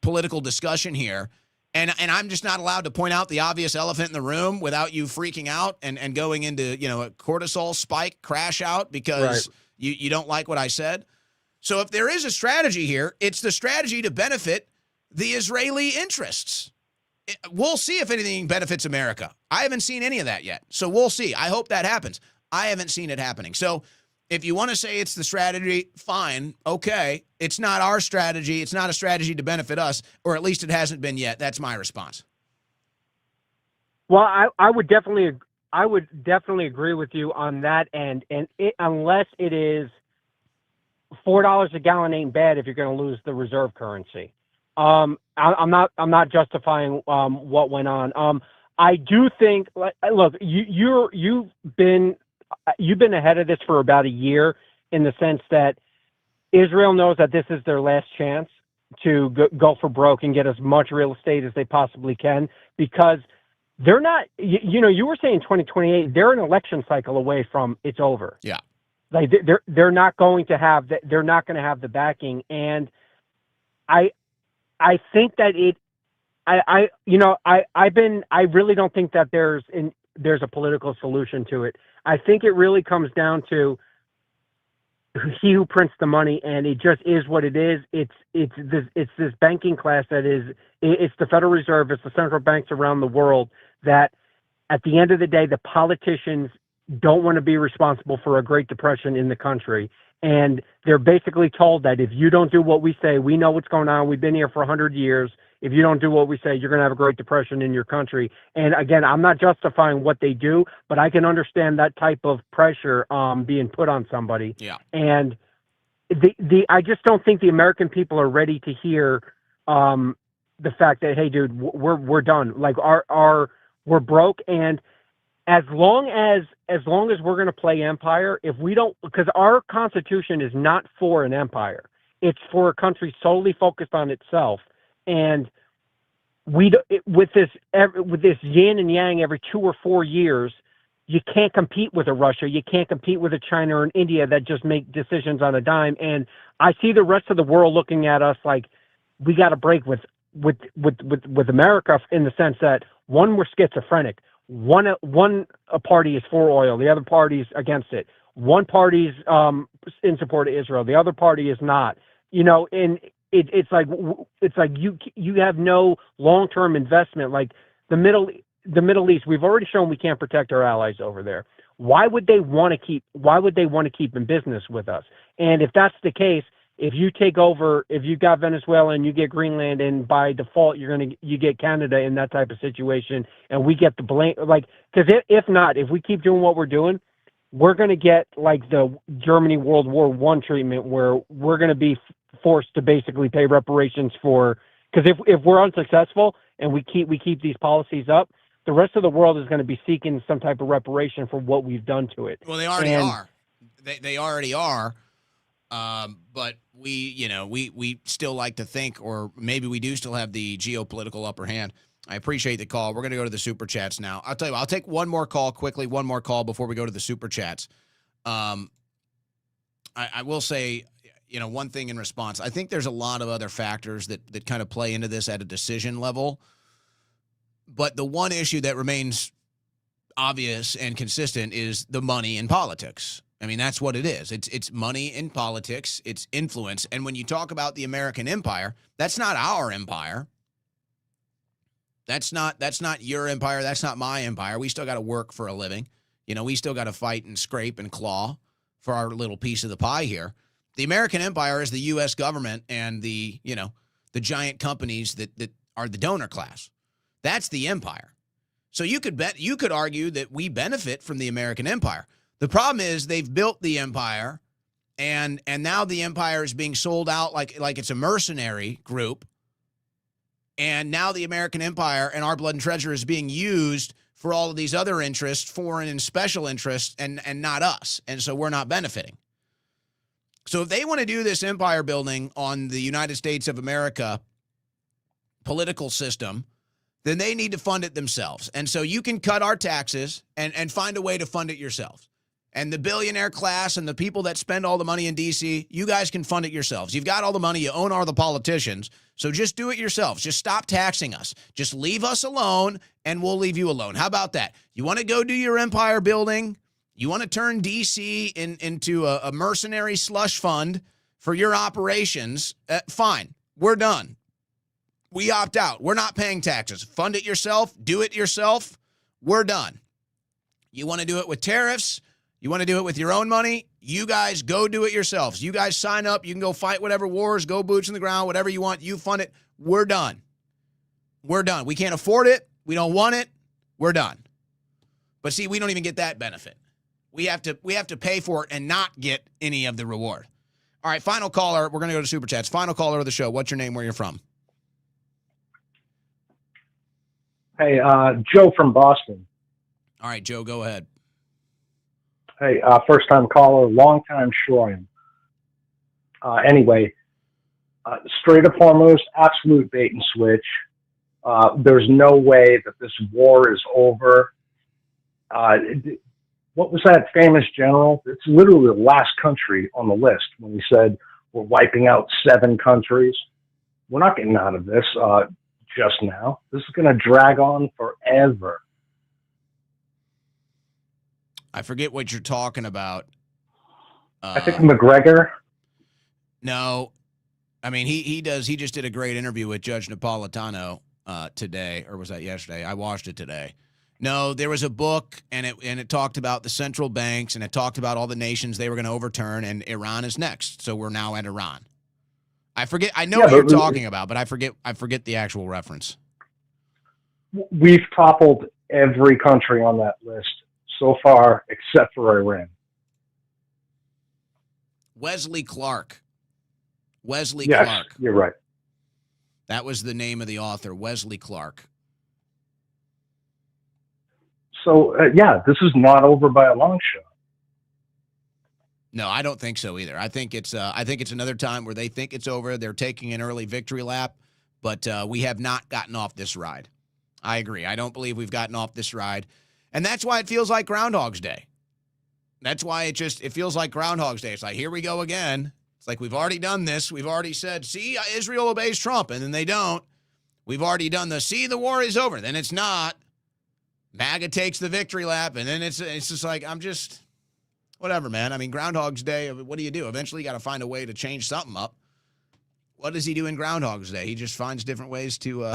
Speaker 1: political discussion here. And I'm just not allowed to point out the obvious elephant in the room without you freaking out and going into, a cortisol spike, crash out because you don't like what I said. So if there is a strategy here, it's the strategy to benefit the Israeli interests. We'll see if anything benefits America. I haven't seen any of that yet. So we'll see. I hope that happens. I haven't seen it happening. So if you want to say it's the strategy, fine, okay. It's not our strategy. It's not a strategy to benefit us, or at least it hasn't been yet. That's my response.
Speaker 15: Well, I would definitely agree with you on that end, and unless it is $4 a gallon ain't bad if you're going to lose the reserve currency. I'm not justifying what went on. I do think, look, you've been ahead of this for about a year, in the sense that Israel knows that this is their last chance to go for broke and get as much real estate as they possibly can, because they're not, you were saying 2028, they're an election cycle away from it's over.
Speaker 1: Yeah.
Speaker 15: Like they're not going to have the backing. And I think that I really don't think that there's a political solution to it. I think it really comes down to he who prints the money, and it just is what it is. It's this banking class it's the Federal Reserve, it's the central banks around the world that at the end of the day, the politicians don't want to be responsible for a Great Depression in the country. And they're basically told that if you don't do what we say, we know what's going on. We've been here for 100 years. If you don't do what we say, you're going to have a Great Depression in your country. And again, I'm not justifying what they do, but I can understand that type of pressure being put on somebody.
Speaker 1: Yeah.
Speaker 15: And I just don't think the American people are ready to hear the fact that, hey, dude, we're done. Like we're broke, and as long as we're going to play empire, if we don't, because our Constitution is not for an empire, it's for a country solely focused on itself, and with this yin and yang every 2 or 4 years, you can't compete with a Russia, you can't compete with a China or an India that just make decisions on a dime. And I see the rest of the world looking at us like we got to break with America, in the sense that, one, we're schizophrenic. One party is for oil, the other party is against it. One party's in support of Israel, the other party is not. And it's like you have no long-term investment. Like the Middle East, we've already shown we can't protect our allies over there. Why would they want to keep in business with us? And if that's the case, if you take over, if you got Venezuela and you get Greenland, and by default you get Canada in that type of situation, and we get the blame, like, because if not, if we keep doing what we're doing, we're going to get like the Germany World War I treatment, where we're going to be forced to basically pay reparations for, because if we're unsuccessful and we keep these policies up, the rest of the world is going to be seeking some type of reparation for what we've done to it.
Speaker 1: Well, they already are. They already are. But we still like to think, or maybe we do still have the geopolitical upper hand. I appreciate the call. We're going to go to the super chats now. I'll tell you, I'll take one more call quickly, before we go to the super chats. I will say, one thing in response. I think there's a lot of other factors that kind of play into this at a decision level. But the one issue that remains obvious and consistent is the money in politics. I mean, that's what it is. It's money in politics. It's influence. And when you talk about the American empire, that's not our empire. That's not your empire. That's not my empire. We still got to work for a living. We still got to fight and scrape and claw for our little piece of the pie here. The American empire is the U.S. government and the giant companies that are the donor class. That's the empire. So you could argue that we benefit from the American empire. The problem is they've built the empire, and now the empire is being sold out like it's a mercenary group. And now the American empire and our blood and treasure is being used for all of these other interests, foreign and special interests, and not us. And so we're not benefiting. So if they want to do this empire building on the United States of America political system, then they need to fund it themselves. And so you can cut our taxes and find a way to fund it yourselves. And the billionaire class and the people that spend all the money in D.C., you guys can fund it yourselves. You've got all the money. You own all the politicians. So just do it yourselves. Just stop taxing us. Just leave us alone, and we'll leave you alone. How about that? You want to go do your empire building? You want to turn D.C. into a mercenary slush fund for your operations? Fine. We're done. We opt out. We're not paying taxes. Fund it yourself. Do it yourself. We're done. You want to do it with tariffs? You want to do it with your own money? You guys go do it yourselves. You guys sign up. You can go fight whatever wars, go boots in the ground, whatever you want. You fund it. We're done. We're done. We can't afford it. We don't want it. We're done. But see, we don't even get that benefit. We have to pay for it and not get any of the reward. All right, final caller. We're going to go to Super Chats. Final caller of the show. What's your name? Where you're from?
Speaker 16: Hey, Joe from Boston.
Speaker 1: All right, Joe, go ahead.
Speaker 16: Hey, first-time caller, long-time Shroyan. Anyway, Strait of Hormuz, absolute bait and switch. There's no way that this war is over. What was that famous general? It's literally the last country on the list when we said we're wiping out 7 countries. We're not getting out of this just now. This is going to drag on forever.
Speaker 1: I forget what you're talking about.
Speaker 16: I think McGregor.
Speaker 1: No, I mean he does. He just did a great interview with Judge Napolitano today, or was that yesterday? I watched it today. No, there was a book, and it talked about the central banks, and it talked about all the nations they were going to overturn, and Iran is next. So we're now at Iran. I forget. I know what you're talking about, but I forget the actual reference.
Speaker 16: We've toppled every country on that list so far, except for Iran.
Speaker 1: Wesley Clark.
Speaker 16: Yes, you're right.
Speaker 1: That was the name of the author, Wesley Clark.
Speaker 16: So, yeah, this is not over by a long shot.
Speaker 1: No, I don't think so either. I think it's another time where they think it's over. They're taking an early victory lap, but we have not gotten off this ride. I agree. I don't believe we've gotten off this ride. And that's why it feels like Groundhog's Day. That's why it feels like Groundhog's Day. It's like, here we go again. It's like, we've already done this. We've already said, see, Israel obeys Trump, and then they don't. We've already done the war is over. Then it's not. MAGA takes the victory lap, and then it's just like, whatever, man. I mean, Groundhog's Day, what do you do? Eventually you got to find a way to change something up. What does he do in Groundhog's Day? He just finds different ways to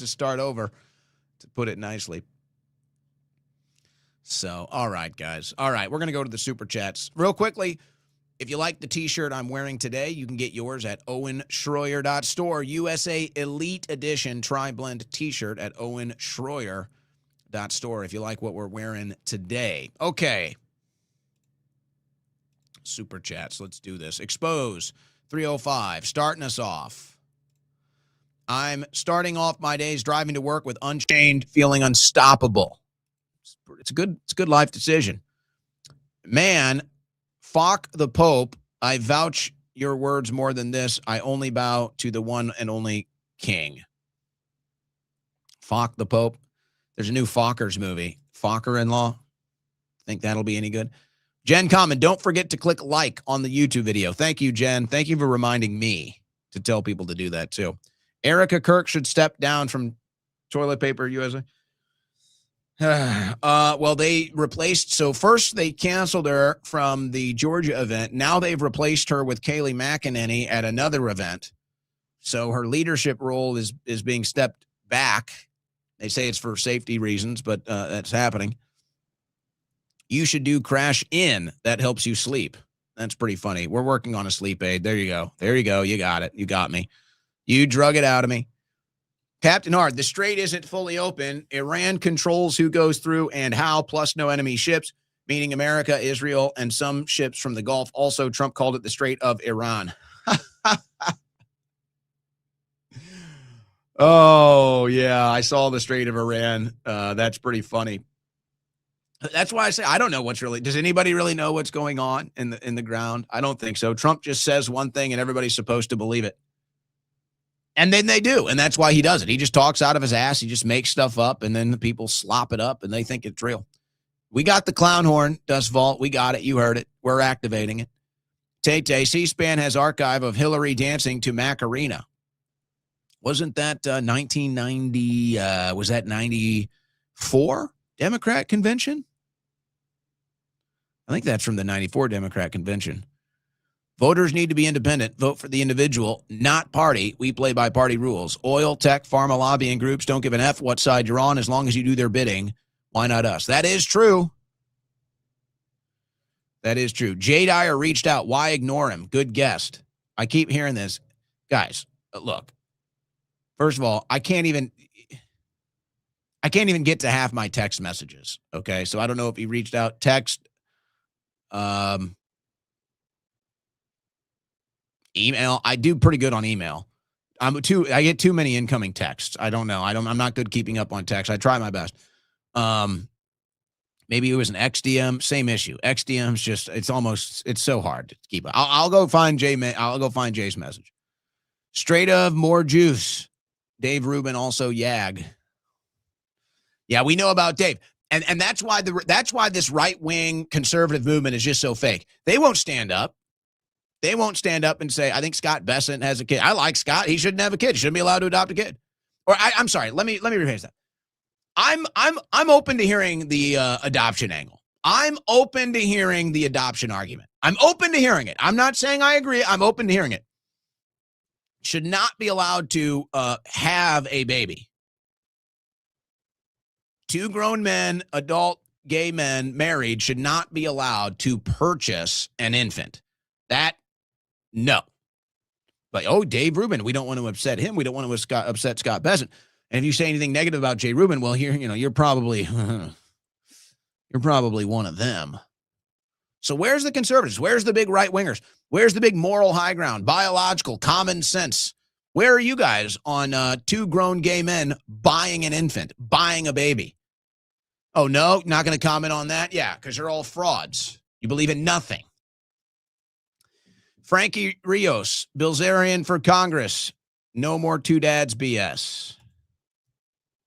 Speaker 1: start over, to put it nicely. So, all right, guys. All right, we're going to go to the super chats. Real quickly, if you like the T-shirt I'm wearing today, you can get yours at owenschroyer.store. USA Elite Edition Tri-Blend T-shirt at owenschroyer.store if you like what we're wearing today. Okay. Super chats. Let's do this. Expose 305. Starting us off. I'm starting off my days driving to work with Unchained, feeling unstoppable. It's a good life decision. Man, fuck the Pope. I vouch your words more than this. I only bow to the one and only King. Fuck the Pope. There's a new Fockers movie. Focker-in-law. Think that'll be any good? Jen Common, don't forget to click like on the YouTube video. Thank you, Jen. Thank you for reminding me to tell people to do that too. Erica Kirk should step down from Toilet Paper USA. Well, they replaced, so first they canceled her from the Georgia event. Now they've replaced her with Kayleigh McEnany at another event. So her leadership role is being stepped back. They say it's for safety reasons, but that's happening. You should do Crash In. That helps you sleep. That's pretty funny. We're working on a sleep aid. There you go. There you go. You got it. You got me. You drug it out of me. Captain Hard, the Strait isn't fully open. Iran controls who goes through and how, plus no enemy ships, meaning America, Israel, and some ships from the Gulf. Also, Trump called it the Strait of Iran. Oh, yeah, I saw the Strait of Iran. That's pretty funny. That's why I say I don't know what's really. Does anybody really know what's going on in the ground? I don't think so. Trump just says one thing and everybody's supposed to believe it. And then they do, and that's why he does it. He just talks out of his ass. He just makes stuff up, and then the people slop it up, and they think it's real. We got the clown horn, Dust Vault. We got it. You heard it. We're activating it. Tay-Tay, C-SPAN has archive of Hillary dancing to Macarena. Wasn't that 1990, was that 94 Democrat convention? I think that's from the 94 Democrat convention. Voters need to be independent. Vote for the individual, not party. We play by party rules. Oil, tech, pharma, lobbying groups don't give an F what side you're on as long as you do their bidding. Why not us? That is true. That is true. Jay Dyer reached out. Why ignore him? Good guest. I keep hearing this. Guys, look. First of all, I can't even get to half my text messages. Okay, so I don't know if he reached out. Text. Email. I do pretty good on email. I get too many incoming texts. I don't know. I'm not good keeping up on text. I try my best. Maybe it was an XDM. Same issue. XDM's just it's so hard to keep up. I'll go find Jay's message. Straight of more juice. Dave Rubin also yag. Yeah, we know about Dave. And that's why this right-wing conservative movement is just so fake. They won't stand up. They won't stand up and say, I think Scott Bessent has a kid. I like Scott. He shouldn't have a kid. He shouldn't be allowed to adopt a kid. Or I'm sorry. Let me rephrase that. I'm open to hearing the adoption angle. I'm open to hearing the adoption argument. I'm open to hearing it. I'm not saying I agree. I'm open to hearing it. Should not be allowed to have a baby. Two grown men, adult gay men married, should not be allowed to purchase an infant. No. But, Dave Rubin, we don't want to upset him. We don't want to upset Scott Bessent. And if you say anything negative about Jay Rubin, well, here, you're probably one of them. So where's the conservatives? Where's the big right-wingers? Where's the big moral high ground? Biological, common sense. Where are you guys on two grown gay men buying an infant, buying a baby? Oh, no, not going to comment on that? Yeah, because you're all frauds. You believe in nothing. Frankie Rios, Bilzerian for Congress. No more two dads BS.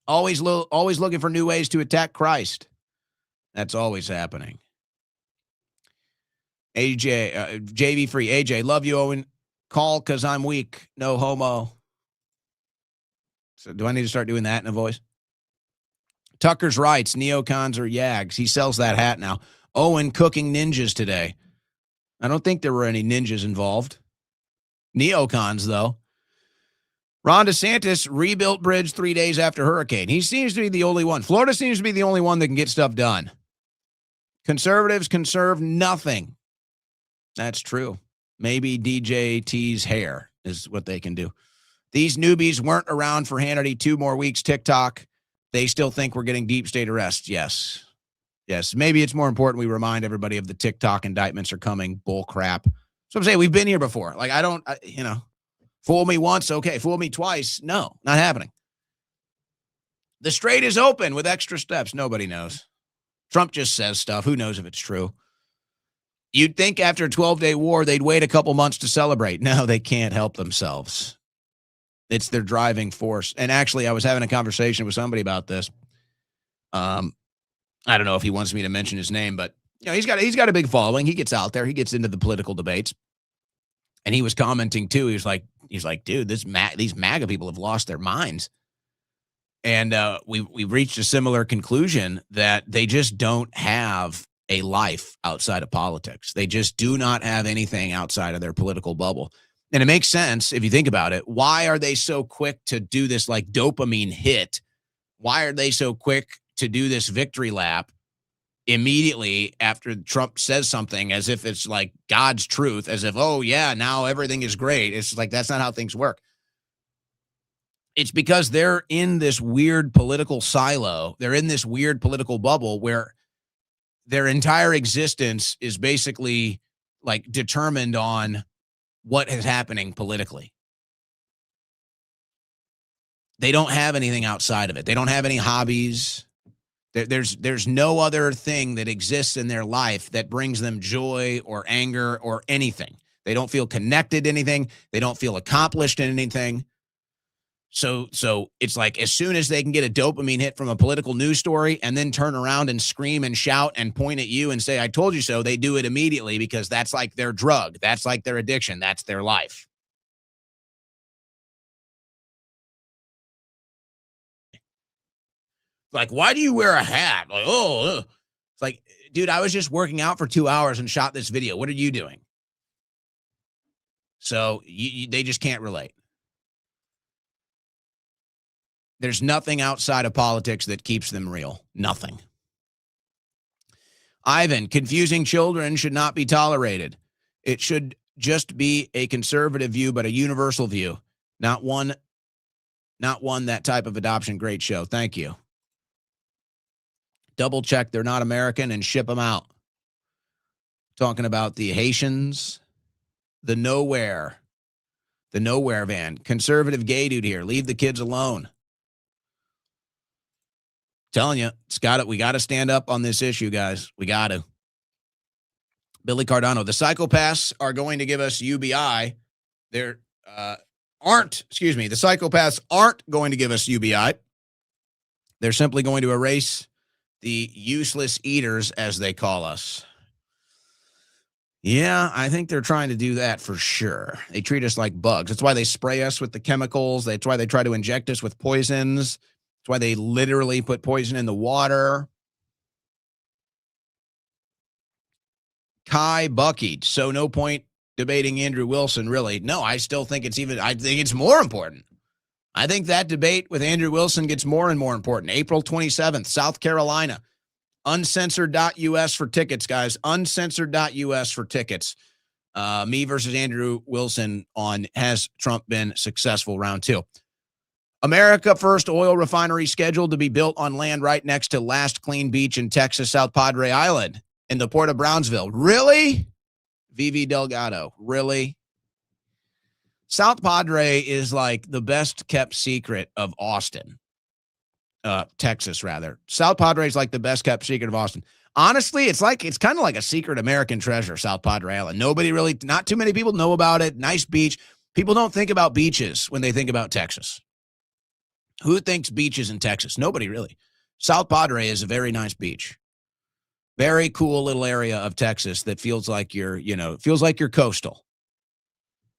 Speaker 1: Always looking for new ways to attack Christ. That's always happening. AJ, JV Free. AJ, love you, Owen. Call because I'm weak. No homo. So do I need to start doing that in a voice? Tucker's Rights, neocons or yags. He sells that hat now. Owen cooking ninjas today. I don't think there were any ninjas involved. Neocons, though. Ron DeSantis rebuilt bridge 3 days after hurricane. He seems to be the only one. Florida seems to be the only one that can get stuff done. Conservatives conserve nothing. That's true. Maybe DJT's hair is what they can do. These newbies weren't around for Hannity 2 more weeks. TikTok. They still think we're getting deep state arrests. Yes. Yes. Maybe it's more important we remind everybody of the TikTok indictments are coming. Bull crap. So I'm saying we've been here before. Like, fool me once. Okay. Fool me twice. No, not happening. The Strait is open with extra steps. Nobody knows. Trump just says stuff. Who knows if it's true? You'd think after a 12-day war, they'd wait a couple months to celebrate. No, they can't help themselves. It's their driving force. And actually, I was having a conversation with somebody about this. I don't know if he wants me to mention his name, but he's got a big following. He gets out there. He gets into the political debates. And he was commenting too. He was like, dude, these MAGA people have lost their minds. And we reached a similar conclusion that they just don't have a life outside of politics. They just do not have anything outside of their political bubble. And it makes sense if you think about it. Why are they so quick to do this like dopamine hit? Why are they so quick to do this victory lap immediately after Trump says something as if it's like God's truth, as if, oh yeah, now everything is great. It's like, that's not how things work. It's because they're in this weird political silo. They're in this weird political bubble where their entire existence is basically like determined on what is happening politically. They don't have anything outside of it. They don't have any hobbies. There's no other thing that exists in their life that brings them joy or anger or anything. They don't feel connected to anything. They don't feel accomplished in anything. So it's like as soon as they can get a dopamine hit from a political news story and then turn around and scream and shout and point at you and say, I told you so, they do it immediately because that's like their drug. That's like their addiction. That's their life. Like, why do you wear a hat? Like, it's like, dude, I was just working out for 2 hours and shot this video. What are you doing? So they just can't relate. There's nothing outside of politics that keeps them real. Nothing. Ivan, confusing children should not be tolerated. It should just be a conservative view, but a universal view. Not one that type of adoption. Great show. Thank you. Double check they're not American and ship them out. Talking about the Haitians, the nowhere van. Conservative gay dude here. Leave the kids alone. Telling you, we got to stand up on this issue, guys. We got to. Billy Cardano, the psychopaths are going to give us UBI. The psychopaths aren't going to give us UBI. They're simply going to erase the useless eaters, as they call us. Yeah, I think they're trying to do that for sure. They treat us like bugs. That's why they spray us with the chemicals. That's why they try to inject us with poisons. That's why they literally put poison in the water. Kai Bucky. So no point debating Andrew Wilson, really. No, I still think I think it's more important. I think that debate with Andrew Wilson gets more and more important. April 27th, South Carolina. Uncensored.us for tickets, guys. Uncensored.us for tickets. Me versus Andrew Wilson on Has Trump Been Successful? Round 2. America First oil refinery scheduled to be built on land right next to Last Clean Beach in Texas, South Padre Island in the port of Brownsville. Really? VV Delgado. Really? South Padre is like the best kept secret of Austin. Texas, rather. South Padre is like the best kept secret of Austin. Honestly, it's kind of like a secret American treasure, South Padre Island. Not too many people know about it. Nice beach. People don't think about beaches when they think about Texas. Who thinks beaches in Texas? Nobody really. South Padre is a very nice beach. Very cool little area of Texas that feels like you're coastal.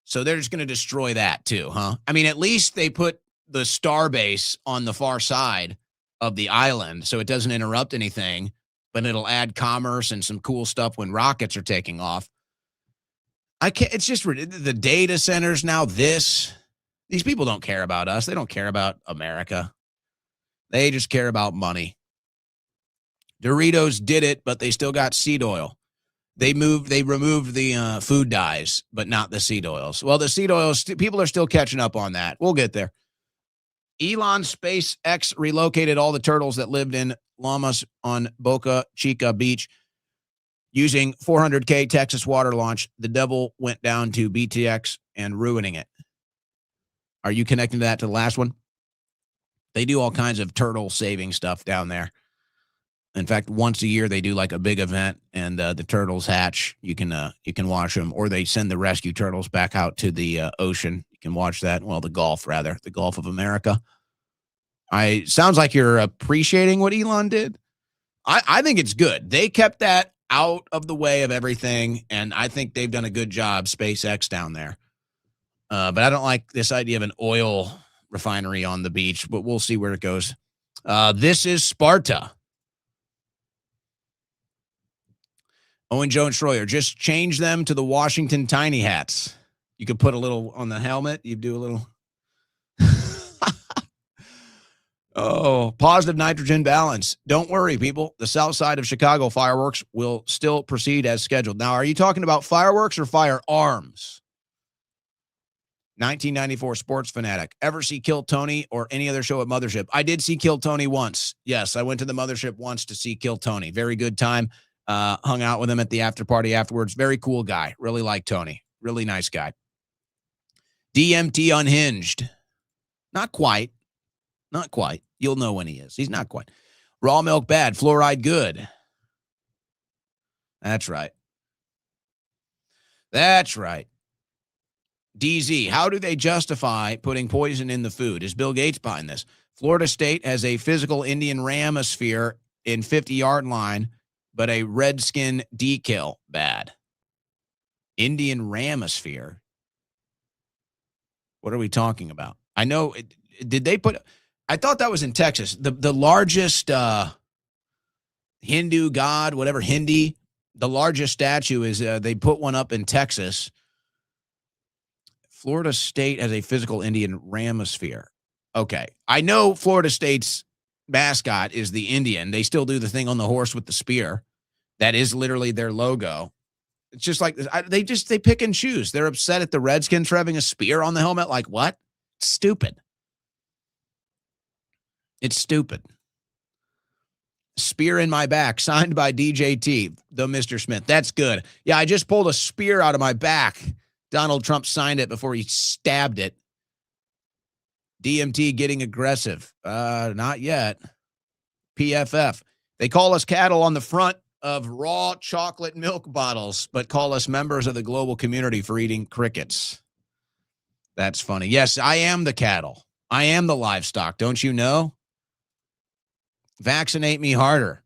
Speaker 1: So they're just going to destroy that too, huh? I mean, at least they put the star base on the far side of the island so it doesn't interrupt anything, but it'll add commerce and some cool stuff when rockets are taking off. It's just the data centers now. These people don't care about us. They don't care about America. They just care about money. Doritos did it, but they still got seed oil. They removed the food dyes, but not the seed oils. Well, the seed oils, people are still catching up on that. We'll get there. Elon SpaceX relocated all the turtles that lived in llamas on Boca Chica Beach using 400K Texas water launch. The devil went down to BTX and ruining it. Are you connecting that to the last one? They do all kinds of turtle saving stuff down there. In fact, once a year they do like a big event, and the turtles hatch. You can watch them, or they send the rescue turtles back out to the ocean. You can watch that. Well, the Gulf of America. Sounds like you're appreciating what Elon did. I think it's good. They kept that out of the way of everything, and I think they've done a good job, SpaceX down there. But I don't like this idea of an oil refinery on the beach, but we'll see where it goes. This is Sparta. Owen, Joe, and Schroyer, just change them to the Washington tiny hats. You could put a little on the helmet. You do a little. Oh, positive nitrogen balance. Don't worry, people. The south side of Chicago fireworks will still proceed as scheduled. Now, are you talking about fireworks or firearms? 1994 sports fanatic. Ever see Kill Tony or any other show at Mothership? I did see Kill Tony once. Yes, I went to the Mothership once to see Kill Tony. Very good time. Hung out with him at the after party afterwards. Very cool guy. Really like Tony. Really nice guy. DMT unhinged. Not quite. Not quite. You'll know when he is. He's not quite. Raw milk bad. Fluoride good. That's right. That's right. DZ, how do they justify putting poison in the food? Is Bill Gates behind this? Florida State has a physical Indian ramosphere in 50-yard line, but a redskin decal bad. Indian ramosphere? What are we talking about? I know, did they put, I thought that was in Texas. The largest Hindu god, whatever, Hindi, the largest statue is, they put one up in Texas. Florida State has a physical Indian ramosphere. Okay. I know Florida State's mascot is the Indian. They still do the thing on the horse with the spear. That is literally their logo. It's just like they pick and choose. They're upset at the Redskins for having a spear on the helmet. Like what? It's stupid. It's stupid. Spear in my back, signed by DJT, the Mr. Smith. That's good. Yeah, I just pulled a spear out of my back. Donald Trump signed it before he stabbed it. DMT getting aggressive. Not yet. PFF. They call us cattle on the front of raw chocolate milk bottles, but call us members of the global community for eating crickets. That's funny. Yes, I am the cattle. I am the livestock. Don't you know? Vaccinate me harder.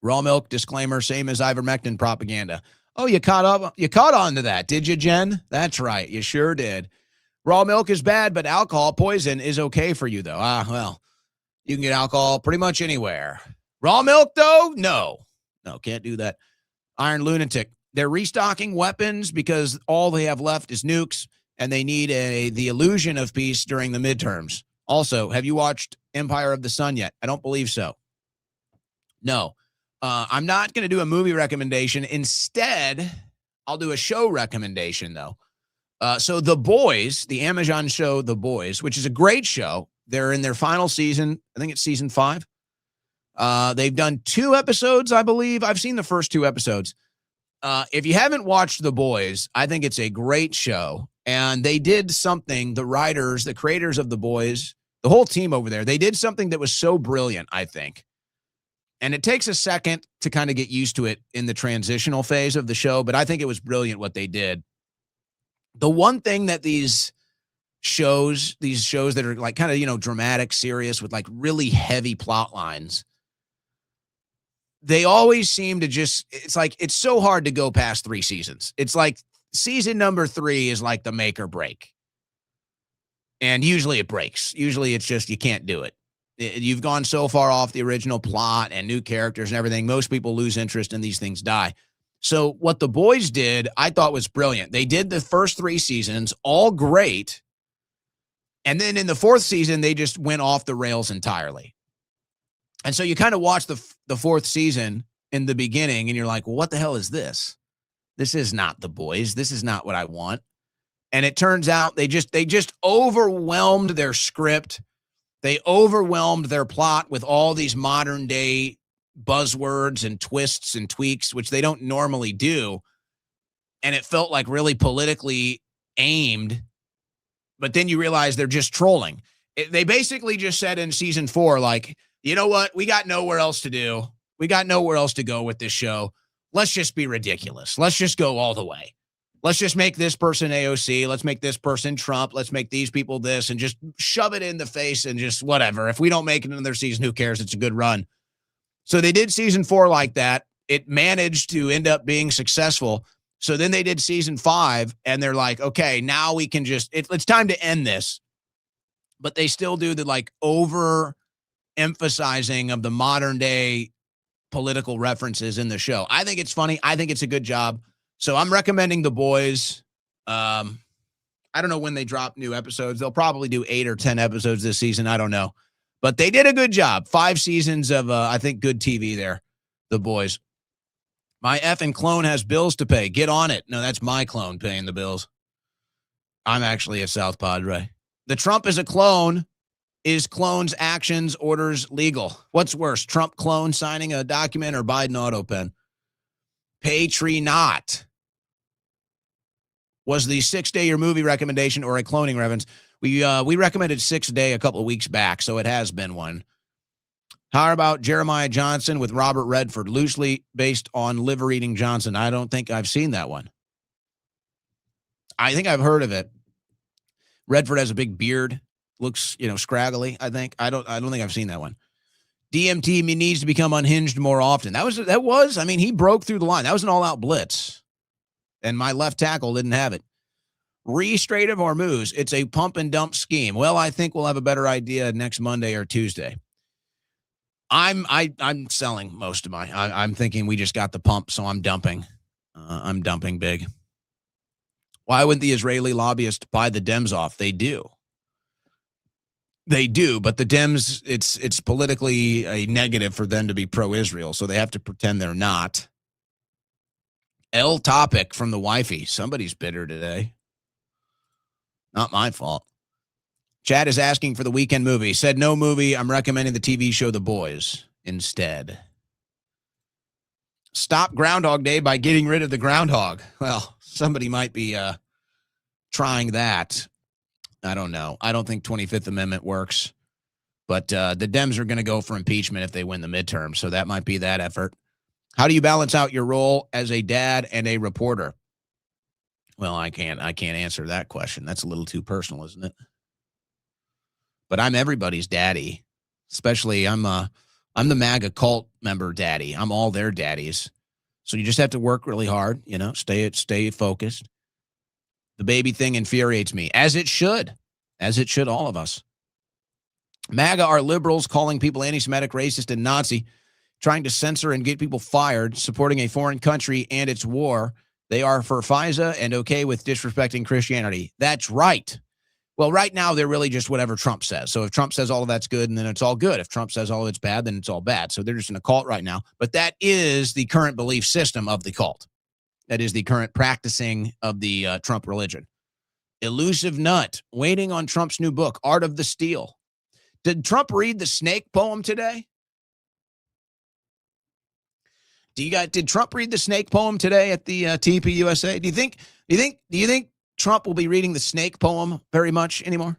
Speaker 1: Raw milk disclaimer, same as ivermectin propaganda. Oh, you caught on to that, did you, Jen? That's right. You sure did. Raw milk is bad, but alcohol poison is okay for you, though. Well, you can get alcohol pretty much anywhere. Raw milk, though? No, can't do that. Iron lunatic. They're restocking weapons because all they have left is nukes, and they need the illusion of peace during the midterms. Also, have you watched Empire of the Sun yet? I don't believe so. No. I'm not going to do a movie recommendation. Instead, I'll do a show recommendation, though. So The Boys, the Amazon show The Boys, which is a great show. They're in their final season. I think it's season 5. They've done 2 episodes, I believe. I've seen the first 2 episodes. If you haven't watched The Boys, I think it's a great show. And they did something, the writers, the creators of The Boys, the whole team over there, they did something that was so brilliant, I think. And it takes a second to kind of get used to it in the transitional phase of the show, but I think it was brilliant what they did. The one thing that these shows that are like kind of, you know, dramatic, serious with like really heavy plot lines, they always seem to just, it's like, it's so hard to go past 3 seasons. It's like season number 3 is like the make or break. And usually it breaks. Usually it's just, you can't do it. You've gone so far off the original plot and new characters and everything. Most people lose interest and these things die. So what The Boys did, I thought was brilliant. They did the first 3 seasons, all great. And then in the 4th season, they just went off the rails entirely. And so you kind of watch the 4th season in the beginning and you're like, well, what the hell is this? This is not The Boys. This is not what I want. And it turns out they just overwhelmed their script. They overwhelmed their plot with all these modern day buzzwords and twists and tweaks, which they don't normally do. And it felt like really politically aimed. But then you realize they're just trolling. They basically just said in season 4, like, you know what? We got nowhere else to do. We got nowhere else to go with this show. Let's just be ridiculous. Let's just go all the way. Let's just make this person AOC. Let's make this person Trump. Let's make these people this and just shove it in the face and just whatever. If we don't make it another season, who cares? It's a good run. So they did season 4 like that. It managed to end up being successful. So then they did season 5 and they're like, okay, now we can just, it's time to end this. But they still do the like over emphasizing of the modern day political references in the show. I think it's funny. I think it's a good job. So I'm recommending The Boys. I don't know when they drop new episodes. They'll probably do 8 or 10 episodes this season. I don't know. But they did a good job. 5 seasons of, I think, good TV there, The Boys. My effing clone has bills to pay. Get on it. No, that's my clone paying the bills. I'm actually a South Padre. The Trump is a clone. Is clone's actions, orders legal? What's worse, Trump clone signing a document or Biden auto pen? Patreon was the 6-day your movie recommendation or a cloning reference. We recommended 6 Day a couple of weeks back, so it has been one. How about Jeremiah Johnson with Robert Redford, loosely based on liver-eating Johnson? I don't think I've seen that one. I think I've heard of it. Redford has a big beard, looks, scraggly, I think. I don't think I've seen that one. DMT needs to become unhinged more often. That was, he broke through the line. That was an all-out blitz. And my left tackle didn't have it. Strait of Hormuz, it's a pump and dump scheme. Well, I think we'll have a better idea next Monday or Tuesday. I'm selling most of I'm thinking we just got the pump, so I'm dumping. I'm dumping big. Why wouldn't the Israeli lobbyists buy the Dems off? They do. They do, but the Dems, it's politically a negative for them to be pro-Israel, so they have to pretend they're not. L topic from the wifey. Somebody's bitter today. Not my fault. Chad is asking for the weekend movie. Said no movie. I'm recommending the TV show The Boys instead. Stop Groundhog Day by getting rid of the groundhog. Well, somebody might be trying that. I don't know. I don't think 25th Amendment works. But the Dems are going to go for impeachment if they win the midterm. So that might be that effort. How do you balance out your role as a dad and a reporter? Well, I can't answer that question. That's a little too personal, isn't it? But I'm everybody's daddy. Especially I'm the magacult member daddy. I'm all their daddies. So you just have to work really hard, stay focused. The baby thing infuriates me, as it should all of us. MAGA are liberals calling people anti-Semitic, racist, and Nazi, trying to censor and get people fired, supporting a foreign country and its war. They are for FISA and okay with disrespecting Christianity. That's right. Well, right now, they're really just whatever Trump says. So if Trump says all of that's good, and then it's all good. If Trump says all of it's bad, then it's all bad. So they're just in a cult right now. But that is the current belief system of the cult. That is the current practicing of the Trump religion. Elusive Nut, waiting on Trump's new book, Art of the Steal. Did Trump read the snake poem today? Did Trump read the snake poem today at the TPUSA? Do you think Trump will be reading the snake poem very much anymore?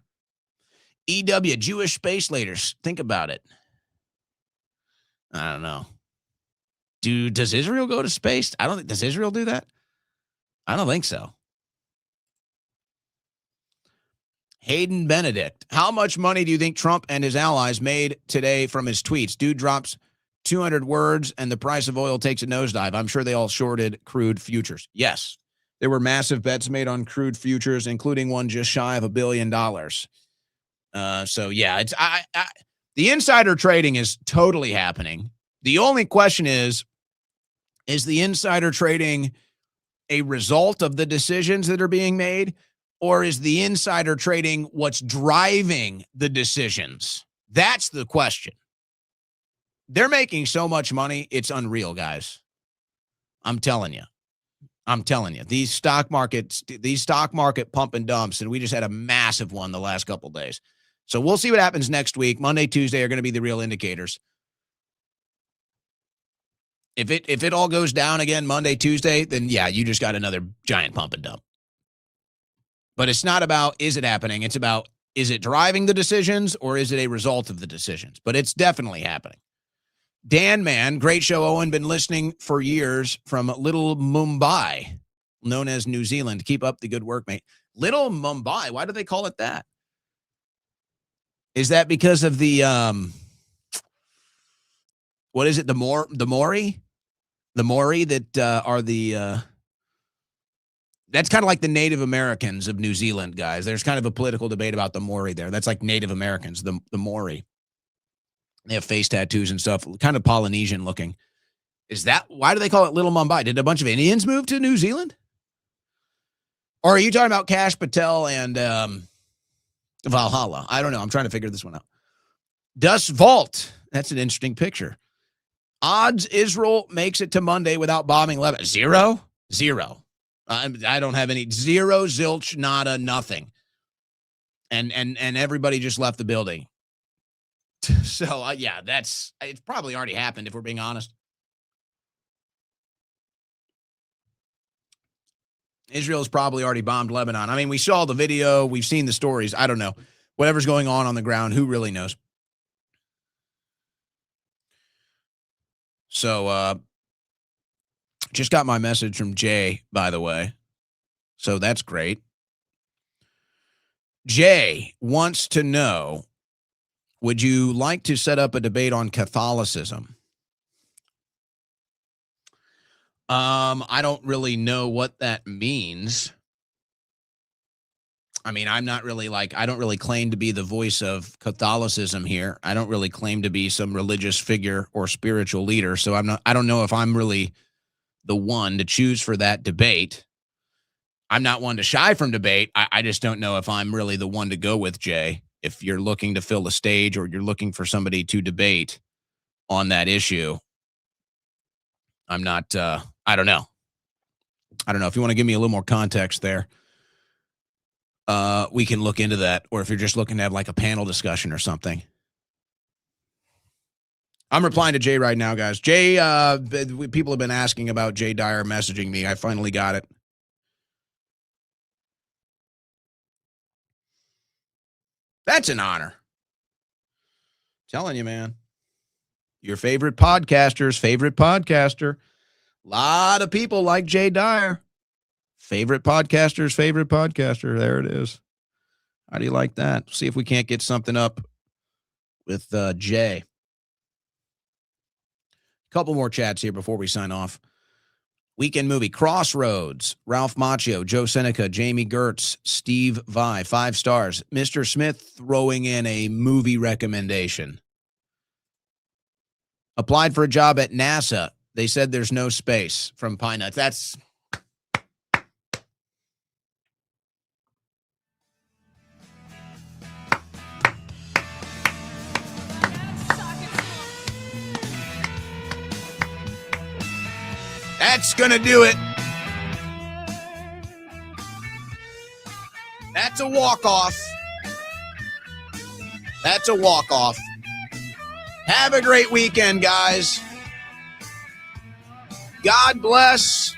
Speaker 1: EW, Jewish space leaders. Think about it. I don't know. Does Israel go to space? I don't think. Does Israel do that? I don't think so. Hayden Benedict. How much money do you think Trump and his allies made today from his tweets? Dude drops 200 words and the price of oil takes a nosedive. I'm sure they all shorted crude futures. Yes. There were massive bets made on crude futures, including one just shy of $1 billion. So yeah, it's the insider trading is totally happening. The only question is the insider trading a result of the decisions that are being made, or is the insider trading what's driving the decisions? That's the question. They're making so much money, it's unreal, guys. I'm telling you. These stock market pump and dumps, and we just had a massive one the last couple of days. So we'll see what happens next week. Monday, Tuesday are going to be the real indicators. If it all goes down again Monday, Tuesday, then yeah, you just got another giant pump and dump. But it's not about is it happening. It's about is it driving the decisions or is it a result of the decisions? But it's definitely happening. Dan Man, great show, Owen. Been listening for years from Little Mumbai, known as New Zealand. Keep up the good work, mate. Little Mumbai. Why do they call it that? Is that because of the what is it? The Maori? The Maori that are the that's kind of like the Native Americans of New Zealand, guys. There's kind of a political debate about the Maori there. That's like Native Americans, the Maori. They have face tattoos and stuff, kind of Polynesian looking. Is that why do they call it Little Mumbai? Did a bunch of Indians move to New Zealand? Or are you talking about Kash Patel and Valhalla? I don't know. I'm trying to figure this one out. Dust Vault. That's an interesting picture. Odds Israel makes it to Monday without bombing Lebanon. Zero. I don't have any. Zero, zilch, nada, nothing. And everybody just left the building. So, yeah, it's probably already happened if we're being honest. Israel's probably already bombed Lebanon. I mean, we saw the video. We've seen the stories. I don't know. Whatever's going on the ground, who really knows? So, just got my message from Jay, by the way. So that's great. Jay wants to know, would you like to set up a debate on Catholicism? I don't really know what that means. I mean, I don't really claim to be the voice of Catholicism here. I don't really claim to be some religious figure or spiritual leader. So I don't know if I'm really the one to choose for that debate. I'm not one to shy from debate. I just don't know if I'm really the one to go with, Jay. If you're looking to fill a stage or you're looking for somebody to debate on that issue, I'm not, I don't know. If you want to give me a little more context there, we can look into that. Or if you're just looking to have like a panel discussion or something. I'm replying to Jay right now, guys. Jay, people have been asking about Jay Dyer messaging me. I finally got it. That's an honor. Telling you, man. Your favorite podcaster's favorite podcaster. A lot of people like Jay Dyer. Favorite podcaster's favorite podcaster. There it is. How do you like that? See if we can't get something up with Jay. Couple more chats here before we sign off. Weekend movie, Crossroads, Ralph Macchio, Joe Seneca, Jamie Gertz, Steve Vai, 5 stars. Mr. Smith throwing in a movie recommendation. Applied for a job at NASA. They said there's no space from Pine Nuts. That's... That's going to do it. That's a walk-off. That's a walk-off. Have a great weekend, guys. God bless.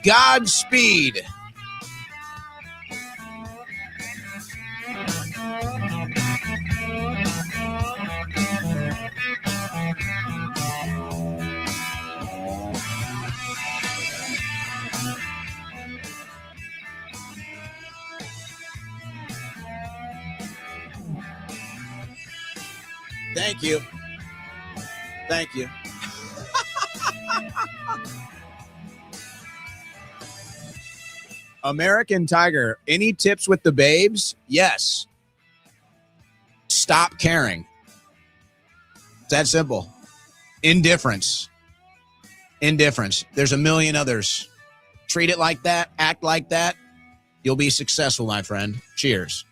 Speaker 1: Godspeed. Thank you. Thank you. American Tiger, any tips with the babes? Yes. Stop caring. It's that simple. Indifference. Indifference. There's a million others. Treat it like that. Act like that. You'll be successful, my friend. Cheers.